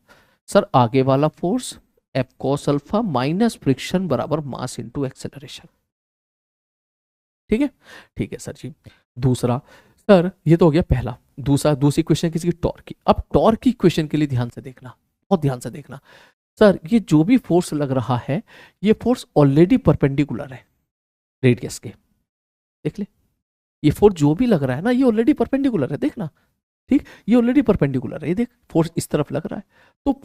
सर आगे वाला force F cos alpha minus friction बराबर मास इनटू एक्सेलरेशन, ठीक है, ठीक है सर जी। दूसरा, सर ये तो हो गया पहला। दूसरी क्वेश्चन किसी की टॉर्क की। अब टॉर्क की क्वेश्चन के लिए ध्यान से देखना, बहुत ध्यान से देखना। सर ये जो भी फोर्स लग रहा है, ये फोर्स ऑलरेडी परपेंडिकुलर है रेडियस के, देख ले, ये फोर्स जो भी लग रहा है ना, ये ऑलरेडी परपेंडिकुलर है, देखना, ठीक, ये ऑलरेडी परपेंडिकुलर है, ये देख फोर्स इस तरफ लग रहा है। तो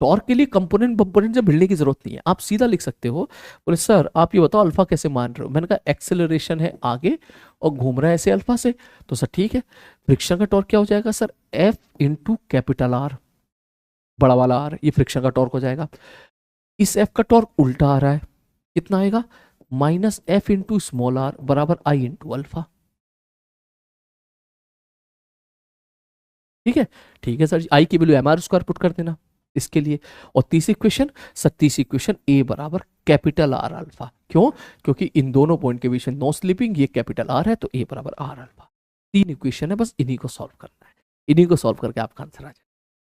टॉर्क के लिए कंपोनेंट से भिड़ने की जरूरत नहीं है, आप सीधा लिख सकते हो। बोले सर आप ये बताओ अल्फा कैसे मान रहे हो, मैंने कहा एक्सेलरेशन है आगे और घूम रहा है ऐसे अल्फा से, तो सर ठीक है। फ्रिक्शन का टॉर्क क्या हो जाएगा sir, F into capital R, बड़ा वाला आर, ये फ्रिक्शन का टॉर्क हो जाएगा। इस एफ का टॉर्क उल्टा आ रहा है, कितना आएगा, minus F into small R बराबर आई इंटू अल्फा, ठीक है, ठीक है सर। आई की value M R square put कर देना इसके लिए। और तीसरी इक्वेशन ए बराबर कैपिटल आर अल्फा। क्यों, क्योंकि इन दोनों पॉइंट के बीच में नो स्लिपिंग, ये कैपिटल आर है तो ए बराबर आर अल्फा। 3 इक्वेशन है, बस इन्हीं को सॉल्व करना है, इन्हीं को सॉल्व करके आपका आंसर आ जाए,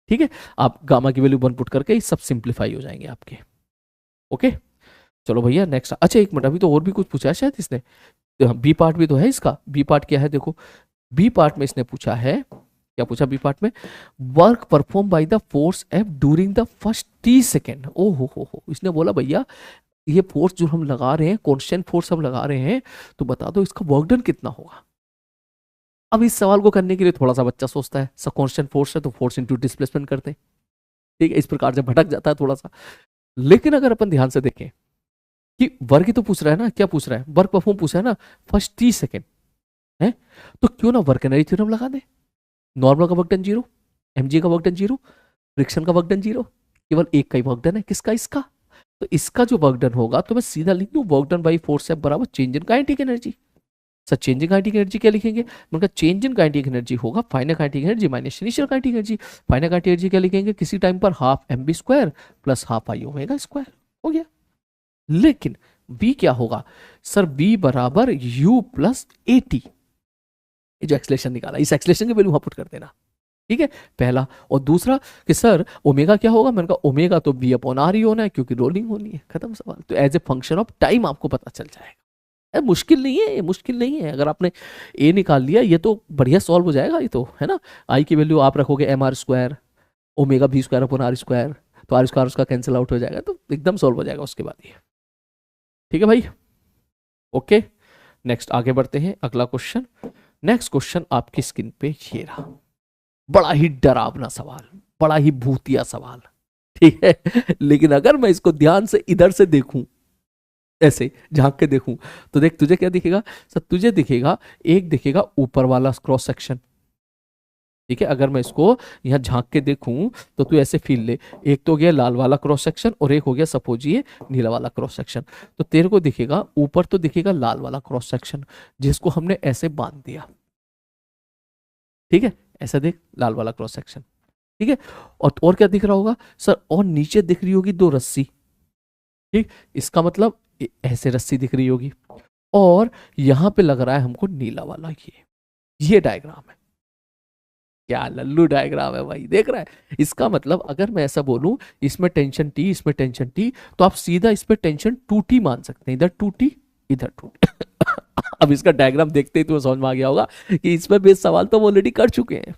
ठीक है। आप गामा की वैल्यू 1 पुट करके सब सिंप्लीफाई हो जाएंगे आपके, ओके। चलो भैया नेक्स्ट। अच्छा एक मिनट, अभी तो और भी कुछ पूछा है शायद इसने। बी पार्ट भी तो है इसका। बी पार्ट क्या है देखो, बी पार्ट में इसने पूछा है, क्या पूछा बी पार्ट में, work perform by the force F during the first 30 second. ओ हो, इसने बोला भैया ये फोर्स जो हम लगा रहे हैं, कांस्टेंट फोर्स हम लगा रहे हैं, तो बता दो इसका वर्क डन कितना होगा। अब इस सवाल को करने के लिए थोड़ा सा बच्चा सोचता है, सब कांस्टेंट फोर्स है तो फोर्स इनटू डिस्प्लेसमेंट करते हैं, ठीक है, इस प्रकार से भटक जाता है थोड़ा सा। लेकिन अगर अपन ध्यान से देखें कि वर्क ही तो पूछ रहा है ना, क्या पूछ रहा है, वर्क परफॉर्म पूछा है ना, फर्स्ट 30 सेकेंड है, तो क्यों ना वर्क एनर्जी थ्योरम लगा दे। नॉर्मल का वर्क डन जीरो, एमजी का वर्क डन जीरो, फ्रिक्शन का वर्क डन जीरो, केवल एक का ही वर्क डन है, किसका, इसका। तो इसका जो वर्क डन होगा तो मैं सीधा लिख दूं work done by force F बराबर change in kinetic energy. Sir change in kinetic energy क्या लिखेंगे, मतलब चेंज इन काइनेटिक एनर्जी होगा final kinetic energy minus initial kinetic energy. Final kinetic energy क्या लिखेंगे, किसी टाइम पर half M B square plus half I omega square, हो गया। लेकिन बी क्या होगा, सर बी बराबर यू प्लस ए टी, जो एक्सलेशन निकाला इस एक्सलेशन की वैल्यू वहां पुट कर देना, ठीक है, पहला। और दूसरा कि सर ओमेगा क्या होगा, मैंने कहा ओमेगा तो बी अपॉन आर ही होना है क्योंकि रोलिंग होनी है, खत्म सवाल। तो as a function of time आपको पता चल जाएगा। मुश्किल नहीं है, मुश्किल नहीं है, अगर आपने ए निकाल लिया ये तो बढ़िया सॉल्व हो जाएगा ये तो, है ना। आई की वैल्यू आप रखोगे M are square omega B square upon R square, तो आर स्क्वायर उसका कैंसिल आउट हो जाएगा, तो एकदम सॉल्व हो जाएगा उसके बाद ये, ठीक है भाई, ओके। नेक्स्ट आगे बढ़ते हैं, अगला क्वेश्चन। नेक्स्ट क्वेश्चन आपकी स्क्रीन पे ये रहा, बड़ा ही डरावना सवाल, बड़ा ही भूतिया सवाल, ठीक है। लेकिन अगर मैं इसको ध्यान से इधर से देखूं, ऐसे झांक के देखूं, तो देख तुझे क्या दिखेगा, सर तुझे दिखेगा, एक दिखेगा ऊपर वाला क्रॉस सेक्शन, ठीक है। अगर मैं इसको यहाँ झांक के देखूं तो तू ऐसे फील ले, एक तो हो गया लाल वाला क्रॉस सेक्शन और एक हो गया सपोजिए नीला वाला क्रॉस सेक्शन। तो तेरे को दिखेगा ऊपर तो दिखेगा लाल वाला क्रॉस सेक्शन जिसको हमने ऐसे बांध दिया, ठीक है, ऐसा देख लाल वाला क्रॉस सेक्शन, ठीक है। और क्या दिख रहा होगा सर, और नीचे दिख रही होगी दो रस्सी, ठीक, इसका मतलब ऐसे रस्सी दिख रही होगी, और यहां पे लग रहा है हमको नीला वाला ये डायग्राम है। क्या लल्लू डायग्राम है भाई, देख रहा है। इसका मतलब अगर मैं ऐसा बोलूं इसमें टेंशन टी इसमें टेंशन टी, तो आप सीधा इस पे टेंशन 2T मान सकते हैं, इधर 2T इधर 2T। अब इसका डायग्राम देखते ही तुम्हें समझ में आ गया होगा कि इसमें बेस सवाल तो हम ऑलरेडी कर चुके हैं,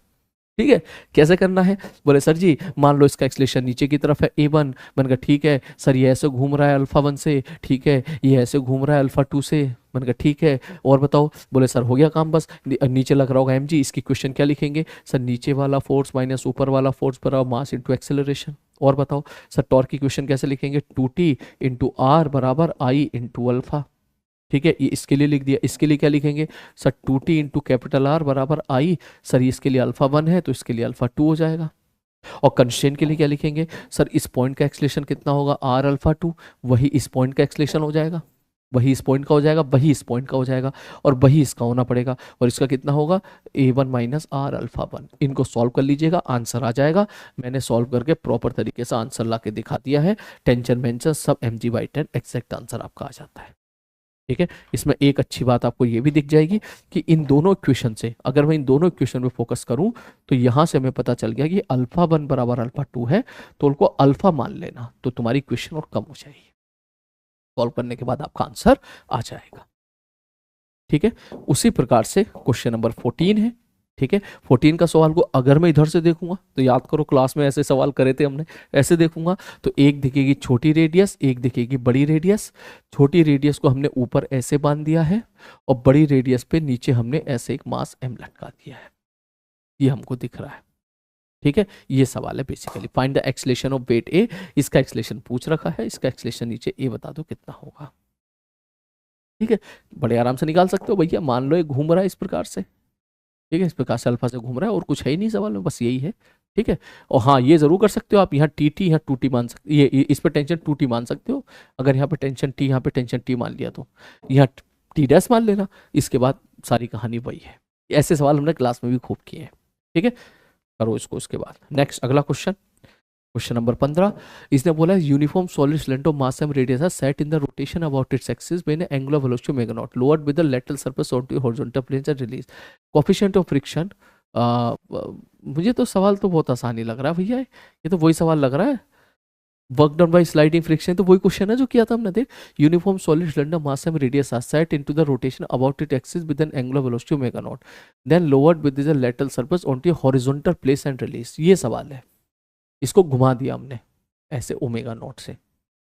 ठीक है। कैसे करना है, बोले सर जी मान लो इसका एक्सलेशन नीचे की तरफ है A1, मैंने कहा ठीक है सर, ये ऐसे घूम रहा है अल्फा 1 से, ठीक है, ये ऐसे घूम रहा है अल्फा 2 से, मैंने कहा ठीक है, और बताओ, बोले सर हो गया काम बस, नीचे लग रहा होगा mg, इसकी क्वेश्चन क्या लिखेंगे, सर नीचे वाला फोर्स माइनस ऊपर वाला फोर्स बराबर मास इंटू एक्सेलरेशन। और बताओ सर टॉर्क की क्वेश्चन कैसे लिखेंगे, 2T इंटू आर बराबर आई इंटू अल्फा, ठीक है, ये इसके लिए लिख दिया। इसके लिए क्या लिखेंगे, sir 2T into capital R बराबर आई, सर इसके लिए अल्फा 1 है तो इसके लिए अल्फा 2 हो जाएगा। और कंस्ट्रेंट के लिए क्या लिखेंगे, सर इस पॉइंट का एक्सलेशन कितना होगा आर अल्फा 2, वही इस पॉइंट का एक्सलेशन हो जाएगा, वही इस पॉइंट का हो जाएगा, वही इस पॉइंट का हो जाएगा, और वही इसका होना पड़ेगा, और इसका कितना होगा A1 माइनस आर अल्फा 1। इनको सॉल्व कर लीजिएगा, आंसर आ जाएगा। मैंने सॉल्व करके प्रॉपर तरीके से आंसर ला के दिखा दिया है, टेंशन मेंशन सब mg/10 एग्जैक्ट आंसर आपका आ जाता है, ठीक है। इसमें एक अच्छी बात आपको ये भी दिख जाएगी कि इन दोनों इक्वेशन से अगर मैं इन दोनों इक्वेशन पे फोकस करूं तो यहां से हमें पता चल गया कि अल्फा 1 बराबर अल्फा 2 है, तो उनको अल्फा मान लेना, तो तुम्हारी इक्वेशन और कम हो जाएगी, सॉल्व करने के बाद आपका आंसर आ जाएगा, ठीक है। उसी प्रकार से क्वेश्चन नंबर 14 है, ठीक है। 14 का सवाल को अगर मैं इधर से देखूंगा तो याद करो क्लास में ऐसे सवाल करे थे हमने, ऐसे देखूंगा तो एक दिखेगी छोटी रेडियस, एक दिखेगी बड़ी रेडियस। छोटी रेडियस को हमने ऊपर ऐसे बांध दिया है और बड़ी रेडियस पे नीचे हमने ऐसे एक मास m लटका दिया है, ये हमको दिख रहा है, ठीक है। ये सवाल है basically, find the acceleration of weight A, इसका एक्सलेशन पूछ रखा है, इसका एक्सलेशन नीचे ए बता दो कितना होगा, ठीक है। बड़े आराम से निकाल सकते हो भैया, मान लो ये घूम रहा है इस प्रकार से, ठीक है, इस प्रकार से अल्फा से घूम रहा है और कुछ है ही नहीं सवाल में, बस यही है, ठीक है। और हाँ ये जरूर कर सकते हो आप, यहाँ टी टी यहाँ 2T मान सकते, ये इस पर टेंशन 2T मान सकते हो, अगर यहाँ पे टेंशन टी यहाँ पे टेंशन टी मान लिया तो यहाँ टी डैश मान लेना, इसके बाद सारी कहानी वही है। ऐसे सवाल हमने क्लास में भी खूब किए हैं, ठीक है, करो इसको। उसके बाद नेक्स्ट अगला क्वेश्चन, क्वेश्चन नंबर 15, इसने बोला uniform solid cylinder of mass and radius R set in the rotation about its axis when angular velocity omega not lowered with the lateral surface on horizontal planes and release coefficient of friction. मुझे तो सवाल तो बहुत आसान ही लग रहा है भैया, ये तो वही सवाल लग रहा है, work done by sliding friction, तो वही क्वेश्चन है जो किया था हमने, देख uniform solid cylinder mass and radius R set into the rotation about it axis with an angular velocity omega not, then lowered with the lateral surface onto a horizontal place and release. ये सवाल है, इसको घुमा दिया हमने ऐसे omega naught से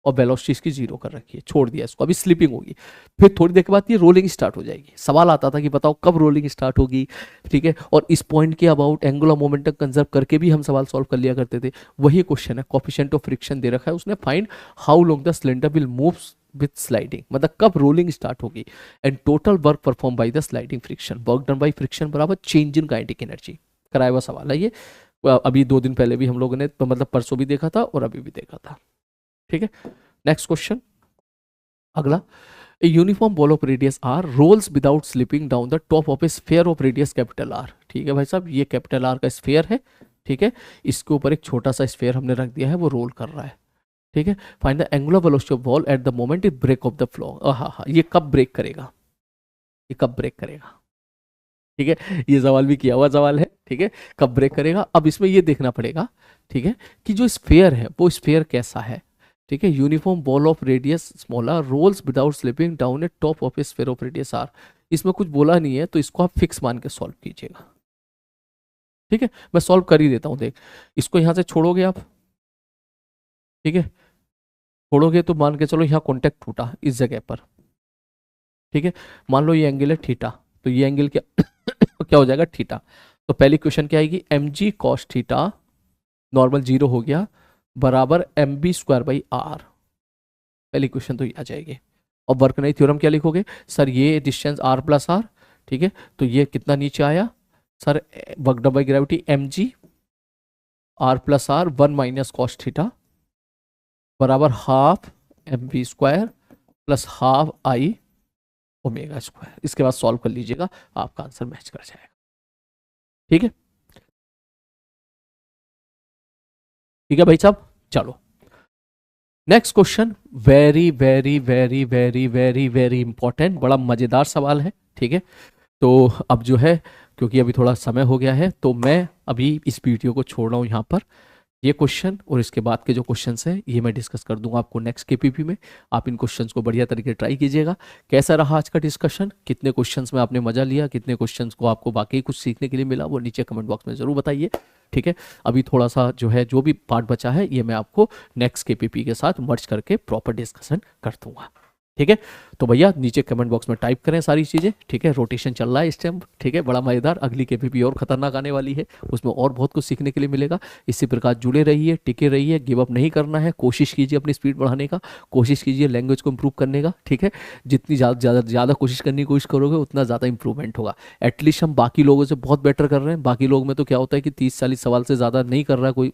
और वेलोसिटी इसकी जीरो कर रखी है, छोड़ दिया इसको, अभी स्लिपिंग होगी, फिर थोड़ी देर के बाद ये रोलिंग स्टार्ट हो जाएगी। सवाल आता था कि बताओ कब रोलिंग स्टार्ट होगी, ठीक है, और इस पॉइंट के अबाउट एंगुलर मोमेंटम कंजर्व करके भी हम सवाल सॉल्व कर लिया करते थे। वही क्वेश्चन है, कोफिशिएंट ऑफ फ्रिक्शन दे रखा है उसने, find how long the cylinder will move with sliding, मतलब कब रोलिंग स्टार्ट होगी, and total work perform by the sliding friction, work done by friction बराबर चेंज इन काइनेटिक एनर्जी, कराया हुआ सवाल है ये। अभी 2 दिन पहले भी हम लोगों ने मतलब परसों भी देखा था और अभी भी देखा था, ठीक है। नेक्स्ट क्वेश्चन, अगला, a uniform ball of radius R rolls without slipping down the top of a sphere of radius capital R. ठीक है भाई साहब, ये कैपिटल आर का स्फीयर है, ठीक है, इसके ऊपर एक छोटा सा स्फीयर हमने रख दिया है, वो रोल कर रहा है, ठीक है। Find the angular velocity of ball at the moment it break off the flow. हाँ हाँ, ये कब ब्रेक करेगा, ये कब ब्रेक करेगा, ठीक है, ये सवाल भी किया हुआ सवाल है, ठीक है, कब ब्रेक करेगा। अब इसमें ये देखना पड़ेगा, ठीक है, कि जो स्फीयर है वो स्फीयर कैसा है, ठीक है। Uniform ball of radius smaller rolls without slipping down a top of a sphere of radius R. इसमें कुछ बोला नहीं है तो इसको आप फिक्स मान के सॉल्व कीजिएगा, ठीक है। मैं सॉल्व कर ही देता हूं, देख इसको यहां से छोड़ोगे आप, ठीक है, छोड़ोगे तो मान के चलो यहाँ कॉन्टेक्ट टूटा इस जगह पर, ठीक है, मान लो ये एंगल है थीटा, तो ये एंगल क्या क्या हो जाएगा, थीटा। तो पहली क्वेश्चन क्या आएगी, M G cos theta, normal zero हो गया, बराबर M B square by R. पहली क्वेश्चन तो ये आ जाएगी। और वर्क नहीं थ्योरम क्या लिखोगे, सर ये डिस्टेंस आर प्लस आर, ठीक है, तो ये कितना नीचे आया sir, work done by gravity M G R plus R 1 minus cos theta बराबर half M B square plus half I omega square. इसके बाद सॉल्व कर लीजिएगा, आपका आंसर मैच कर जाएगा, ठीक है, ठीक है भाई साहब। चलो next question, very very very very very very important, बड़ा मजेदार सवाल है, ठीक है। तो अब जो है, क्योंकि अभी थोड़ा समय हो गया है, तो मैं अभी इस वीडियो को छोड़ रहा हूँ यहाँ पर। ये क्वेश्चन और इसके बाद के जो क्वेश्चंस हैं ये मैं डिस्कस कर दूंगा आपको नेक्स्ट केपीपी में। आप इन क्वेश्चंस को बढ़िया तरीके ट्राई कीजिएगा। कैसा रहा आज का डिस्कशन, कितने क्वेश्चंस में आपने मजा लिया, कितने क्वेश्चंस को आपको वाकई कुछ सीखने के लिए मिला, वो नीचे कमेंट बॉक्स में जरूर बताइए, ठीक है। अभी थोड़ा सा जो है, जो भी पार्ट बचा है ये मैं आपको नेक्स्ट केपीपी के साथ मर्ज करके प्रॉपर डिस्कशन कर दूंगा, ठीक है। तो भैया नीचे कमेंट बॉक्स में टाइप करें सारी चीज़ें, ठीक है। रोटेशन चल रहा है इस टाइम, ठीक है, बड़ा मज़ेदार। अगली केपीपी और खतरनाक आने वाली है, उसमें और बहुत कुछ सीखने के लिए मिलेगा। इसी प्रकार जुड़े रहिए, टिके रहिए, गिव अप नहीं करना है, कोशिश कीजिए अपनी स्पीड बढ़ाने का, कोशिश कीजिए लैंग्वेज को इंप्रूव करने का, ठीक है। जितनी ज़्यादा कोशिश करने की कोशिश करोगे उतना ज़्यादा इंप्रूवमेंट होगा। एटलीस्ट हम बाकी लोगों से बहुत बेटर कर रहे हैं। बाकी लोग में तो क्या होता है कि 30-40 सवाल से ज़्यादा नहीं कर रहा है,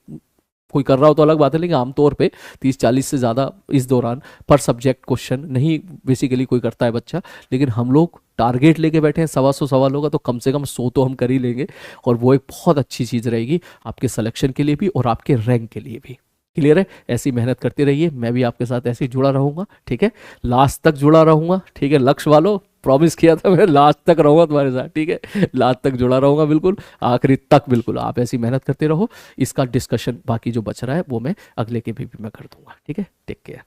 कोई कर रहा हो तो अलग बात है, लेकिन आमतौर पे 30-40 से ज़्यादा इस दौरान पर सब्जेक्ट क्वेश्चन नहीं बेसिकली कोई करता है बच्चा। लेकिन हम लोग टारगेट लेके बैठे हैं 125 सवालों का, तो कम से कम 100 तो हम कर ही लेंगे, और वो एक बहुत अच्छी चीज़ रहेगी आपके सिलेक्शन के लिए भी और आपके रैंक के लिए भी। क्लियर है, ऐसी मेहनत करते रहिए, मैं भी आपके साथ ऐसे ही जुड़ा रहूंगा, ठीक है, लास्ट तक जुड़ा रहूंगा, ठीक है। लक्ष्य वालों, प्रॉमिस किया था मैं लास्ट तक रहूंगा तुम्हारे साथ, ठीक है, लास्ट तक जुड़ा रहूंगा, बिल्कुल आखिरी तक, बिल्कुल। आप ऐसी मेहनत करते रहो। इसका डिस्कशन बाकी जो बच रहा है वो मैं अगले के भी मैं कर दूंगा, ठीक है। Take care.